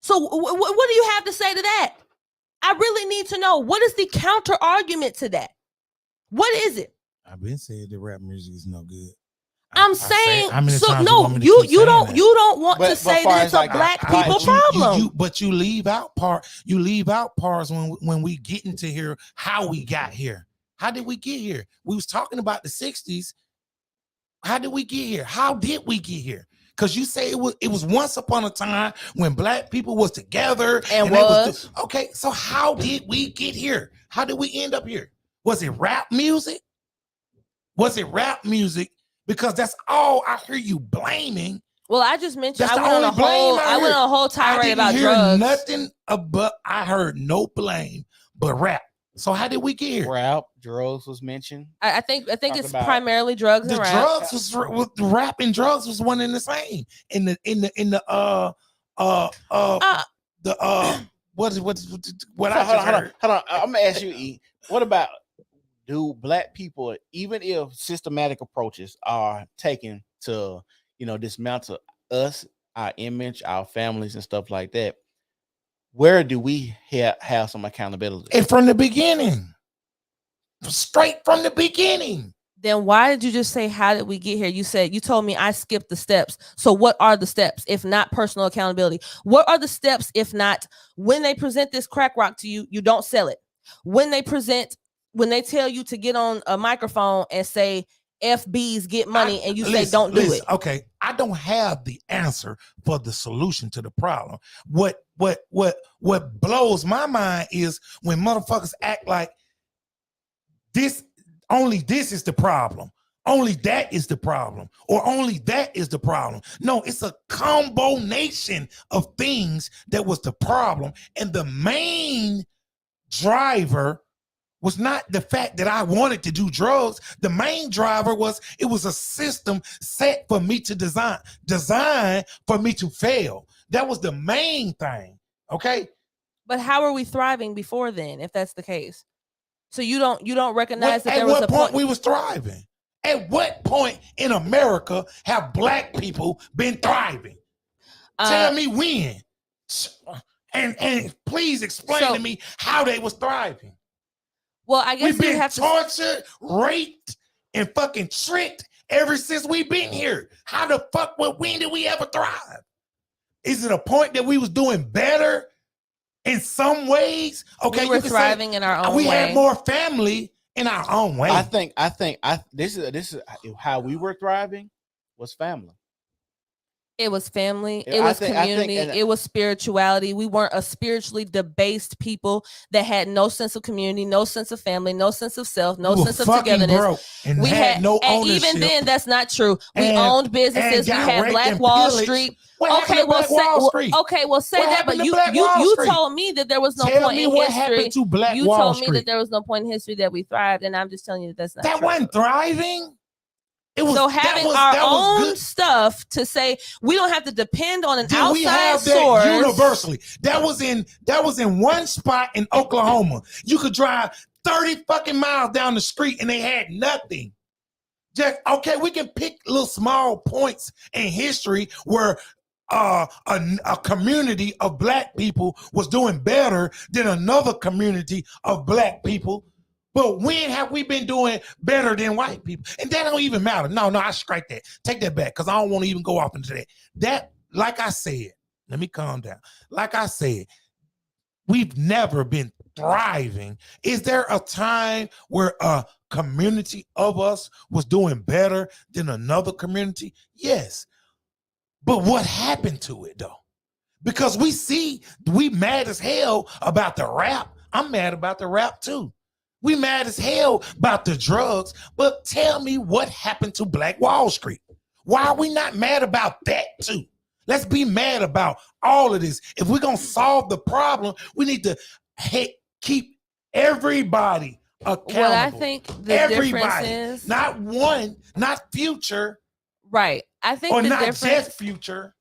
So what do you have to say to that? I really need to know, what is the counter argument to that? What is it? I've been saying that rap music is no good. I'm saying, so no, you don't want to say that it's a black people problem. But you leave out parts when we get into here, how we got here. How did we get here? We was talking about the 60s. How did we get here? How did we get here? Because you say it was once upon a time when black people was together. And okay, so how did we get here? How did we end up here? Was it rap music? Because that's all I hear you blaming. Well, I just mentioned I went on a whole tirade about drugs. Nothing but I heard no blame but rap. So how did we get here? Rap, drugs was mentioned. I think it's primarily drugs and rap. Drugs was rap and drugs was one and the same. Hold on. I'm gonna ask you, E. What about, do black people, even if systematic approaches are taken to, dismantle us, our image, our families, and stuff like that, where do we have some accountability? And from the beginning, straight from the beginning. Then why did you just say, how did we get here? You told me I skipped the steps. So what are the steps if not personal accountability? What are the steps if not, when they present this crack rock to you, you don't sell it? When they tell you to get on a microphone and say FBs get money, and you say don't do it. Okay, I don't have the answer for the solution to the problem. What blows my mind is when motherfuckers act like this is the problem. only that is the problem, or only that is the problem. No, it's a combination of things that was the problem. And the main driver was not the fact that I wanted to do drugs. The main driver was it was a system set for me to design for me to fail. That was the main thing. Okay. But how are we thriving before then, if that's the case? So you don't recognize that at there was what a point we was thriving? At what point in America have black people been thriving? Tell me when. And please explain to me how they was thriving. Well, I guess we've been have tortured, raped, and fucking tricked ever since we've been here. How the fuck, when did we ever thrive? Is it a point that we was doing better in some ways? Okay, we were thriving in our own way. We had more family in our own way. I think this is how we were thriving was family. It was family. It was community. It was spirituality. We weren't a spiritually debased people that had no sense of community, no sense of family, no sense of self, no sense of togetherness. We had no ownership. And even then, that's not true. We owned businesses. We had Black Wall Street. Okay, well, say that. But you told me that there was no point in history. You told me that there was no point in history that we thrived, and I'm just telling you that's not true. That wasn't thriving. So having our own stuff to say we don't have to depend on an outside source. Universally, that was in one spot in Oklahoma. You could drive 30 fucking miles down the street and they had nothing. Just okay, we can pick little small points in history where a community of black people was doing better than another community of black people. But when have we been doing better than white people? And that don't even matter. No, I strike that. Take that back, because I don't want to even go off into that. That, like I said, let me calm down. Like I said, we've never been thriving. Is there a time where a community of us was doing better than another community? Yes. But what happened to it, though? Because we mad as hell about the rap. I'm mad about the rap, too. We mad as hell about the drugs, but tell me what happened to Black Wall Street. Why are we not mad about that too? Let's be mad about all of this. If we're going to solve the problem, we need to keep everybody accountable. Well, I think the difference is not one, not Future. Right. I think or the not difference, just Future.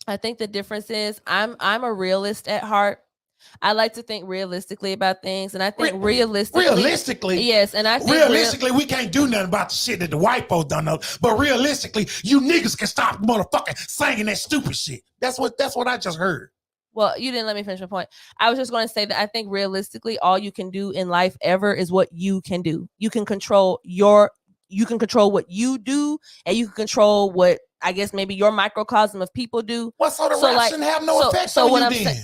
I think the difference is I'm a realist at heart. I like to think realistically about things, and I think realistically, yes, and I think realistically we can't do nothing about the shit that the white folks don't know. But realistically, you niggas can stop motherfucking singing that stupid shit. That's what I just heard. Well, you didn't let me finish my point. I was just going to say that I think realistically, all you can do in life ever is what you can do. You can control what you do, and you can control what I guess maybe your microcosm of people do. Well, so the rap shouldn't have no effect on you then.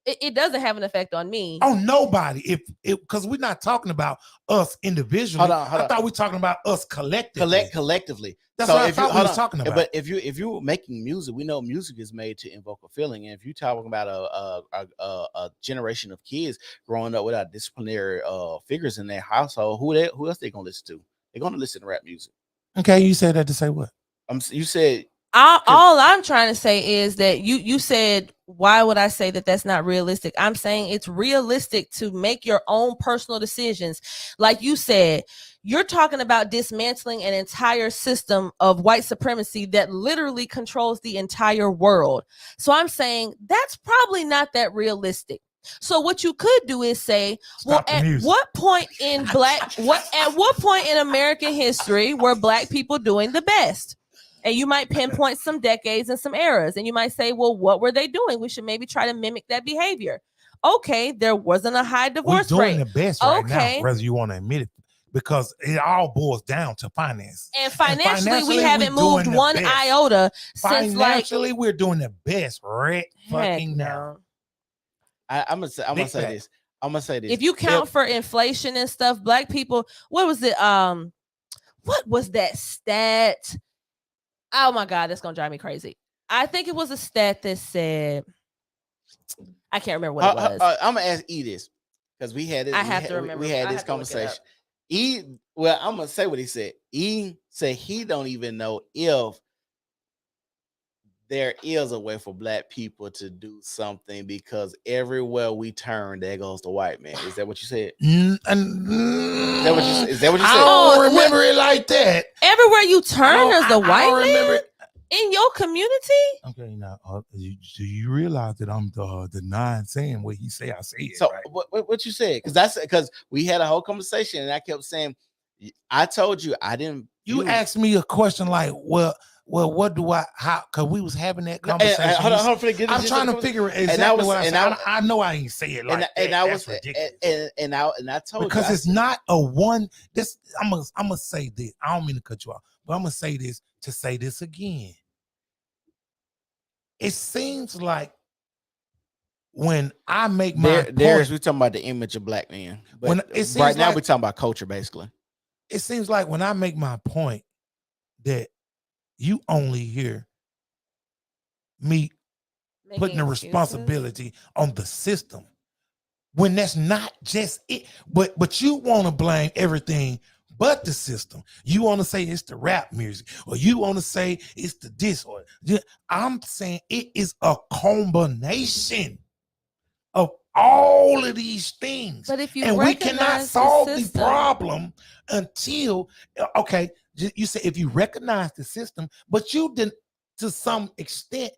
It doesn't have an effect on me. On nobody. Because we're not talking about us individually. Hold on. I thought we were talking about us collectively. Collectively. That's what I thought we were talking about. But if you're making music, we know music is made to invoke a feeling. And if you're talking about a generation of kids growing up without disciplinary figures in their household, who else they gonna listen to? They're gonna listen to rap music. Okay, you said that to say what? You said. All I'm trying to say is that you said, why would I say that that's not realistic? I'm saying it's realistic to make your own personal decisions. Like you said, you're talking about dismantling an entire system of white supremacy that literally controls the entire world. So I'm saying that's probably not that realistic. So what you could do is say, at what point in American history were black people doing the best? And you might pinpoint some decades and some eras. And you might say, well, what were they doing? We should maybe try to mimic that behavior. Okay, there wasn't a high divorce rate. We're doing the best right now, whether you want to admit it, because it all boils down to finance. And financially we haven't moved one iota since financially, we're doing the best right fucking now. I'm gonna say this. I'm gonna say this. If you count for inflation and stuff, black people, what was it? What was that stat? Oh my God, that's gonna drive me crazy. I think it was a stat that said, I can't remember what it was. I'm gonna ask E this because we had this. I have to remember. We had this conversation. E, Well, I'm gonna say what he said. He said he don't even know if there is a way for black people to do something because everywhere we turn, there goes the white man. Is that what you said? Is that what you said? I don't remember it like that. Everywhere you turn, there's the white man remember in your community. Okay, now do you realize that I'm denying saying what he say? I say it. So right? what you said? Because we had a whole conversation and I kept saying, I told you I didn't. You asked me a question like, well, what do I? How? Because we was having that conversation. Hold on, I'm trying to figure exactly what I said. I know I ain't say it like that. And I was ridiculous. And I told because you it's not a one. This I'm gonna say this. I don't mean to cut you off, but I'm gonna say this to say this again. It seems like when I make my point, we're talking about the image of black men. But right now we're talking about culture, basically. It seems like when I make my point that you only hear me putting the responsibility on the system when that's not just it. But you want to blame everything but the system. You want to say it's the rap music, or you want to say it's the this, or I'm saying it is a combination of all of these things. But if you and we cannot solve the problem until you say if you recognize the system, but you didn't to some extent.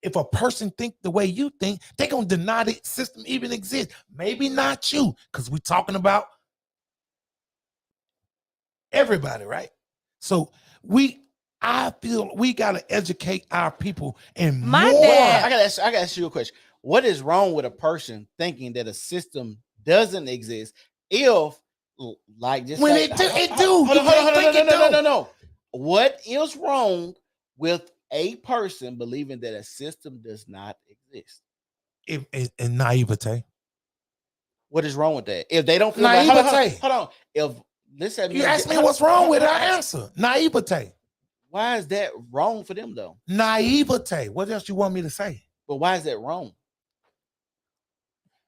If a person think the way you think, they're gonna deny the system even exists. Maybe not you, because we're talking about everybody, right? So I feel we gotta educate our people and more. I gotta ask you a question. What is wrong with a person thinking that a system doesn't exist if, like, just when like, it do? No. What is wrong with a person believing that a system does not exist? In naivete. What is wrong with that? If they don't feel naivete. Hold on. If listen, you ask me what's wrong with it, I answer naivete. Why is that wrong for them though? Naivete. What else you want me to say? But why is that wrong?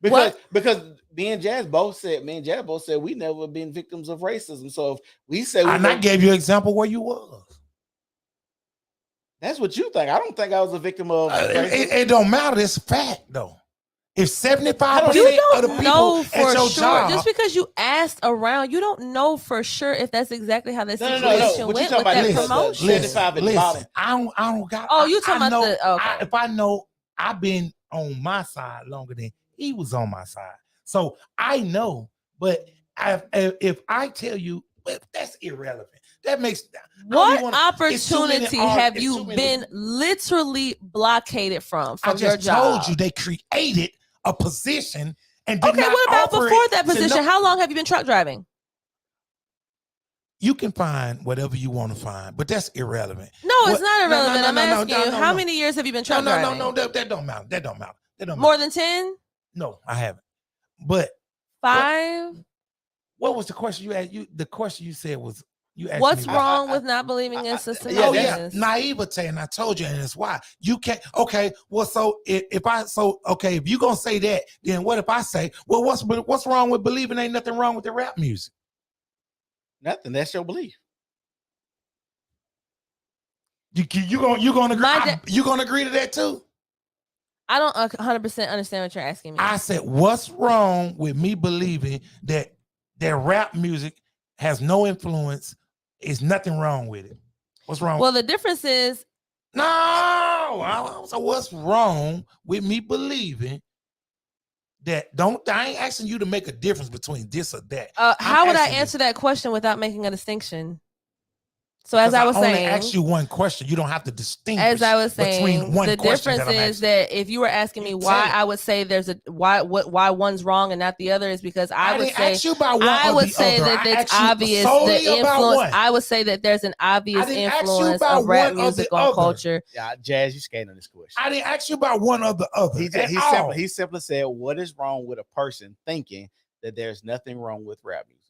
Because me and Jazz both said we never been victims of racism. So if we say I gave you an example where you was. That's what you think. I don't think I was a victim of racism. It don't matter. It's fact though. If 75% of the people know for at your sure, job, just because you asked around, you don't know for sure if that's exactly how that situation What went you with that promotion. Listen, I don't got. Oh, you talking about if I know, I've been on my side longer than he was on my side, so I know. But if I tell you, that's irrelevant. That makes what opportunity have you been literally blockaded from I just your job? told you they created a position and okay. What about before that position? How long have you been truck driving? You can find whatever you want to find, but that's irrelevant. No, it's not irrelevant. I'm asking you, how many years have you been truck driving? No, that don't matter. That don't matter. More than 10? No, I haven't. But 5? What was the question you asked? The question you said was you asked what's me wrong with not believing in system? Naivete, and I told you, and it's why you can't. Okay, well, so if you're gonna say that, then what if I say, well, what's wrong with believing ain't nothing wrong with the rap music? Nothing. That's your belief. You gonna agree? You gonna agree to that too? I don't 100% understand what you're asking me. I said, what's wrong with me believing that rap music has no influence? Is nothing wrong with it? What's wrong? Well, the difference is so what's wrong with me believing that? I ain't asking you to make a difference between this or that. How would I answer that question without making a distinction? So as I was saying, I only asked you one question. You don't have to distinguish. As I was saying, between one the question difference is that if you were asking me why I would say there's why one's wrong and not the other is because I would say that it's obvious the influence. I would say that there's an obvious influence of rap music on culture. Yeah, Jazz, you skating on this question. I didn't ask you about one or the other. He simply said, "What is wrong with a person thinking that there's nothing wrong with rap music?"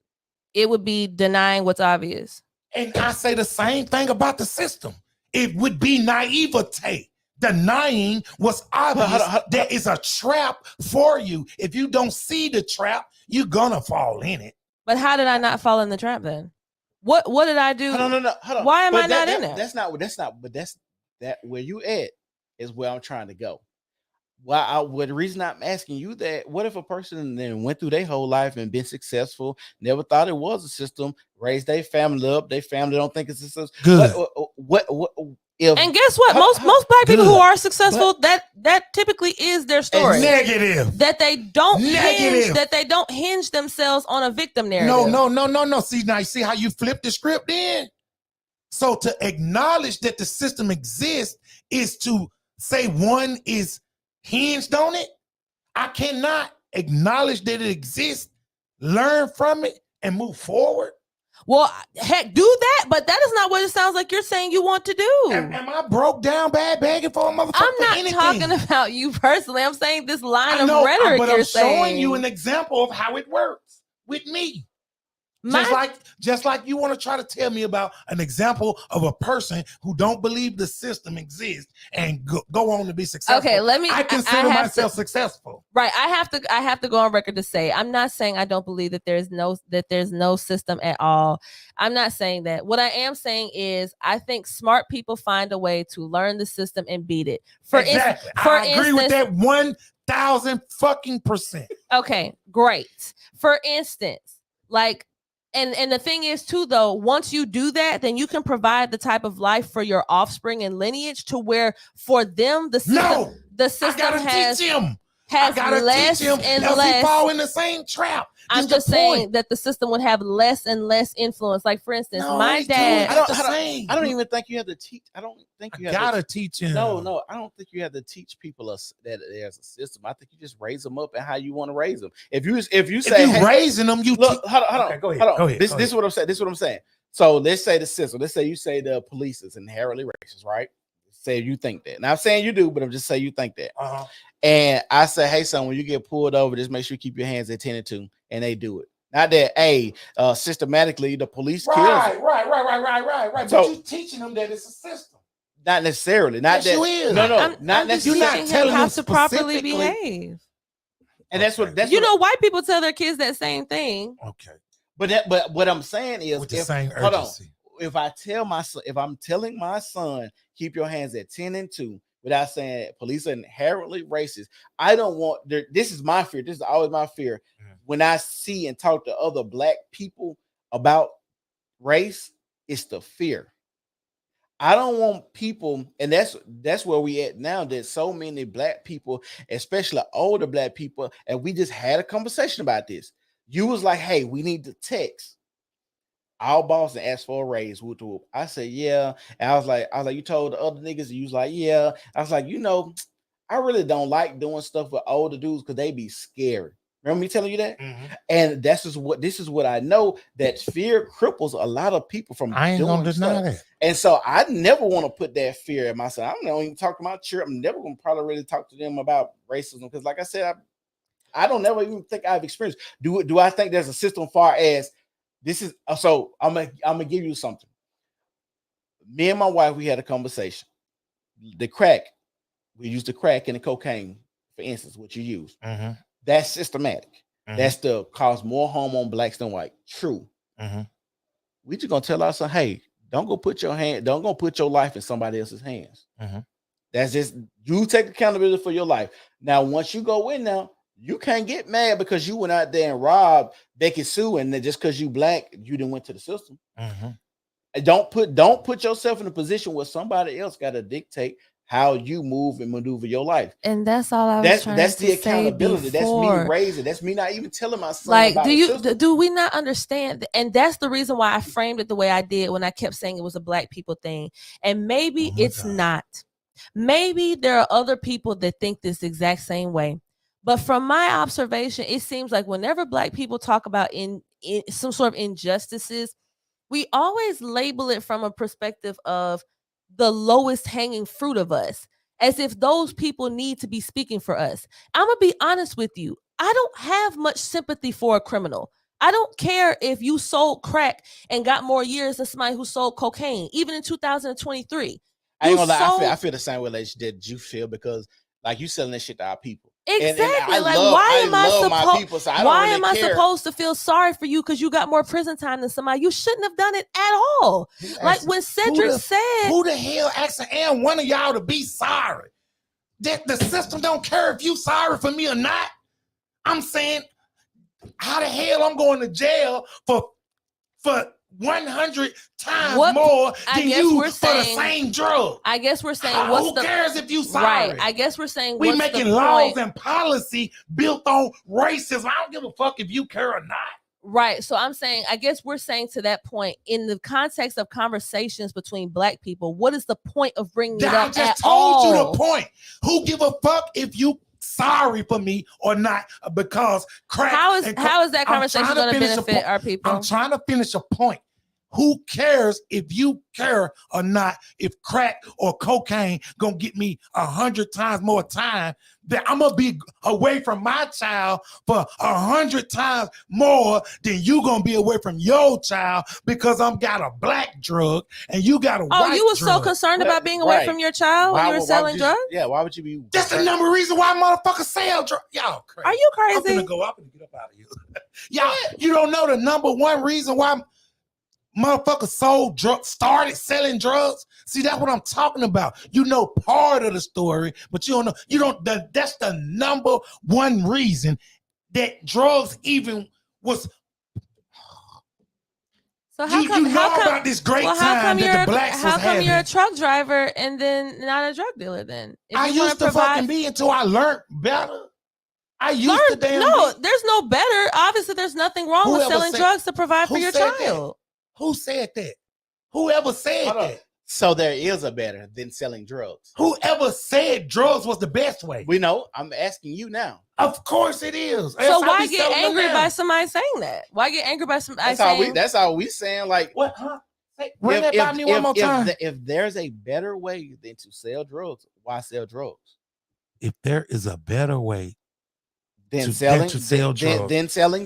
It would be denying what's obvious. And I say the same thing about the system. It would be naivete, denying what's obvious. There is a trap for you. If you don't see the trap, you're gonna fall in it. But how did I not fall in the trap then? What did I do? No. Hold on. Why am But I not in there? That's not. But that's where you at is where I'm trying to go. Well, the reason I'm asking you that, what if a person then went through their whole life and been successful, never thought it was a system, raised their family up, their family don't think it's a system. Good. What if, and guess what? Most black people who are successful, that typically is their story. Negative. That they don't hinge themselves on a victim narrative. No. See, now you see how you flip the script in? So to acknowledge that the system exists is to say one is hinged on it. I cannot acknowledge that it exists, learn from it, and move forward. Well, heck, do that, but that is not what it sounds like you're saying you want to do. Am I broke down bad begging for a motherfucker? I'm not talking about you personally. I'm saying this line of rhetoric but you're I'm saying. showing you an example of how it works with me. Just like you want to try to tell me about an example of a person who don't believe the system exists and go on to be successful. Okay, I consider myself successful. Right. I have to go on record to say I'm not saying I don't believe that there's no system at all. I'm not saying that. What I am saying is I think smart people find a way to learn the system and beat it. I agree with that 1,000% Okay, great. For instance, like. And the thing is too, though, once you do that, then you can provide the type of life for your offspring and lineage to where for them the system has less and less. Fall in the same trap. I'm just saying that the system would have less and less influence. Like for instance, my dad. I don't even think you have to teach. I don't think you gotta teach him. No. I don't think you have to teach people that there's a system. I think you just raise them up and how you want to raise them. If you say raising them, you look. Hold on. Okay, go ahead. This is what I'm saying. This is what I'm saying. So let's say the system. Let's say you say the police is inherently racist, right? Say you think that. Now I'm saying you do, but I'm just saying you think that. And I say, hey, son, when you get pulled over, just make sure you keep your hands at 10 and 2, and they do it. Not that, systematically the police kills. Right. So, but you teaching them that it's a system. Not necessarily. Not yes, that. You is. No, not necessarily. You're not telling how them to properly behave. And that's what white people tell their kids that same thing. Okay. But what I'm saying is, with the same urgency. If I'm telling my son, keep your hands at 10 and 2, without saying police are inherently racist, I don't want. This is my fear. This is always my fear. When I see and talk to other black people about race, it's the fear. I don't want people, and that's where we at now. There's so many black people, especially older black people, and we just had a conversation about this. You was like, hey, we need to text our boss and ask for a raise. I said, yeah. And I was like, you told the other niggas, and you was like, yeah. I was like, I really don't like doing stuff with older dudes because they be scary. Remember me telling you that? And this is what I know, that fear cripples a lot of people from I ain't doing gonna deny stuff. that. And so I never want to put that fear in myself. I don't even talk to my church. I'm never gonna probably really talk to them about racism because, like I said, I don't never even think I've experienced. Do I think there's a system far as this is? So I'm gonna give you something. Me and my wife, we had a conversation. The crack, we used the crack and the cocaine, for instance, what you use. That's systematic. That's to cause more harm on blacks than white. True. We just gonna tell our son, hey, don't go put your life in somebody else's hands. That's just, you take accountability for your life. Now, once you go in now, you can't get mad because you went out there and robbed Becky Sue, and then just because you black, you didn't went to the system. And don't put yourself in a position where somebody else got to dictate how you move and maneuver your life. And that's all I was trying to say. That's the accountability. That's me raising. That's me not even telling my son. Like, do we not understand? And that's the reason why I framed it the way I did when I kept saying it was a black people thing. And maybe it's not. Maybe there are other people that think this exact same way. But from my observation, it seems like whenever black people talk about in some sort of injustices, we always label it from a perspective of the lowest hanging fruit of us, as if those people need to be speaking for us. I'm gonna be honest with you. I don't have much sympathy for a criminal. I don't care if you sold crack and got more years than somebody who sold cocaine, even in 2023. I ain't gonna lie, I feel the same way that you feel, because like you selling that shit to our people. Exactly. And like, I love my people, so I don't why really am I care. supposed to feel sorry for you because you got more prison time than somebody? You shouldn't have done it at all. Like when Cedric said, "Who the hell asking one of y'all to be sorry? That the system don't care if you sorry for me or not." I'm saying, how the hell I'm going to jail for 100 times more than you for the same drug? I guess we're saying, who cares if you sorry? Right. I guess we're saying, we what's making the laws point? and policy built on racism. I don't give a fuck if you care or not. Right. So I'm saying, I guess we're saying to that point, in the context of conversations between Black people, what is the point of bringing it up? I just told you the point. Who give a fuck if you sorry for me or not? Because crack. How is that conversation going to benefit our people? I'm trying to finish a point. Who cares if you care or not? If crack or cocaine gonna get me 100 times more time, that I'm gonna be away from my child for 100 times more than you gonna be away from your child because I'm got a black drug and you got a white drug. Oh, you were so concerned about being away from your child when you were selling drugs? Yeah, why would you be? That's the number of reason why motherfuckers sell drugs. Y'all crazy. Are you crazy? I'm gonna go up and get up out of here. Y'all, you don't know the number one reason why motherfuckers started selling drugs. See, that's what I'm talking about. You know part of the story, but you don't know. That's the number one reason that drugs even was. So how come about this great time that the blacks was having? How come you're a truck driver and then not a drug dealer then? I used to fucking be until I learned better. I used to damn No, there's no better. Obviously, there's nothing wrong with selling drugs to provide for your child. Who said that? Whoever said that? So there is a better than selling drugs. Whoever said drugs was the best way? We know. I'm asking you now. Of course it is. So why get angry by somebody saying that? Why get angry by somebody saying? That's all we saying. Like what? Huh? Run that by me one more time. If there's a better way than to sell drugs, why sell drugs? If there is a better way than selling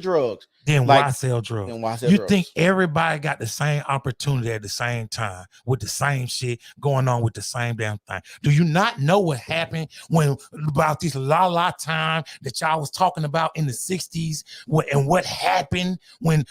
drugs, then why sell drugs? Then why sell you drugs? Think everybody got the same opportunity at the same time with the same shit going on with the same damn thing? Do you not know what happened when about this la time that y'all was talking about in the 60s? And what happened when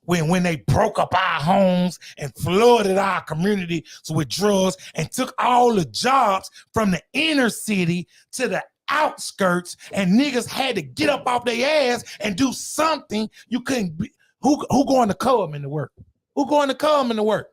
they broke up our homes and flooded our community with drugs and took all the jobs from the inner city to the outskirts, and niggas had to get up off their ass and do something. You couldn't be, who going to come into work? Who going to come into work?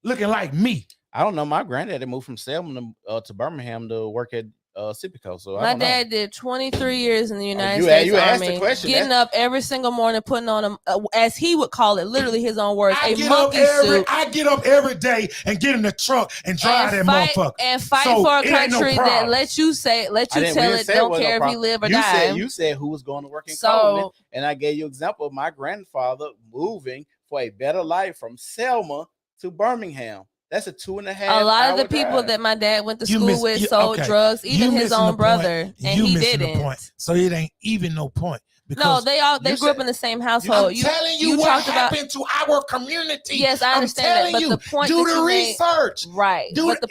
Looking like me. I don't know. My granddaddy moved from Selma to Birmingham to work at Sipico. So my dad did 23 years in the United States Army, getting up every single morning, putting on as he would call it, literally his own words, a monkey suit. I get up every day and get in the truck and drive that motherfucker and fight for a country that lets you tell it, don't care if you live or die. You said who was going to work in Coleman, and I gave you an example of my grandfather moving for a better life from Selma to Birmingham. That's a 2.5. A lot of the people that my dad went to school with sold drugs, even his own brother, and he didn't. So it ain't even no point. No, they grew up in the same household. I'm telling you what happened to our community. Yes, I understand that, but the point do the research, right? But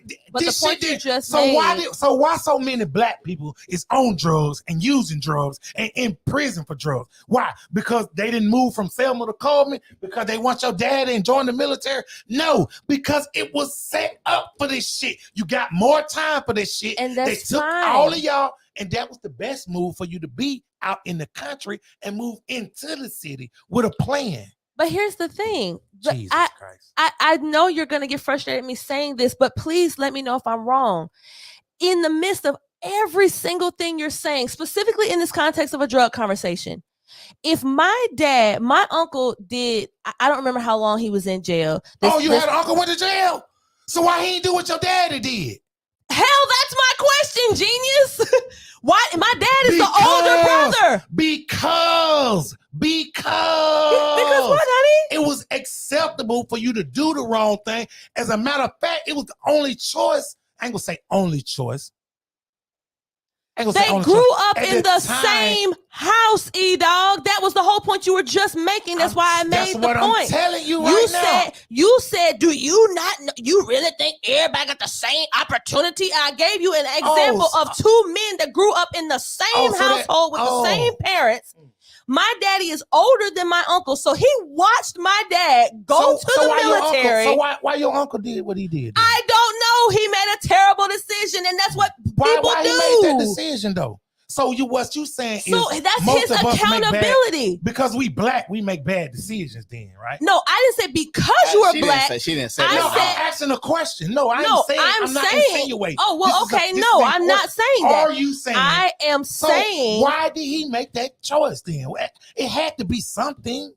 the point you just made. Why so many black people is on drugs and using drugs and in prison for drugs? Why? Because they didn't move from Selma to Coleman? Because they want your dad and join the military? No, because it was set up for this shit. You got more time for this shit, and they took all of y'all. And that was the best move for you to be out in the country and move into the city with a plan. But here's the thing. Jesus Christ. I know you're going to get frustrated at me saying this, but please let me know if I'm wrong. In the midst of every single thing you're saying, specifically in this context of a drug conversation, if my uncle did, I don't remember how long he was in jail. Had an uncle went to jail? So why he ain't do what your daddy did? Hell, that's my question, genius. Why? My dad is the older brother. Because what, honey? It was acceptable for you to do the wrong thing. As a matter of fact, it was the only choice. I ain't gonna say only choice. They grew up in the same house, E-Dog. That was the whole point you were just making. That's why I made the point. I'm telling you right now. You said, do you not know, you really think everybody got the same opportunity? I gave you an example of two men that grew up in the same household with the same parents. My daddy is older than my uncle, so he watched my dad go to the military. So why your uncle did what he did? Then? I don't know. He made a terrible decision, and that's what people do. Why he made that decision though? So what you saying is that's his accountability. Because we black, we make bad decisions then, right? No, I didn't say because you were black. She didn't say no, that. I'm asking a question. No, I'm not insinuating. Oh, well, okay. No, I'm not saying that. Are you saying? I am saying. Why did he make that choice then? It had to be something.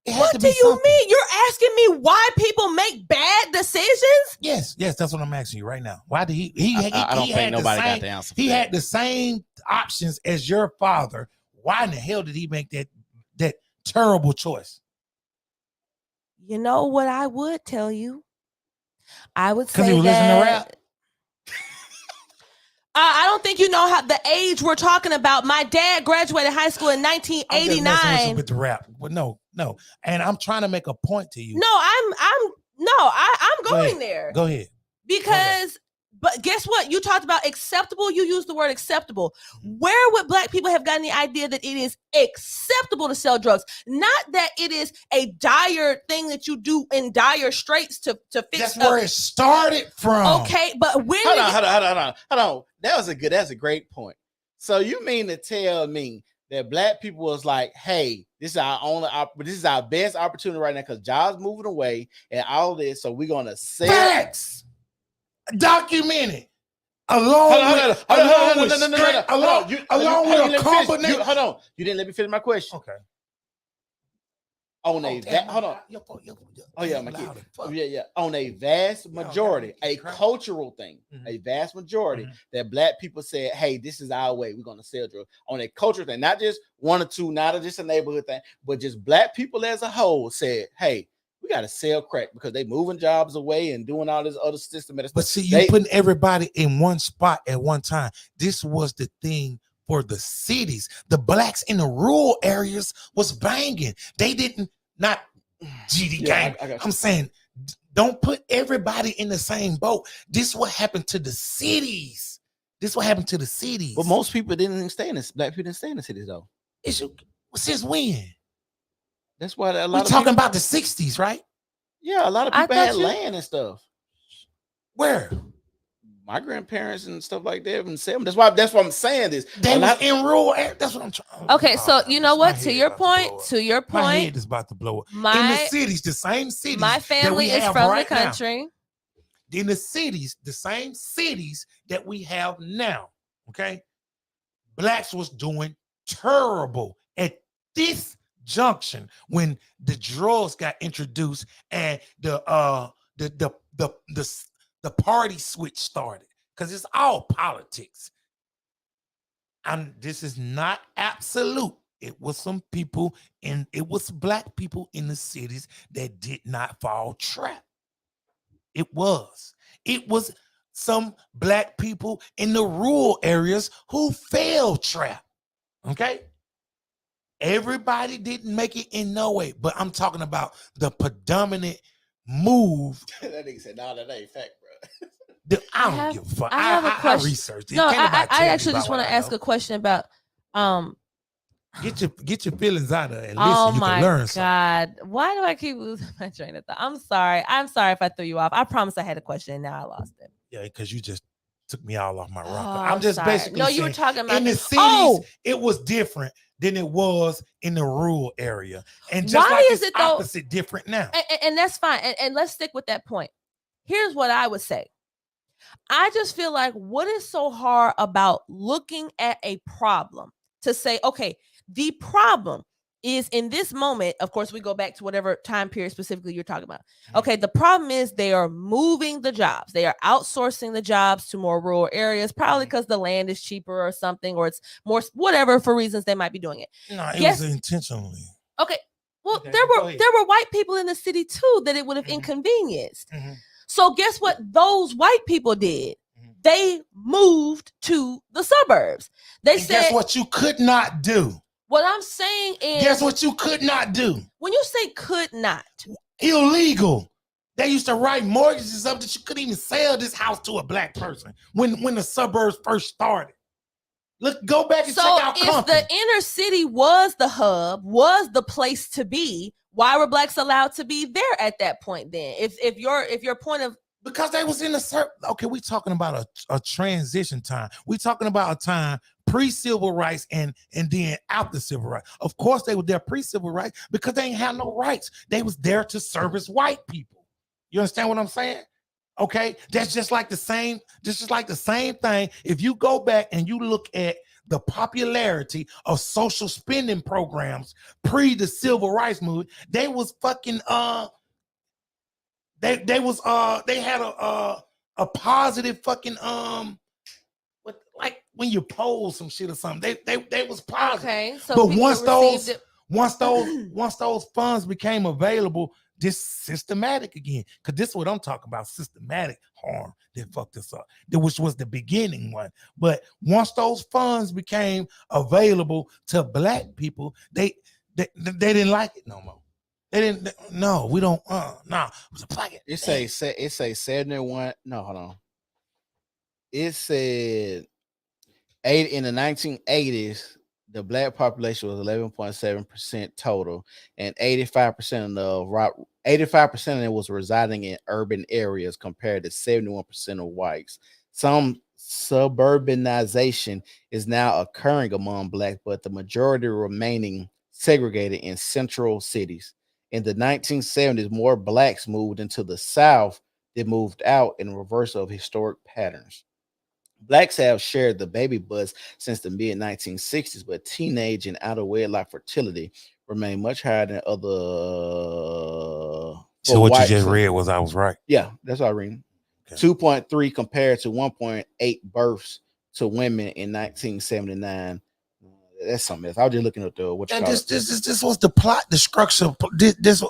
What do you mean? You're asking me why people make bad decisions? Yes, that's what I'm asking you right now. Why did he I don't think nobody got the answer. He had the same options as your father. Why in the hell did he make that terrible choice? You know what I would tell you? I would say because he was listening to rap. I don't think you know how the age we're talking about. My dad graduated high school in 1989. I'm with the rap, but no, and I'm trying to make a point to you. No, I'm going there. Go ahead. Because, but guess what? You talked about acceptable. You used the word acceptable. Where would black people have gotten the idea that it is acceptable to sell drugs? Not that it is a dire thing that you do in dire straits to fix. That's where it started from. Okay, but when hold on. That's a great point. So you mean to tell me that black people was like, hey, this is our best opportunity right now because jobs moving away and all this, so we're gonna sell. Facts. Documented. Along with a combination. Hold on. You didn't let me finish my question. Okay. Hold on. Oh yeah, my kid. Yeah. On a vast majority, a cultural thing, a vast majority that black people said, "Hey, this is our way. We're gonna sell drugs." On a cultural thing, not just one or two, not just a neighborhood thing, but just black people as a whole said, "Hey, we gotta sell crack because they moving jobs away and doing all this other systematic stuff." But see, you putting everybody in one spot at one time. This was the thing. For the cities, the blacks in the rural areas was banging. They didn't not GD gang. I'm saying don't put everybody in the same boat. This is what happened to the cities. But most people didn't stay in this. Black people didn't stay in the cities though. Since when? That's why a lot. We're talking about the 60s, right? Yeah, a lot of people had land and stuff. Where? My grandparents and stuff like that and Sam. That's why I'm saying this. They was in rural area. That's what I'm trying. Okay, so you know what? To your point, my head is about to blow up. In the cities, the same cities. My family is from the country. In the cities, the same cities that we have now. Okay, blacks was doing terrible at this junction when the drugs got introduced and the party switch started because it's all politics. And this is not absolute. It was some people it was black people in the cities that did not fall trap. It was some black people in the rural areas who fell trap. Okay. Everybody didn't make it in no way, but I'm talking about the predominant move. That nigga said, "No, that ain't fact, bro." I don't give a fuck. I have a question. I researched it. No, I actually just want to ask a question about get your feelings out of it and listen. You can learn something. God, why do I keep losing my train of thought? I'm sorry if I threw you off. I promise I had a question and now I lost it. Yeah, because you just took me all off my rocker. I'm just basically saying, you were talking about in the cities. It was different than it was in the rural area, and just why like is it opposite different now? And that's fine. And let's stick with that point. Here's what I would say. I just feel like what is so hard about looking at a problem to say, okay, the problem is in this moment. Of course, we go back to whatever time period specifically you're talking about. Okay, the problem is they are moving the jobs. They are outsourcing the jobs to more rural areas, probably because the land is cheaper or something, or it's more, whatever, for reasons they might be doing it. No, it was intentionally. Okay. Well, there were white people in the city too that it would have inconvenienced. So guess what those white people did? they moved to the suburbs. They And said, guess what you could not do? what I'm saying is, Guess what you could not do? when you say could not, Illegal. They used to write mortgages up that you couldn't even sell this house to a black person when the suburbs first started. Look, go back and so check out if Compton. the inner city was the hub, was the place to be, why were blacks allowed to be there at that point then? If your point of, because they was in a okay, we talking about a transition time. We talking about a time pre-civil rights and then after civil rights. Of course, they were there pre-civil rights because they ain't have no rights. They was there to service white people. You understand what I'm saying? Okay, that's just like the same thing. If you go back and you look at the popularity of social spending programs pre the civil rights movement, they was fucking they had a positive fucking like when you poll some shit or something, they was positive. okay, so But once those funds became available, this systematic again, because this is what I'm talking about, systematic harm that fucked us up, which was the beginning one. But once those funds became available to black people, they didn't like it no more. They didn't. No, we don't. No, it say 71. No, hold on. It said in the 1980s, the black population was 11.7% total, and 85% of it was residing in urban areas compared to 71% of whites. Some suburbanization is now occurring among black, but the majority remaining segregated in central cities. In the 1970s, more blacks moved into the South than moved out, in reverse of historic patterns. Blacks have shared the baby bust since the mid 1960s, but teenage and out of wedlock fertility remain much higher than other. So what you just read was I was right. Yeah, that's what I read. Okay. 2.3 compared to 1.8 births to women in 1979. That's something else. I was just looking at the what you call it. This was the plot, the structure. This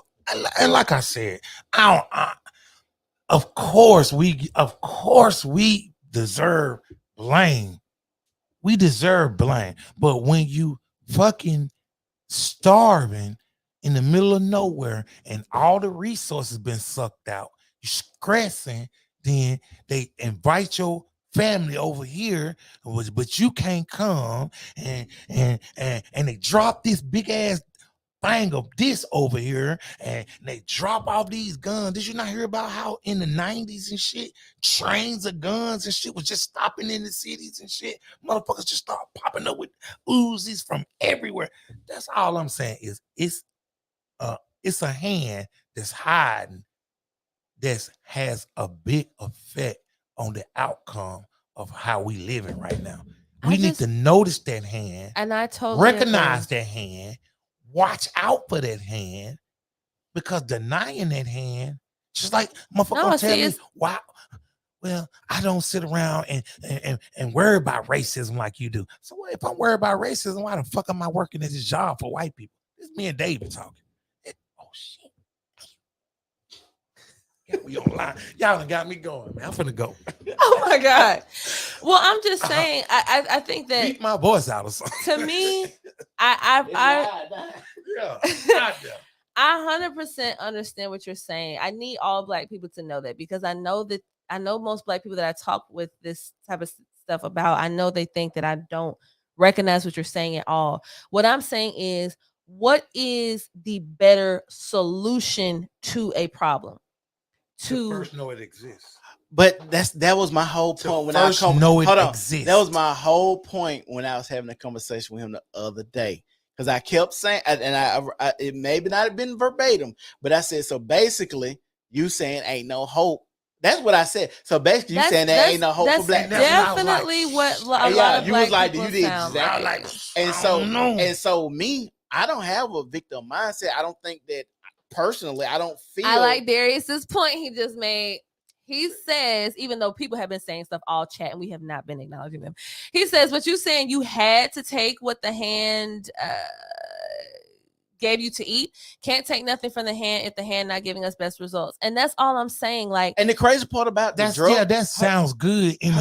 and like I said, of course we deserve blame. We deserve blame. But when you fucking starving in the middle of nowhere and all the resources been sucked out, you stressing, then they invite your family over here, but you can't come, and they drop this big ass thing of this over here, and they drop off these guns. Did you not hear about how in the 90s and shit, trains of guns and shit was just stopping in the cities and shit? Motherfuckers just start popping up with Uzis from everywhere. That's all I'm saying is it's a hand that's hiding that has a big effect on the outcome of how we living right now. We need to notice that hand, and I totally recognize that hand, watch out for that hand, because denying that hand, just like motherfucker tell me, wow, well, I don't sit around and worry about racism like you do. So if I'm worried about racism, why the fuck am I working at this job for white people? This is me and David talking. Oh shit. We online. Y'all done got me going, man. I'm finna go. Oh my God. Well, I'm just saying, I think that beat my voice out or something. To me, I 100% understand what you're saying. I need all black people to know that, because I know most black people that I talk with this type of stuff about, I know they think that I don't recognize what you're saying at all. What I'm saying is, what is the better solution to a problem? To first know it exists. But that was my whole point when exists. That was my whole point when I was having a conversation with him the other day. Because I kept saying, and I it maybe not have been verbatim, but I said, so basically, you saying ain't no hope. That's what I said. So basically, you saying there ain't no hope for black people. Definitely what a lot of you black was like, people you did sound exactly. like. And so me, I don't have a victim mindset. I don't think that personally. I don't feel. I like Darius's point he just made. He says, even though people have been saying stuff all chat and we have not been acknowledging them, he says, but you saying you had to take what the hand gave you to eat. Can't take nothing from the hand if the hand not giving us best results. And that's all I'm saying. Like, and the crazy part about that sounds good in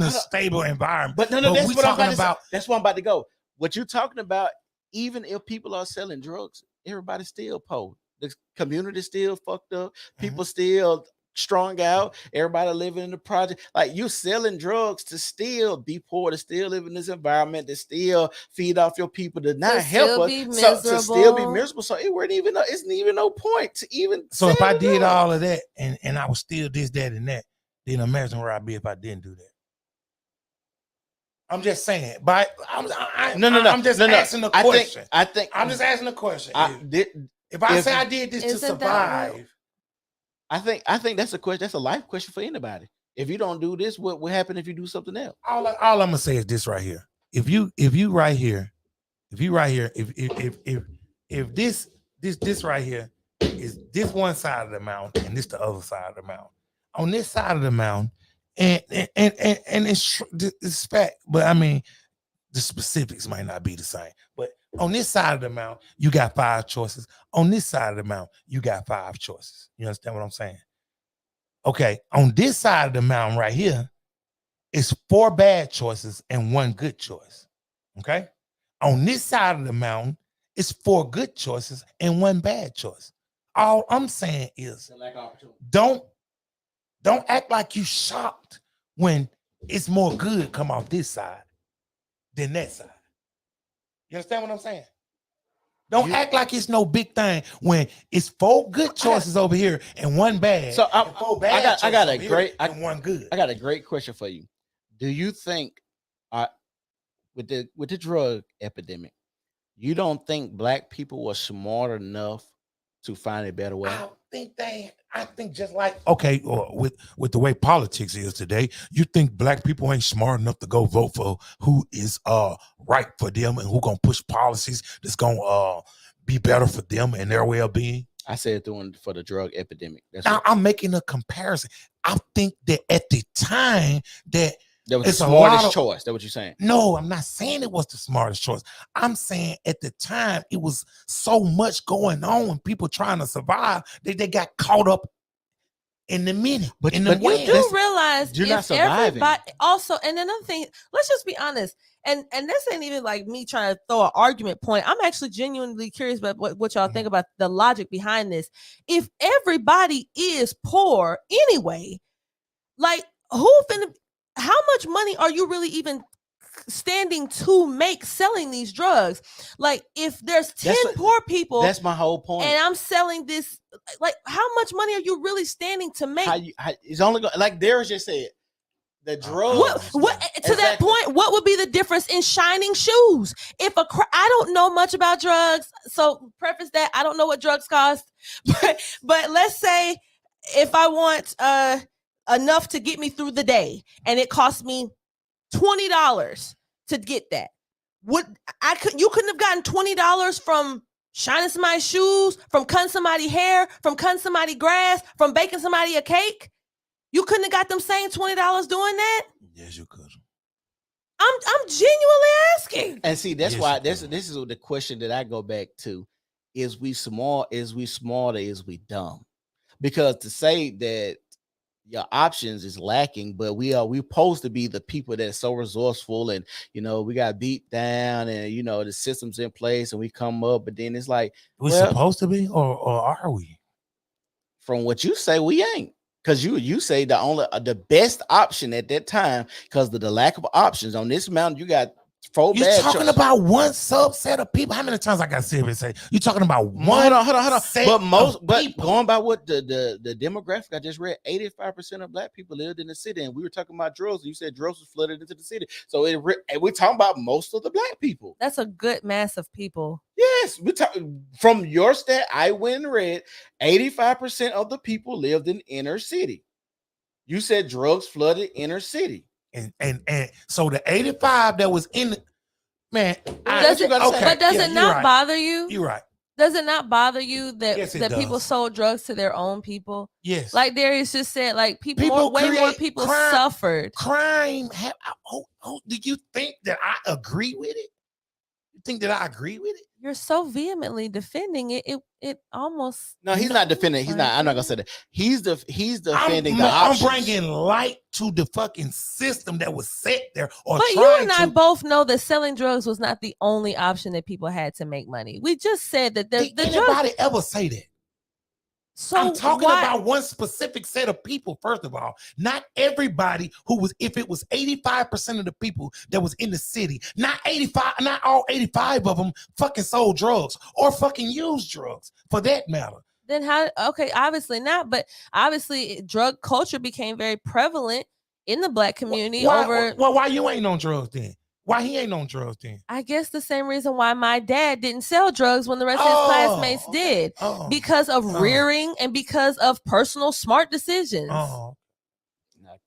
a stable environment. But no, that's what I'm about to say. That's what I'm about to go. What you're talking about, even if people are selling drugs, everybody's still poor. The community still fucked up. People still strung out. Everybody living in the project. Like, you selling drugs to still be poor, to still live in this environment, to still feed off your people, to not help us, to still be miserable. So it isn't even no point to even. So if I did all of that and I was still this, that, and that, then imagine where I'd be if I didn't do that. I'm just saying, but I'm just asking a question. I'm just asking a question. If I say I did this to survive, I think that's a question. That's a life question for anybody. If you don't do this, what will happen if you do something else? All I'm gonna say is this right here. If you right here, if this right here is this one side of the mountain and this the other side of the mountain. On this side of the mountain, and it's fact, but I mean the specifics might not be the same. But on this side of the mountain, you got 5 choices. On this side of the mountain, you got 5 choices. You understand what I'm saying? Okay, on this side of the mountain right here, it's 4 bad choices and 1 good choice. Okay? On this side of the mountain, it's 4 good choices and 1 bad choice. All I'm saying is don't act like you shocked when it's more good come off this side than that side. You understand what I'm saying? Don't act like it's no big thing when it's 4 good choices over here and 1 bad. So I got one good. I got a great question for you. Do you think with the drug epidemic, you don't think black people were smart enough to find a better way? I think just like with the way politics is today, you think black people ain't smart enough to go vote for who is right for them and who gonna push policies that's gonna be better for them and their well-being? I said for the drug epidemic. I'm making a comparison. I think that at the time that was the smartest choice. That's what you're saying? No, I'm not saying it was the smartest choice. I'm saying at the time it was so much going on and people trying to survive that they got caught up in the minute. But you do realize you're not surviving. Also, and another thing, let's just be honest. And this ain't even like me trying to throw an argument point. I'm actually genuinely curious about what y'all think about the logic behind this. If everybody is poor anyway, like how much money are you really even standing to make selling these drugs? Like, if there's 10 poor people, that's my whole point, and I'm selling this, like, how much money are you really standing to make? It's only like Darius just said, the drugs. To that point, what would be the difference in shining shoes? I don't know much about drugs, so preface that I don't know what drugs cost, but let's say if I want enough to get me through the day, and it cost me $20 to get that. You couldn't have gotten $20 from shining somebody's shoes, from cutting somebody's hair, from cutting somebody's grass, from baking somebody a cake. You couldn't have got them same $20 doing that? Yes, you could. I'm genuinely asking. And see, that's why this is the question that I go back to. Is we smart? Is we smarter? Is we dumb? Because to say that your options is lacking, but we supposed to be the people that's so resourceful, and we got beat down, and the system's in place, and we come up, but then it's like we're supposed to be, or are we? From what you say, we ain't, because you say the best option at that time, because of the lack of options on this mountain, you got 4 You're bad talking choices. about one subset of people. How many times I got to sit here and say you're talking about one? Hold on. But going by what the demographic I just read, 85% of black people lived in the city, and we were talking about drugs. And you said drugs was flooded into the city, so we're talking about most of the black people. That's a good mass of people. Yes, from your stat, I went and read 85% of the people lived in inner city. You said drugs flooded inner city. And so the 85 that was in does it not bother you? You're right. Does it not bother you that does. People sold drugs to their own people? Yes. Like Darius just said, like way more people suffered. Crime. Do you think that I agree with it? You think that I agree with it? You're so vehemently defending it. It almost No, he's not defending. He's not. I'm not gonna say that. He's defending the I'm options. bringing light to the fucking system that was set there. Or but you and I both know that selling drugs was not the only option that people had to make money. We just said that the anybody ever say that? So I'm talking about one specific set of people, first of all. Not everybody who was, if it was 85% of the people that was in the city, not all 85 of them fucking sold drugs or fucking used drugs for that matter. Then how, okay, obviously not, but obviously drug culture became very prevalent in the Black community why you ain't on drugs then? Why he ain't on drugs then? I guess the same reason why my dad didn't sell drugs when the rest of his classmates did. Because of rearing and because of personal smart decisions.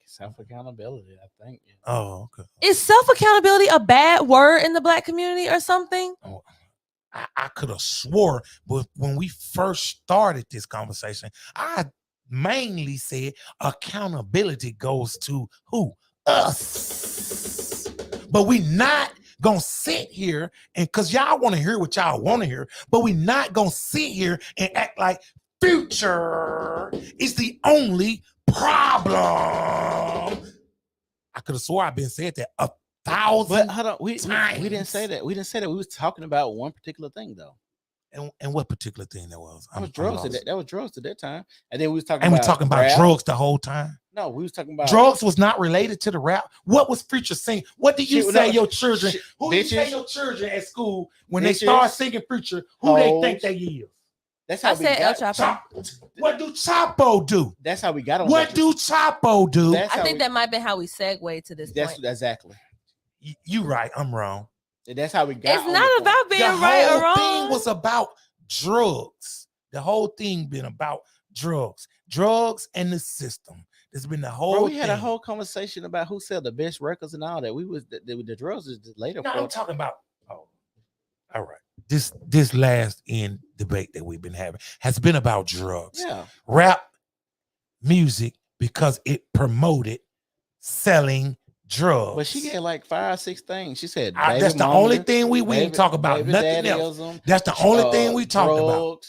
Self-accountability, I think. Oh, okay. Is self-accountability a bad word in the Black community or something? Oh, I could have swore, but when we first started this conversation, I mainly said accountability goes to who? Us. But we not gonna sit here and because y'all want to hear what y'all want to hear, but we not gonna sit here and act like Future is the only problem. I could have swore I've been said that 1,000 But hold on, we didn't say that. We didn't say that. We was talking about one particular thing though. And what particular thing that was? That was drugs. That was drugs at that time. And then we was talking. And about we talking about rap. drugs the whole time. No, we was talking about drugs was not related to the rap. What was Future singing? What did you say your children? Who do you say your children at school when they start singing Future? Who they think they is? That's how I said El Chapo. What do Chapo do? That's how we got on. What do Chapo do? I think that might have been how we segued to this point. Exactly. You right. I'm wrong. That's how we got. It's not about being right or wrong. The whole thing was about drugs. The whole thing been about drugs and the system. It's been the whole. We had a whole conversation about who sell the best records and all that. We was the drugs is later. No, I'm talking about. Oh, all right. This last end debate that we've been having has been about drugs. Yeah. Rap music because it promoted selling drugs. But she had like 5 or 6 things. She said that's the only thing we ain't talk about. Nothing else. That's the only thing we talked about.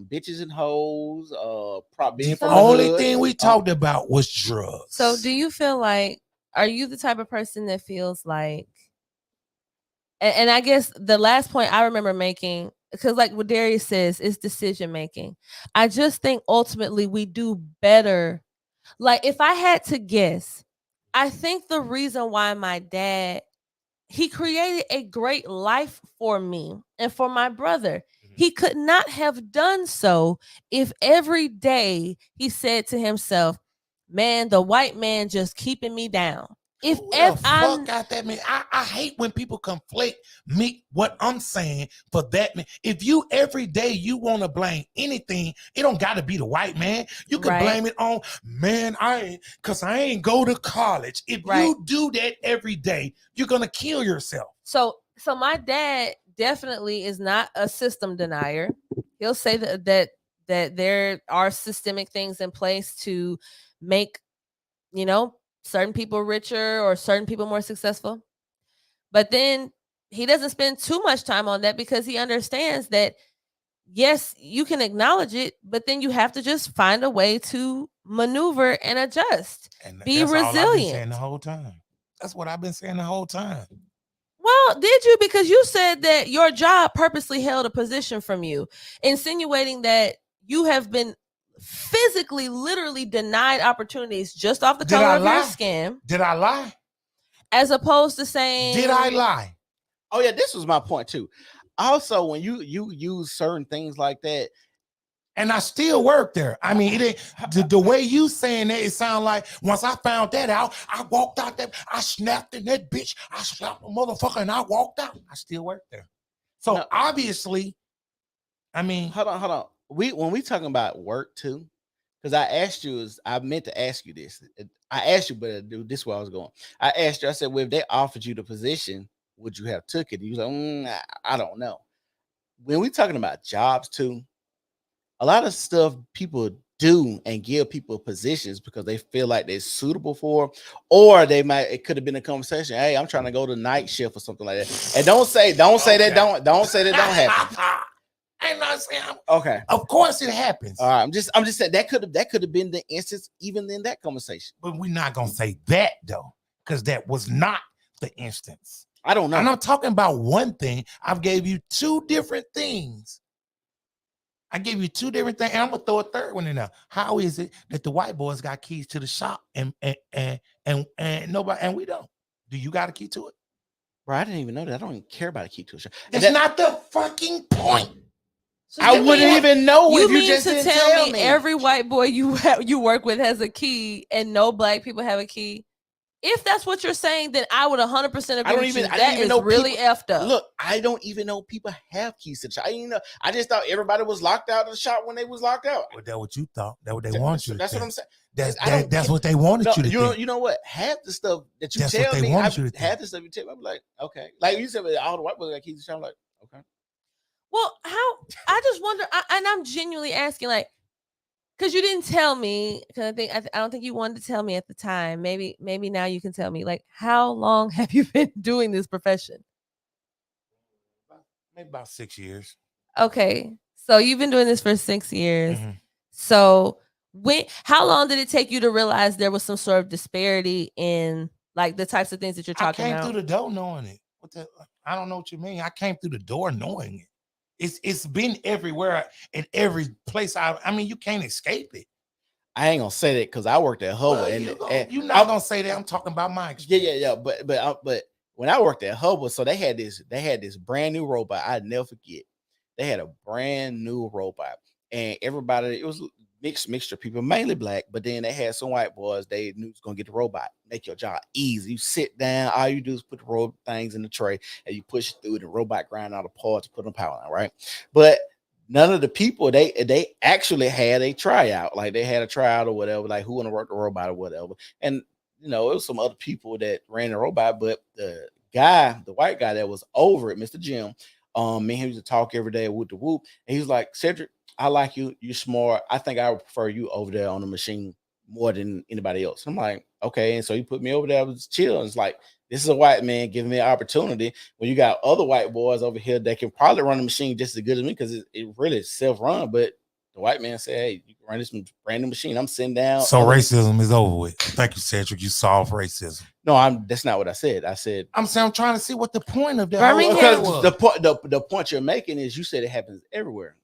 Bitches and hoes. The only thing we talked about was drugs. So do you feel like, are you the type of person that feels like, and I guess the last point I remember making, because like what Darius says, is decision making. I just think ultimately we do better. Like if I had to guess, I think the reason why my dad, he created a great life for me and for my brother. He could not have done so if every day he said to himself, man, the white man just keeping me down. If fuck got that man, I hate when people conflate me what I'm saying for that man. If you every day you want to blame anything, it don't got to be the white man. You can blame it on man. I ain't go to college. If you do that every day, you're gonna kill yourself. So my dad definitely is not a system denier. He'll say that there are systemic things in place to make, certain people richer or certain people more successful. But then he doesn't spend too much time on that because he understands that, yes, you can acknowledge it, but then you have to just find a way to maneuver and adjust. And be that's resilient. All I've been saying the whole time. That's what I've been saying the whole time. Well, did you? Because you said that your job purposely held a position from you, insinuating that you have been physically, literally denied opportunities just off the color of your skin. Did I lie? As opposed to saying, did I lie? Oh yeah, this was my point too. Also, when you use certain things like that, and I still work there. I mean, the way you saying that, it sound like once I found that out, I walked out there, I snapped in that bitch, I slapped the motherfucker, and I walked out. I still work there. So obviously, I mean, hold on. When we talking about work too, because I meant to ask you this. I asked you, but this is where I was going. I asked you, I said, well, if they offered you the position, would you have took it? You was like, I don't know. When we talking about jobs too, a lot of stuff people do and give people positions because they feel like they're suitable for, or it could have been a conversation. Hey, I'm trying to go to night shift or something like that. And don't say that don't happen. I'm not saying. Okay. Of course it happens. All right. I'm just saying that could have been the instance even in that conversation. But we're not gonna say that though, because that was not the instance. I don't know. I'm not talking about one thing. I've gave you two different things. I gave you two different things, and I'm gonna throw a third one in there. How is it that the white boys got keys to the shop and nobody and we don't? Do you got a key to it? Bro, I didn't even know that. I don't even care about a key to a shop. That's not the fucking point. So I wouldn't even know if you just didn't tell me. Every white boy you work with has a key, and no black people have a key. If that's what you're saying, then I would 100% agree with you. That is really effed up. Look, I don't even know people have keys to the shop. I didn't know. I just thought everybody was locked out of the shop when they was locked out. Well, that's what you thought. That's what they want you to That's think. what I'm saying. That's what they wanted you to think. You know what? Half the stuff that you That's tell what they me, wanted you to think. half the stuff you tell me, I'm like, okay. Like you said, all the white boys got keys to the shop. I'm like, okay. Well, I just wonder, and I'm genuinely asking, like, because you didn't tell me, because I don't think you wanted to tell me at the time. Maybe now you can tell me, like, how long have you been doing this profession? Maybe about 6 years. Okay, so you've been doing this for 6 years. Mm-hmm. So how long did it take you to realize there was some sort of disparity in like the types of things that you're talking about? I came through the door knowing it. I don't know what you mean. I came through the door knowing it. It's been everywhere in every place. I mean, you can't escape it. I ain't gonna say that because I worked at Hubble, and you're not gonna say that. I'm talking about my experience. Yeah. But when I worked at Hubble, so they had this brand new robot. I'd never forget. They had a brand new robot, and everybody, it was mixture of people, mainly black, but then they had some white boys. They knew was gonna get the robot, make your job easy. You sit down, all you do is put the things in the tray and you push it through. The robot grind out the parts, put them power on, right? But none of the people they actually had a tryout, like they had a tryout or whatever, like who want to work the robot or whatever. And it was some other people that ran the robot, but the white guy that was over it, Mr. Jim, me and him used to talk every day with the whoop, and he was like, Cedric, I like you. You're smart. I think I would prefer you over there on the machine more than anybody else. I'm like, okay. And so he put me over there. I was chill. It's like, this is a white man giving me an opportunity when you got other white boys over here that can probably run the machine just as good as me because it really is self-run. But the white man said, hey, you can run this brand new machine. I'm sitting down. So racism is over with. Thank you, Cedric. You solved racism. No, that's not what I said. I'm trying to see what the point of that was. The point you're making is you said it happens everywhere.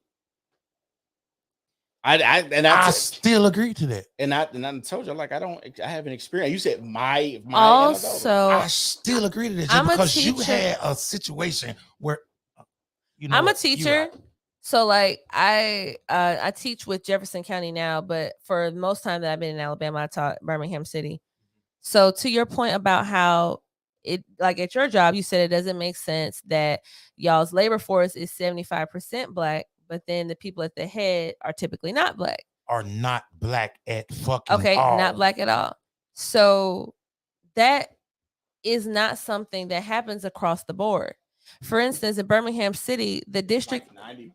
I still agree to that. And I told you, like, I haven't experienced. You said my also, I still agree to that because you had a situation where I'm a teacher. So like I teach with Jefferson County now, but for most time that I've been in Alabama, I taught Birmingham City. So to your point about how it, like at your job, you said it doesn't make sense that y'all's labor force is 75% black, but then the people at the head are typically not black. Are not black at fucking all. Not black at all. So that is not something that happens across the board. For instance, in Birmingham City, the district, like 90%.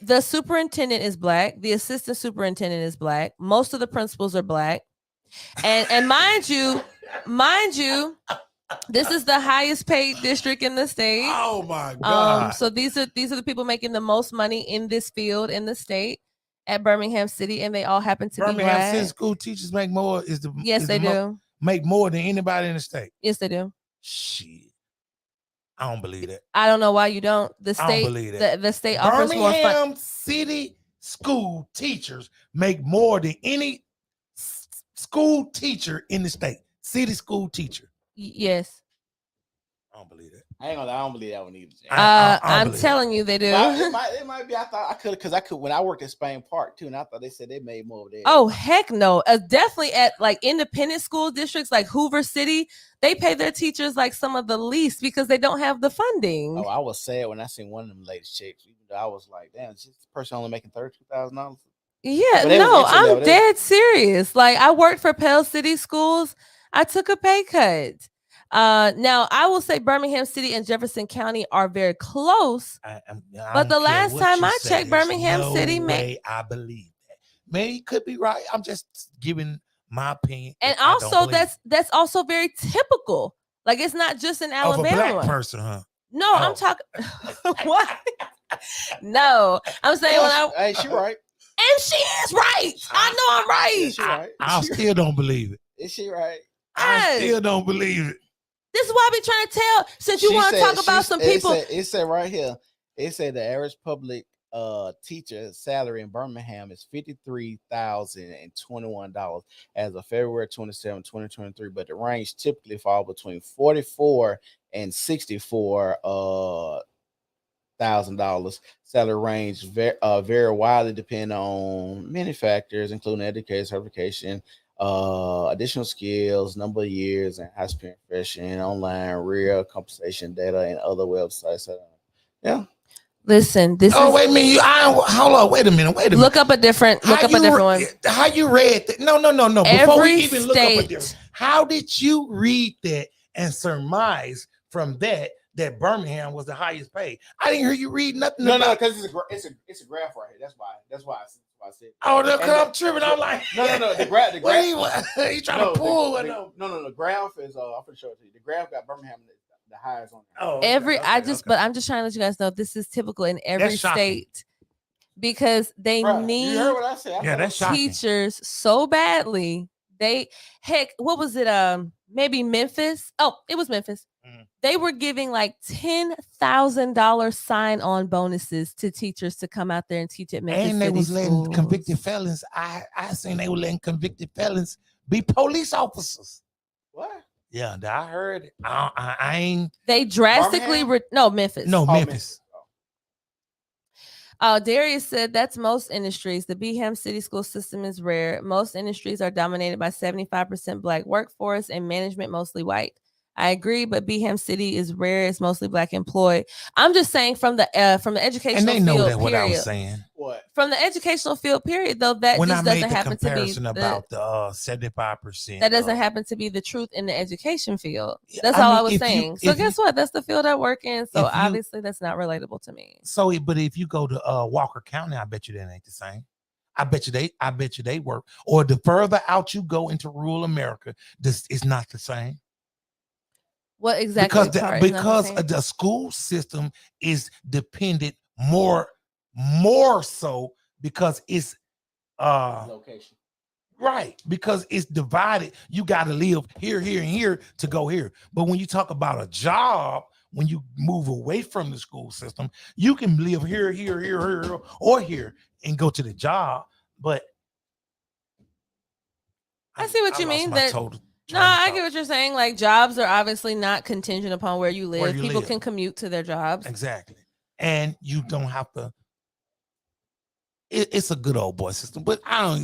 The superintendent is black. The assistant superintendent is black. Most of the principals are black. And mind you, this is the highest paid district in the state. Oh my God. So these are the people making the most money in this field in the state at Birmingham City, and they all happen to be black. Birmingham City school teachers make more. Yes, they do. Make more than anybody in the state. Yes, they do. Shit. I don't believe that. I don't know why you don't. The state, I don't believe that. The state offers more fun. Birmingham City school teachers make more than any school teacher in the state. City school teacher. Yes. I don't believe that. I don't believe that one either. I'm telling you, they do. It might be. I thought I could when I worked at Spain Park too, and I thought they said they made more of that. Oh heck no! Definitely at like independent school districts like Hoover City, they pay their teachers like some of the least because they don't have the funding. Oh, I was sad when I seen one of them ladies checks. Even though I was like, damn, this person only making $32,000. Yeah, no, I'm dead serious. Like I worked for Pell City Schools. I took a pay cut. Now I will say Birmingham City and Jefferson County are very close. I but the last time I checked, Birmingham City made. I believe that. maybe he could be right. I'm just giving my opinion. And I don't also, believe that's also very typical. Like, it's not just in of a Alabama. black person, huh? No, I'm talking. What? No, I'm saying when I. Hey, she right. And she is right. I know I'm right. Yeah, she right. I still don't believe it. Is she right? I still don't believe it. This is why I be trying to tell. Since you want to talk about some people, it said right here. It said the average public teacher salary in Birmingham is $53,021 as of February 27, 2023. But the range typically falls between $44,000 and $64,000. Salary range vary widely depending on many factors, including education, certification, additional skills, number of years, and high school profession, online, real compensation data, and other websites. Yeah. listen. This is. Wait a minute. Hold on. Wait a minute. Look up a different. Look up a different one. How you read that? No. Before we even look up a different, how did you read that and surmise from that Birmingham was the highest paid? I didn't hear you read nothing. No, because it's a graph right here. That's why I said. Oh, no, because I'm tripping. I'm like, no. The graph. He trying to pull. No. The graph is. I'm gonna show it to you. The graph got Birmingham the highest on there. Oh, but I'm just trying to let you guys know this is typical in every state because they need you heard what I said. That's teachers so badly. What was it? Maybe Memphis. Oh, it was Memphis. They were giving like $10,000 sign-on bonuses to teachers to come out there and teach at Memphis. And they City was letting schools. convicted felons. I seen they were letting convicted felons be police officers. What? Yeah, I heard it. I ain't. They drastically Memphis. No, Memphis. Darius said that's most industries. The Beeham City school system is rare. Most industries are dominated by 75% black workforce and management mostly white. I agree, but Beeham City is rare. It's mostly black employed. I'm just saying from the educational and they know field, that what I was saying. What? From the educational field period, though, that when just I made doesn't the happen to be comparison about the 75%. That doesn't happen to be the truth in the education field. That's all I was saying. So guess what? That's the field I work in. So obviously that's not relatable to me. So, but if you go to Walker County, I bet you that ain't the same. I bet you they work. Or the further out you go into rural America, this is not the same. What exactly? Because the school system is dependent more so because it's location. Right, because it's divided. You got to live here, and here to go here. But when you talk about a job, when you move away from the school system, you can live here, or here and go to the job. But I see what you mean. No, I get what you're saying. Like, jobs are obviously not contingent upon where you live. People can commute to their jobs. Exactly. And you don't have to. It's a good old boy system, but I don't.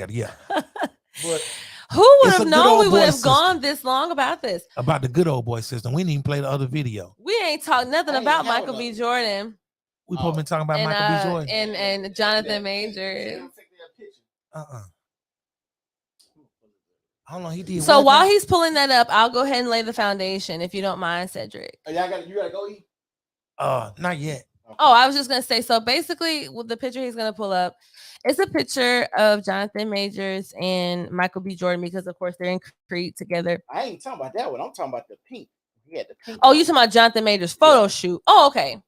Yeah. But who would have known we would have gone this long about this? About the good old boy system. We didn't even play the other video. We ain't talked nothing about Michael B. Jordan. We probably been talking about Michael B. Jordan and Jonathan Majors. Hold on, he did. So while he's pulling that up, I'll go ahead and lay the foundation, if you don't mind, Cedric. You gotta go eat. Not yet. Oh, I was just gonna say. So basically, with the picture he's gonna pull up, it's a picture of Jonathan Majors and Michael B. Jordan because, of course, they're in Creed together. I ain't talking about that one. I'm talking about the pink. He had the pink. Oh, you talking about Jonathan Majors' photo shoot? Oh, okay.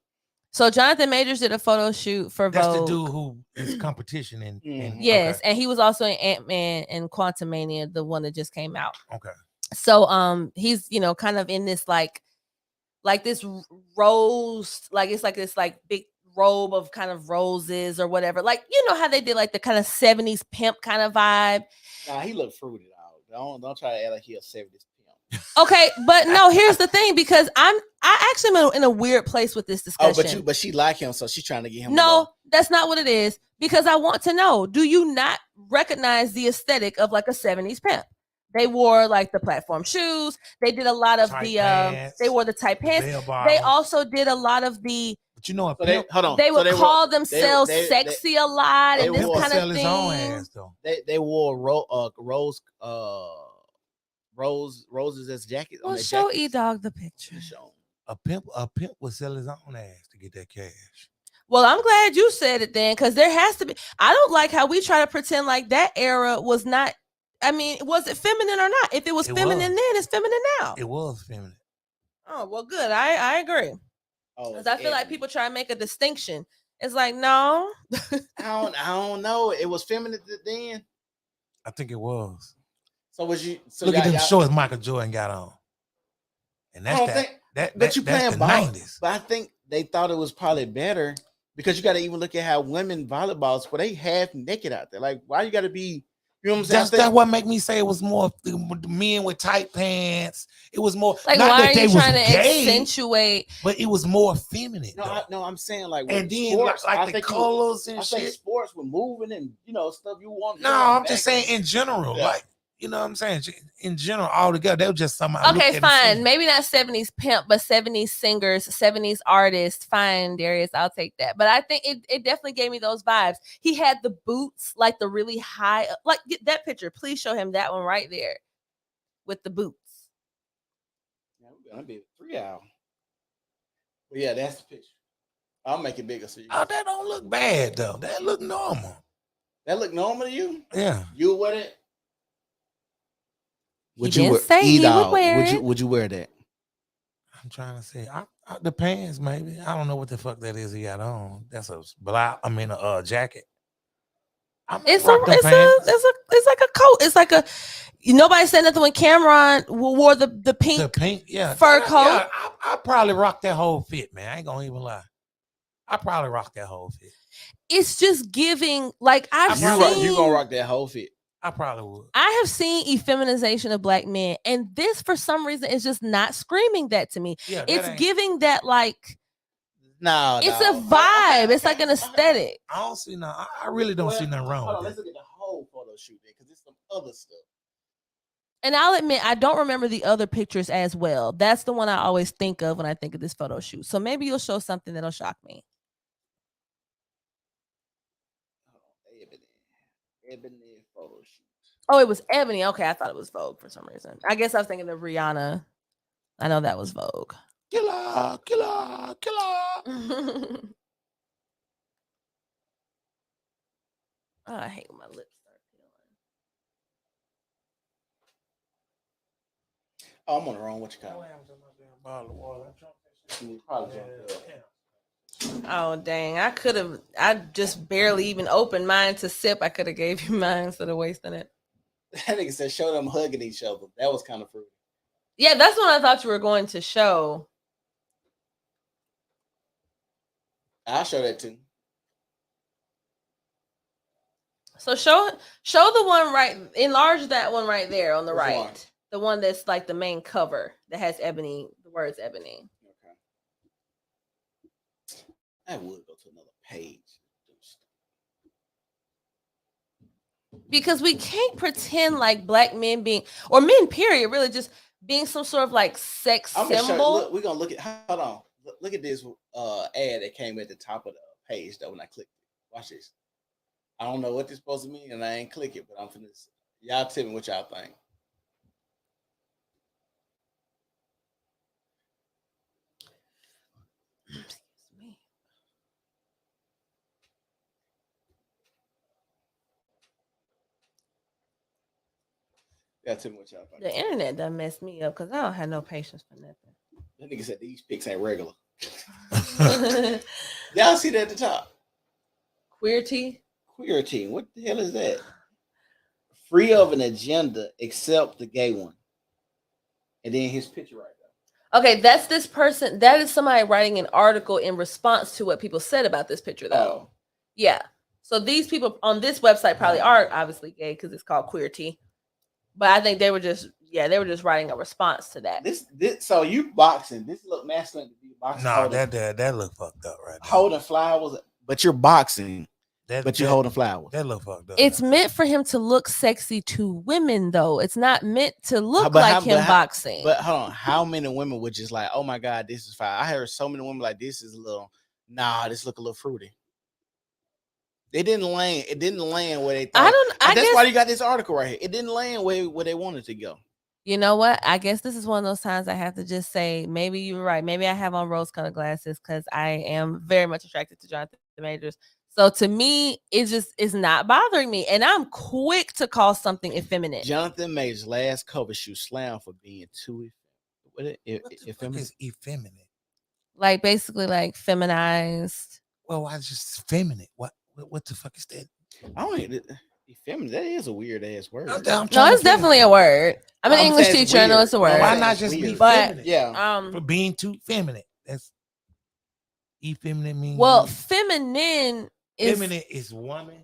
So Jonathan Majors did a photo shoot for That's Vogue. the dude who is competition in. Yes, okay. and he was also in Ant-Man and Quantumania, the one that just came out. Okay. So he's kind of in this like this rose, like it's like this like big robe of kind of roses or whatever. Like, you know how they did like the kind of 70s pimp kind of vibe. Nah, he looked fruited out. Don't try to act like he a 70s pimp. Okay, but no, here's the thing, because I actually am in a weird place with this discussion. But she like him, so she's trying to get him. No, that's not what it is. Because I want to know, do you not recognize the aesthetic of like a 70s pimp? They wore like the platform shoes. They did a lot of they wore the tight pants. They also did a lot of the. But you know, they would call themselves sexy a lot and this kind of thing. They wore roses as jackets. Well, show E-Dog the picture. A pimp would sell his own ass to get that cash. Well, I'm glad you said it then, because there has to be. I don't like how we try to pretend like that era was not. I mean, was it feminine or not? If it was feminine then, it's feminine now. It was feminine. Oh, well, good. I agree. Oh, Because I feel like people try to make a distinction. It's like, no. I don't know. It was feminine then. I think it was. So was you? So look at them shorts Michael Jordan got on, and that's but you playing the ball. 90s. But I think they thought it was probably better because you got to even look at how women volleyballs, but they half naked out there. Like, why you got to be? You know what I'm saying? That's what make me say it was more men with tight pants. It was more like, not why that are they you was trying to gay, accentuate? but it was more feminine. No, I'm saying like, and then sports, like the colors and shit. Sports were moving and stuff you want. No, I'm just saying in general, like. You know what I'm saying? In general, all together, they were just somebody. Okay, fine. Maybe not 70s pimp, but 70s singers, 70s artists. Fine, Darius, I'll take that. But I think it definitely gave me those vibes. He had the boots, like the really high, like get that picture. Please show him that one right there with the boots. Yeah, we're gonna be 3 hours. But yeah, that's the picture. I'll make it bigger so you. Oh, that don't look bad though. That look normal. That look normal to you? Yeah. You wear it? Would you say he would wear it? Would you wear that? I'm trying to say, the pants maybe. I don't know what the fuck that is he got on. That's a jacket. It's like a coat. It's like a. Nobody said nothing when Cameron wore the pink fur coat. Yeah, I probably rock that whole fit, man. I ain't gonna even lie. I probably rock that whole fit. It's just giving like I've seen. You gonna rock that whole fit? I probably would. I have seen effeminization of black men, and this, for some reason, is just not screaming that to me. Yeah, it's giving that like. No, it's a vibe. It's like an aesthetic. I don't see no. I really don't see nothing wrong with Let's look at the whole photo shoot there, because there's some other stuff. And I'll admit, I don't remember the other pictures as well. That's the one I always think of when I think of this photo shoot. So maybe you'll show something that'll shock me. Ebony photo shoot. Oh, it was Ebony. Okay, I thought it was Vogue for some reason. I guess I was thinking of Rihanna. I know that was Vogue. Killer. Oh, I hate when my lips start peeling. Oh, I'm on the wrong. What you call it? Oh dang! I just barely even opened mine to sip. I could have gave you mine instead of wasting it. That nigga said show them hugging each other. That was kind of fruity. Yeah, that's what I thought you were going to show. I'll show that too. So show the one right. Enlarge that one right there on the Which right. one? The one that's like the main cover that has Ebony. The words Ebony. I would go to another page. Because we can't pretend like black men being, or men period, really just being some sort of like sex symbol. We're gonna look at, hold on. Look at this ad that came at the top of the page though when I clicked it. Watch this. I don't know what this supposed to mean and I ain't click it, but I'm finna, y'all tell me what y'all think. Yeah, tell me what y'all think. The internet done messed me up because I don't have no patience for nothing. That nigga said these pics ain't regular. Y'all see that at the top? Queer tea? Queer tea. What the hell is that? Free of an agenda except the gay one. And then his picture right there. Okay, that's this person. That is somebody writing an article in response to what people said about this picture, though. Oh. Yeah. So these people on this website probably are obviously gay because it's called Queer Tea. But I think they were just writing a response to that. This so you boxing. This look masculine to be boxing. No, that look fucked up right now. Holding flowers, but you're boxing. But you're holding flowers. That look fucked up. It's meant for him to look sexy to women, though. It's not meant to look like him boxing. But hold on, how many women would just like, oh my God, this is fine? I heard so many women like, this is a little, this look a little fruity. They didn't land. It didn't land where they thought. That's why you got this article right here. It didn't land where they wanted to go. You know what? I guess this is one of those times I have to just say, maybe you're right. Maybe I have on rose-colored glasses because I am very much attracted to Jonathan Majors. So to me, it just is not bothering me. And I'm quick to call something effeminate. Jonathan Major's last cover shoot slammed for being too Effeminate. Effeminate. Like basically like feminized. Well, I just feminine. What the fuck is that? I don't even effeminate. That is a weird ass word. No, it's definitely a word. I'm an English teacher. I know it's a word. Why not just be feminine? Yeah. For being too feminine. That's effeminate means. Well, feminine is woman.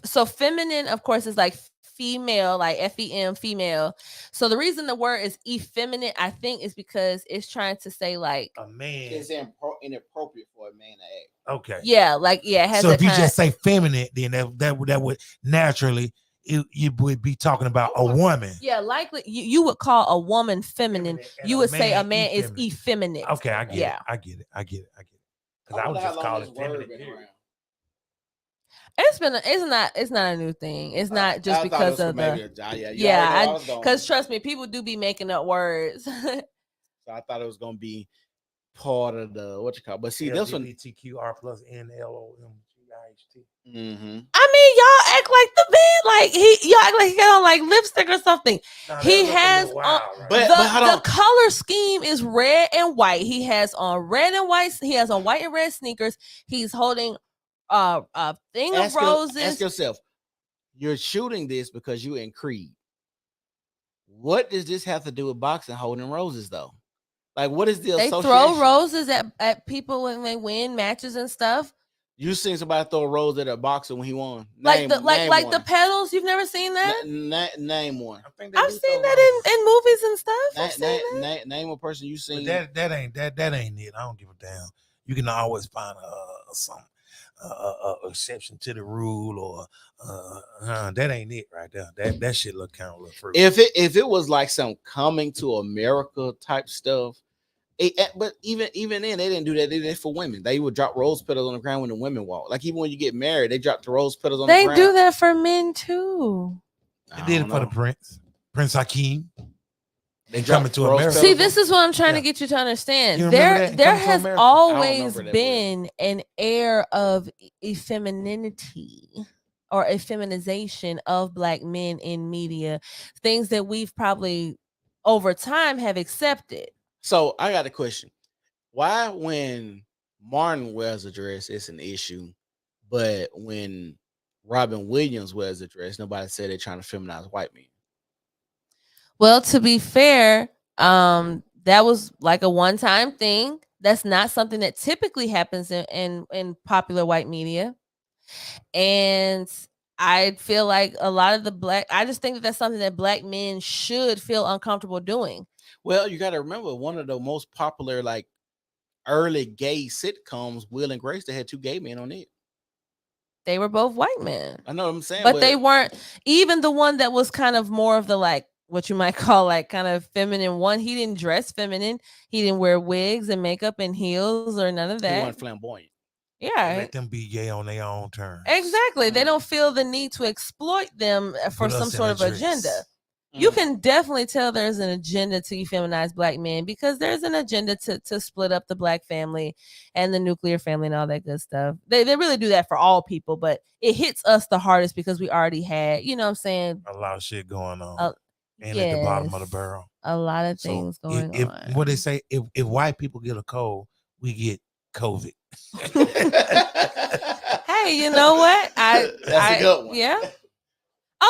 So feminine, of course, is like female, like FEM, female. So the reason the word is effeminate, I think, is because it's trying to say like a man. It's inappropriate for a man to act. Okay. Yeah, like yeah. It has so if you kind just say feminine, then that would naturally you would be talking about a woman. Yeah, likely you would call a woman feminine. You would say a man is effeminate. Okay, I get it. I get it. Because I would just call it feminine. It's not a new thing. It's not just because of the because trust me, people do be making up words. So I thought it was gonna be part of the what you call, but see this one LGBTQR plus NLOMGIHT. Mm-hmm. I mean, y'all act like the man, y'all act like he got on like lipstick or something. He has on the color scheme is red and white. He has on red and white. He has on white and red sneakers. He's holding a thing of roses. Ask yourself, you're shooting this because you're in Creed. What does this have to do with boxing holding roses though? Like, what is the association? They throw roses at people when they win matches and stuff. You seen somebody throw a rose at a boxer when he won? Like the pedals. You've never seen that? Name one. I've seen that in movies and stuff. Name a person you seen. But that ain't it. I don't give a damn. You can always find some exception to the rule, or that ain't it right there. That shit look kind of fruity. If it was like some coming to America type stuff. But even then, they didn't do that. They did it for women. They would drop rose petals on the ground when the women walk. Like even when you get married, they drop the rose petals on the ground. They do that for men too. They did it for the Prince Hakeem. They coming to America. See, this is what I'm trying to get you to understand. There has always been an air of effeminacy or effeminization of Black men in media, things that we've probably over time have accepted. So I got a question. Why when Martin wears a dress, it's an issue, but when Robin Williams wears a dress, nobody said they're trying to feminize white men? Well, to be fair, that was like a one-time thing. That's not something that typically happens in popular white media. And I feel like a lot of I just think that that's something that Black men should feel uncomfortable doing. Well, you got to remember one of the most popular like early gay sitcoms, Will and Grace, they had 2 gay men on it. They were both white men. I know what I'm saying. But they weren't, even the one that was kind of more of the like what you might call like kind of feminine one. He didn't dress feminine. He didn't wear wigs and makeup and heels or none of that. He wasn't flamboyant. Yeah. Let them be gay on their own terms. Exactly. They don't feel the need to exploit them for some sort of agenda. You can definitely tell there's an agenda to feminize Black men because there's an agenda to split up the Black family and the nuclear family and all that good stuff. They really do that for all people, but it hits us the hardest because we already had, you know what I'm saying? A lot of shit going on. And at the bottom of the barrel. A lot of things going on. What they say, if white people get a cold, we get COVID. Hey, you know what? That's a good one. Yeah.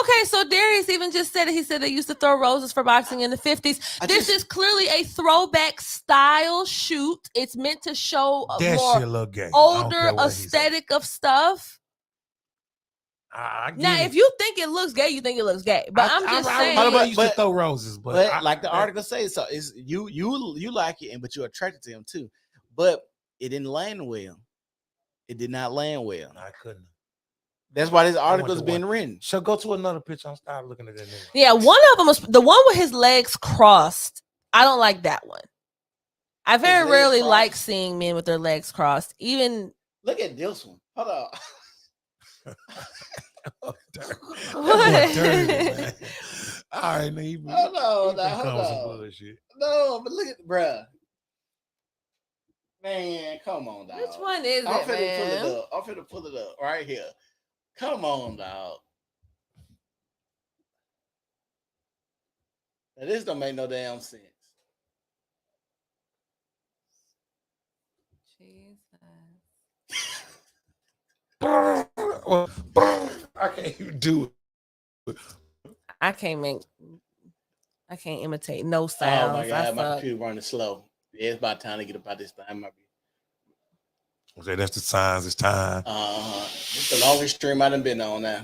Okay, so Darius even just said it. He said they used to throw roses for boxing in the 50s. This is clearly a throwback style shoot. It's meant to show a more older aesthetic of stuff. Now, if you think it looks gay, you think it looks gay. But I'm just saying. I used to throw roses, but like the article says, so is you like it, but you're attracted to him too. But it didn't land well. It did not land well. I couldn't. That's why this article is being written. So go to another picture. I'm starting looking at that. Yeah, one of them was the one with his legs crossed. I don't like that one. I very rarely like seeing men with their legs crossed. Even look at this one. Hold on. What? All right, nigga. Hold on. Bullshit. No, but look at bruh. Man, come on, dog. Which one is it, I'm finna pull it up right here. Come on, dog. Now, this don't make no damn sense. I can't even do it. I can't imitate no sounds. Oh my god, my computer running slow. Yeah, it's about time to get about this time. Okay, that's the signs. It's time. It's the longest stream I done been on now.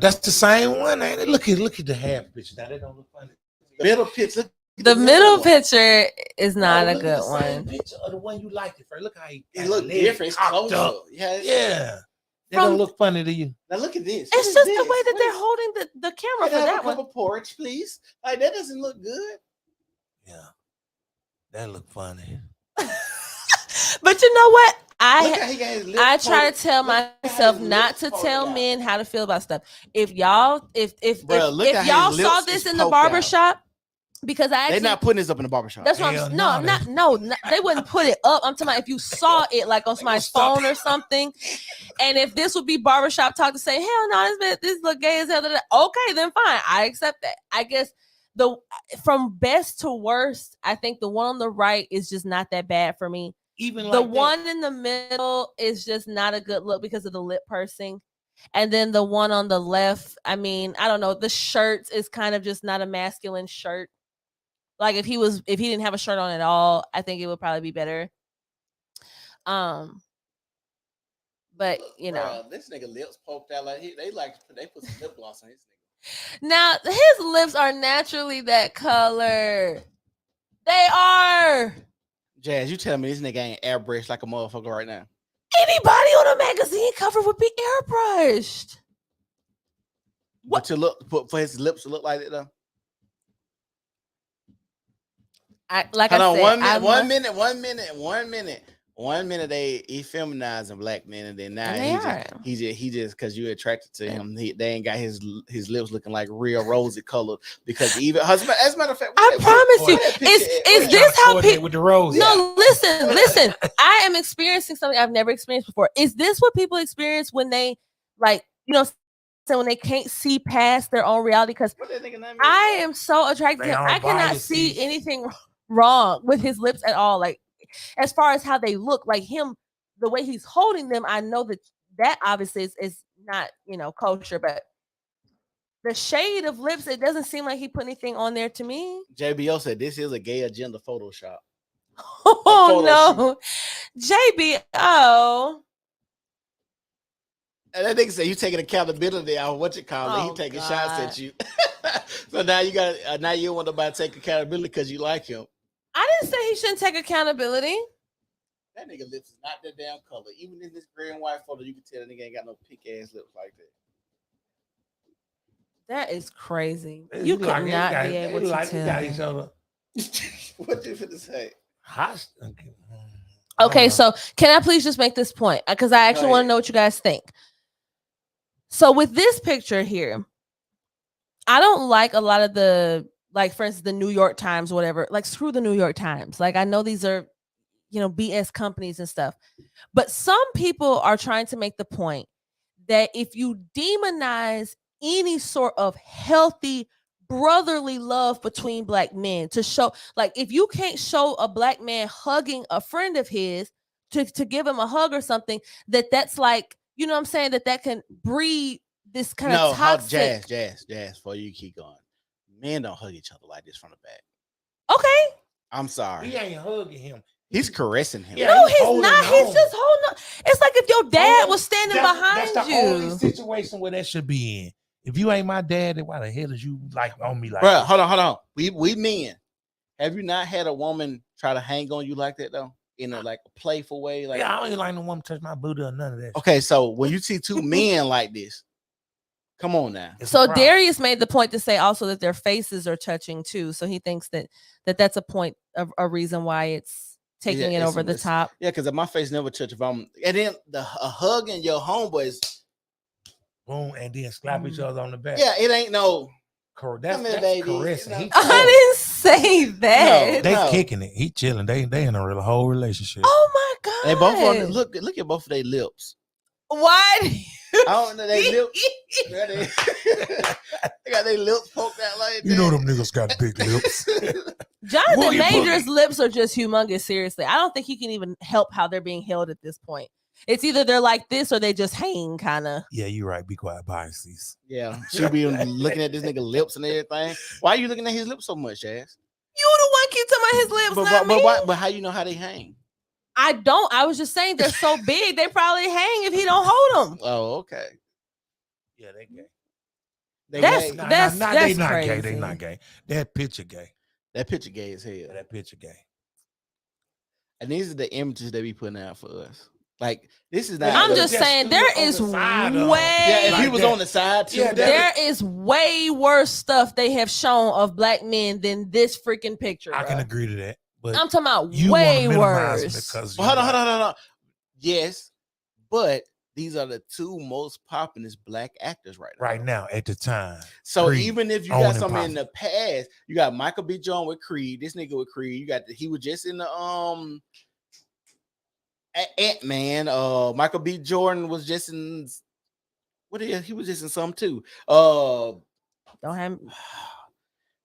That's the same one, ain't it? Look at the half picture. Now they don't look funny. The middle picture. The middle picture is not a good the one. Same picture of the one you liked it for. Look how it look different. It's closer. Yeah. They don't look funny to you. Now look at this. It's just the way that they're holding the camera for that one. Porch, please. Like that doesn't look good. Yeah, that look funny. But you know what? I try to tell myself not to tell men how to feel about stuff. If y'all saw this in the barbershop, because they're not putting this up in the barbershop. That's what I'm no, they wouldn't put it up. I'm talking about if you saw it like on somebody's phone or something, and if this would be barbershop talk to say, hell no, this look gay as hell. Okay, then fine, I accept that. I guess from best to worst, I think the one on the right is just not that bad for me. Even the like one in the middle is just not a good look because of the lip pursing. And then the one on the left, I mean, I don't know, the shirt is kind of just not a masculine shirt. Like if he didn't have a shirt on at all, I think it would probably be better. But you know, this nigga lips poked out like they put some lip gloss on his nigga. Now his lips are naturally that color. They are. Jazz, you tell me this nigga ain't airbrushed like a motherfucker right now. Anybody on a magazine cover would be airbrushed. What to look for his lips to look like it though? One minute they feminizing black men, and then now he just because you're attracted to him, they ain't got his lips looking like real rosy colored because even as a matter of fact, I promise you, is this how people with the rose? No, listen. I am experiencing something I've never experienced before. Is this what people experience when they so when they can't see past their own reality? Because I am so attracted to him. I cannot see anything wrong with his lips at all. Like as far as how they look, like him, the way he's holding them, I know that obviously is not kosher, but the shade of lips, it doesn't seem like he put anything on there to me. JBO said this is a gay agenda Photoshop. Oh no, JBO. And that nigga said you taking accountability on what you call it. He taking shots at you. So now you got now you want nobody to take accountability because you like him. I didn't say he shouldn't take accountability. That nigga lips is not that damn color. Even in this gray and white photo, you can tell that nigga ain't got no pink ass lips like that. That is crazy. You could not be able to tell. What you finna say? Okay, so can I please just make this point? Because I actually want to know what you guys think. So with this picture here, I don't like a lot of the, like, for instance, the New York Times, whatever. Like, screw the New York Times. Like, I know these are, BS companies and stuff. But some people are trying to make the point that if you demonize any sort of healthy brotherly love between black men, to show, like, if you can't show a black man hugging a friend of his to give him a hug or something, that's like, you know what I'm saying, that can breed this kind of toxic. Jazz, before you keep going. Men don't hug each other like this from the back. Okay. I'm sorry. He ain't hugging him. He's caressing him. Yeah, no, he's not. He's just holding on. It's like if your dad was standing behind you. That's the only situation where that should be in. If you ain't my dad, then why the hell is you like on me like Bro, that? Hold on. We men. Have you not had a woman try to hang on you like that though? In a like a playful way? Like, yeah, I don't even like no woman touch my booty or none of that. Okay, so when you see two men like this, come on now. So Darius made the point to say also that their faces are touching too. So he thinks that's a point of a reason why it's taking it over the top. Yeah, because my face never touch if I'm, and then a hug in your homeboys. boom, and then slap each other on the back. Yeah, it ain't no. That's baby. caressing. No. I didn't say that. They kicking it. He chilling. They in a real whole relationship. Oh my god! They both on. Look at both of their lips. Why? I don't know their lips. They got their lips poked out like that. You know them niggas got big lips. Jonathan Major's lips are just humongous. Seriously, I don't think he can even help how they're being held at this point. It's either they're like this or they just hang kind of. Yeah, you're right. Be quiet, biases. Yeah, she be looking at this nigga lips and everything. Why are you looking at his lips so much, ass? You the one keep talking about his lips, not me. But how you know how they hang? I don't. I was just saying they're so big, they probably hang if he don't hold them. Oh, okay. Yeah, they gay. That's they not crazy. gay. They not gay. That picture gay. That picture gay as hell. That picture gay. And these are the images they be putting out for us. Like this is not. I'm just saying there is way. Yeah, if he was on the side too. Yeah, there is way worse stuff they have shown of black men than this freaking picture. I can agree to that. But I'm talking about way worse. Because hold on. Yes, but these are the two most popular black actors right now at the time. So even if you got something in the past, you got Michael B. Jordan with Creed. This nigga with Creed. He was just in the Ant-Man. Michael B. Jordan was just in he was just in some too. Don't have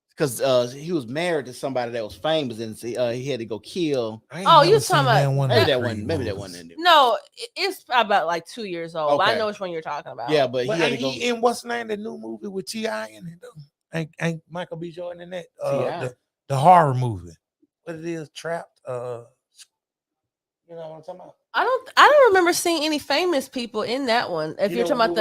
because he was married to somebody that was famous and he had to go kill. Oh, you talking about maybe that one. No, it's about like 2 years old. Okay. I know which one you're talking about. Yeah, but he had to go. In what's the name? The new movie with T.I. in it though. Ain't Michael B. Jordan in that? The horror movie. What it is? Trapped. You know what I'm talking about? I don't remember seeing any famous people in that one. If you're talking about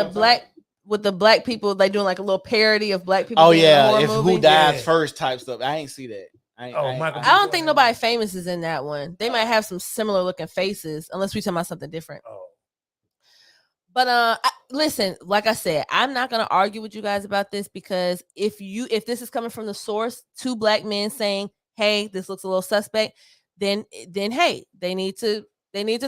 the black people, they doing like a little parody of black people. Oh yeah, if movie. who dies first type stuff. I ain't see that. I don't think nobody famous is in that one. They might have some similar looking faces, unless we talking about something different. Oh. But listen, like I said, I'm not gonna argue with you guys about this because if this is coming from the source, two black men saying, "Hey, this looks a little suspect," then hey, they need to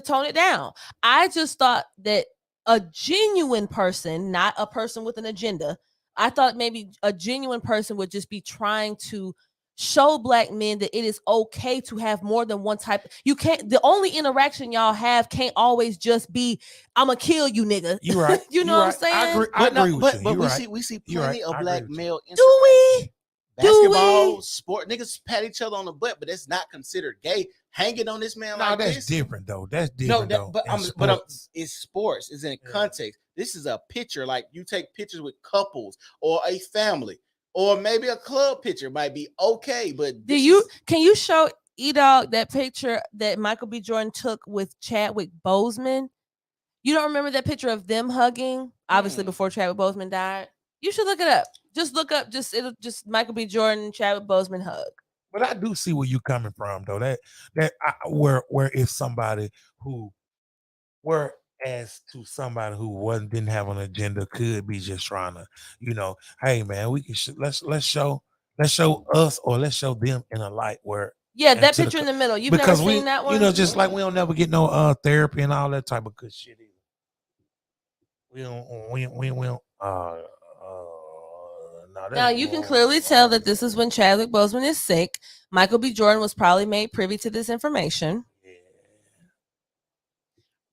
tone it down. I just thought that a genuine person, not a person with an agenda, I thought maybe a genuine person would just be trying to show black men that it is okay to have more than one type. You can't. The only interaction y'all have can't always just be, "I'ma kill you, nigga." You right. You know what I'm saying? I agree with you. But we see plenty of black male. Do we? Basketball, sport, niggas pat each other on the butt, but that's not considered gay. Hanging on this man like that's this. different though. That's different though. But it's sports. It's in context. This is a picture. Like you take pictures with couples or a family, or maybe a club picture might be okay. But can you show E-Dog that picture that Michael B. Jordan took with Chadwick Boseman? You don't remember that picture of them hugging? Obviously, before Chadwick Boseman died. You should look it up. Just look up. It'll just Michael B. Jordan, Chadwick Boseman hug. But I do see where you coming from, though. Where if somebody who, whereas to somebody who didn't have an agenda could be just trying to, hey man, we can let's show us or let's show them in a light where. Yeah, that picture in the middle. You've never seen that one? Just like we don't never get no therapy and all that type of good shit either. We don't. Now you can clearly tell that this is when Chadwick Boseman is sick. Michael B. Jordan was probably made privy to this information. Yeah.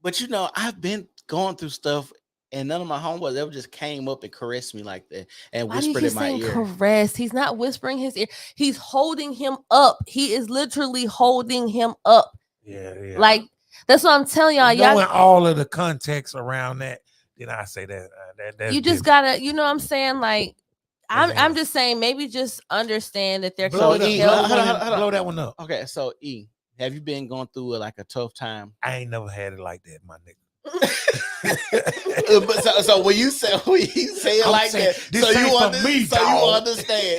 But I've been going through stuff, and none of my homeboys ever just came up and caressed me like that and whispered in my ear. Caressed. He's not whispering his ear. He's holding him up. He is literally holding him up. Yeah. Like that's what I'm telling y'all. Knowing all of the context around that, then I say that you just gotta. You know what I'm saying? Like. I'm just saying, maybe just understand that they're blow that one up. Okay, so E, have you been going through a tough time? I ain't never had it like that, my nigga. so when you say it like that,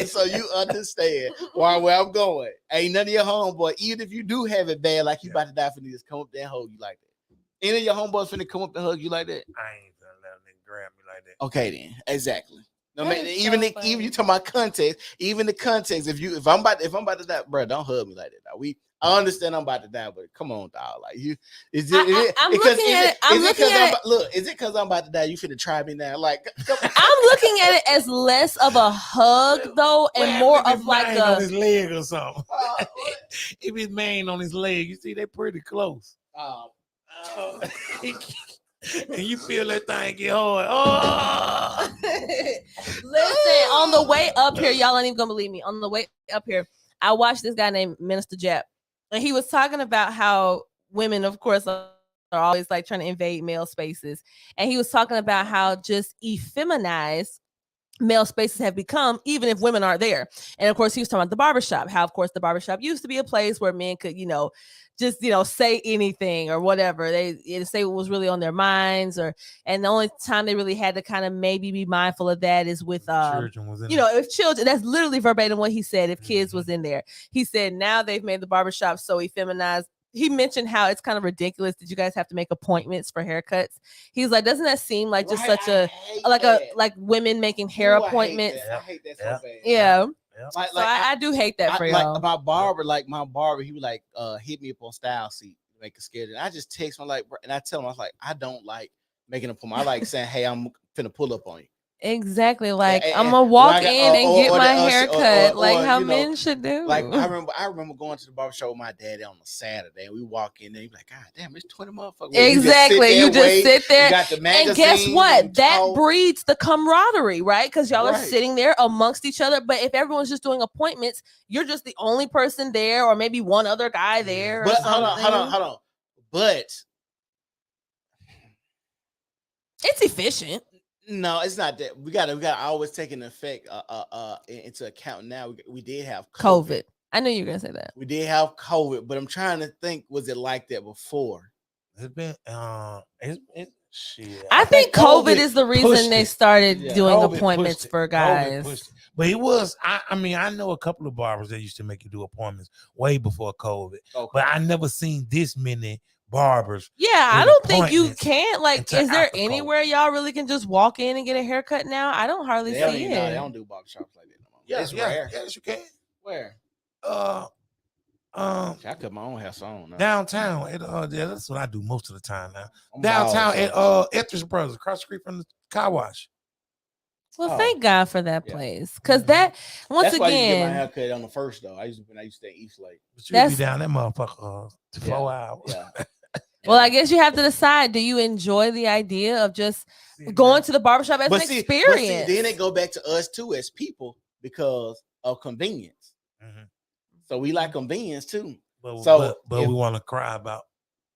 so you understand where I'm going. Ain't none of your homeboy, even if you do have it bad, like you about to die for niggas, come up there and hug you like that. Any of your homeboys finna come up and hug you like that? I ain't gonna let a nigga grab me like that. Okay then, exactly. No man, even you talking about context, even the context. If I'm about to die, bro, don't hug me like that. Dog. I understand I'm about to die, but come on, dog. Like you, is it? I'm looking at it. Look, is it because I'm about to die? You finna try me now? Like I'm looking at it as less of a hug though, and more of like on his leg or something. If his mane on his leg, you see, they're pretty close. And you feel that thing get hard. Oh, listen, on the way up here, y'all ain't even gonna believe me. On the way up here, I watched this guy named Minister Jap, and he was talking about how women, of course, are always like trying to invade male spaces, and he was talking about how just effeminized male spaces have become, even if women aren't there. And of course, he was talking about the barbershop, how of course the barbershop used to be a place where men could, just say anything or whatever they say what was really on their minds, and the only time they really had to kind of maybe be mindful of that is with if children. That's literally verbatim what he said. If kids was in there, he said now they've made the barbershop so effeminized. He mentioned how it's kind of ridiculous that you guys have to make appointments for haircuts. He's like, doesn't that seem like just such like women making hair appointments? I hate that so bad. Yeah. Like, I do hate that for y'all. Like my barber, he would like hit me up on Style Seat, make it scared. And I just text him like, and I tell him, I was like, I don't like making an appointment. I like saying, hey, I'm finna pull up on you. Exactly. Like I'm gonna walk in and get my hair cut, like how men should do. Like I remember going to the barbershop with my daddy on a Saturday, and we walk in there. He's like, God damn, it's 20 motherfuckers. Exactly. You just sit there. You got the and guess what? That breeds the camaraderie, right? Because y'all are sitting there amongst each other. But if everyone's just doing appointments, you're just the only person there, or maybe one other guy there. But hold on. But it's efficient. No, it's not that. We gotta always take an effect into account. Now we did have COVID. I knew you were gonna say that. We did have COVID, but I'm trying to think, was it like that before? It's been shit. I think COVID is the reason they started doing COVID appointments for guys. But it was, I mean, I know a couple of barbers that used to make you do appointments way before COVID. Okay. But I never seen this many barbers. Yeah, I don't think you can't. Like, is there anywhere y'all really can just walk in and get a haircut now? I don't hardly see it. No, they don't do barbershops like that no more. Yeah, it's rare. Yes, you can. Where? I cut my own hair on. Downtown. That's what I do most of the time now. Downtown at Ethridge Brothers, across the street from the car wash. Well, thank God for that place, because that once that's again. Why I used to get my hair cut on the first though. I used to stay in East Lake. But you be down that motherfucker to 4 hours. Yeah. Well, I guess you have to decide. Do you enjoy the idea of just going to the barbershop as an experience? Then they go back to us too as people because of convenience. Mm-hmm. So we like convenience too. But we want to cry about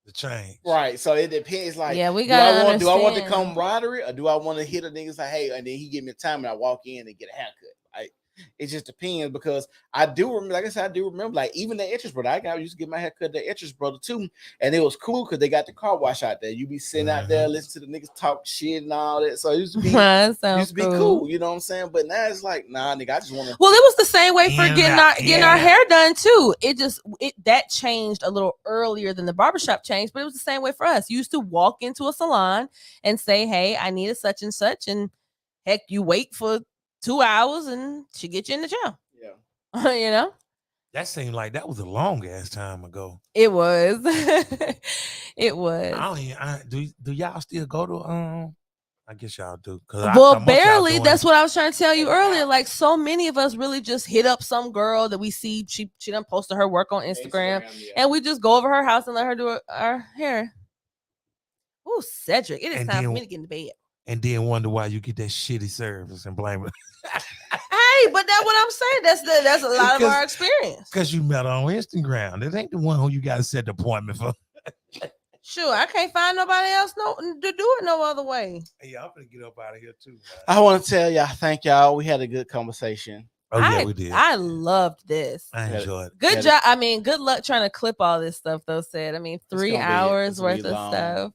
the change. Right. So it depends. Like, we got. Do I want the camaraderie or do I want to hit a nigga say, hey, and then he give me time and I walk in and get a haircut? Like, it just depends because I do remember, like I said, like even the Etchers brother. I used to get my hair cut the Etchers brother too, and it was cool because they got the car wash out there. You be sitting out there, listen to the niggas talk shit and all that. So it used to be cool. You know what I'm saying? But now it's like, nah, nigga, I just want to. Well, it was the same way for getting our hair done too. That changed a little earlier than the barbershop changed, but it was the same way for us. You used to walk into a salon and say, hey, I need a such and such, and heck, you wait for 2 hours and she get you in the chair. Yeah. You know? That seemed like that was a long ass time ago. It was. It was. Do y'all still go to I guess y'all do. Well, barely. That's what I was trying to tell you earlier. Like so many of us really just hit up some girl that we see. She done posted her work on Instagram. And we just go over her house and let her do our hair. Oh, Cedric, it is time for me to get into bed. And then wonder why you get that shitty service and blame it. Hey, but that's what I'm saying. That's a lot of our experience. Because you met her on Instagram. That ain't the one who you got to set the appointment for. Sure, I can't find nobody else to do it no other way. Hey, I'm gonna get up out of here too. Man. I want to tell y'all, thank y'all. We had a good conversation. Oh yeah, we did. I loved this. I enjoyed it. Good job. I mean, good luck trying to clip all this stuff. Though said, I mean, 3 hours worth of stuff.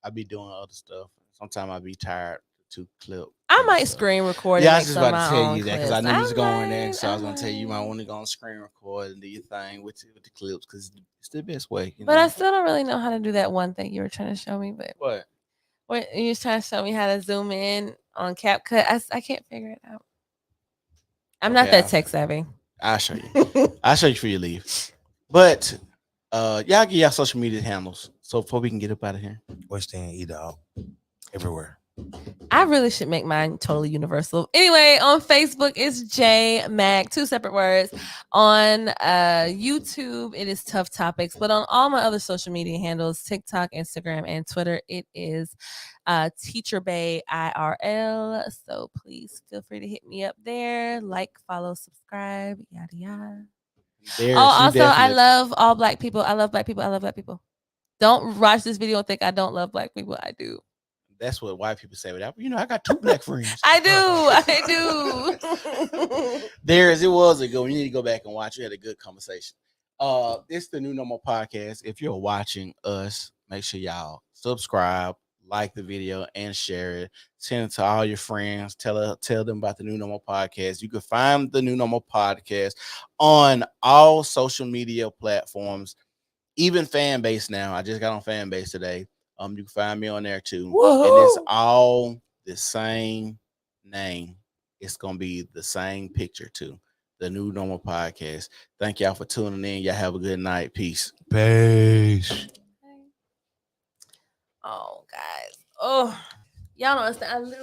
I be doing other stuff. Sometimes I be tired to clip. I might screen record. Yeah, I was just about to tell you that because I knew you was going there. So I was gonna tell you might want to go on screen record and do your thing with the clips because it's the best way. But I still don't really know how to do that one thing you were trying to show me. But what? You was trying to show me how to zoom in on CapCut. I can't figure it out. I'm not that tech savvy. I'll show you. I'll show you before you leave. But y'all give y'all social media handles so before we can get up out of here. West End, E-Dog, everywhere. I really should make mine totally universal. Anyway, on Facebook, it's J Mac, 2 separate words. On YouTube, it is Tough Topics. But on all my other social media handles, TikTok, Instagram, and Twitter, it is Teacher Bay IRL. So please feel free to hit me up there. Like, follow, subscribe, yada yada. Also, I love all Black people. I love Black people. I love Black people. Don't watch this video and think I don't love Black people. I do. That's what white people say. But I got 2 Black friends. I do. It was a good one. You need to go back and watch. We had a good conversation. It's the New Normal Podcast. If you're watching us, make sure y'all subscribe, like the video, and share it. Send it to all your friends. Tell them about the New Normal Podcast. You can find the New Normal Podcast on all social media platforms, even fan base now. I just got on fan base today. You can find me on there too. Whoa. And it's all the same name. It's gonna be the same picture too. The New Normal Podcast. Thank y'all for tuning in. Y'all have a good night. Peace. Peace. Oh, guys. Oh, y'all don't understand.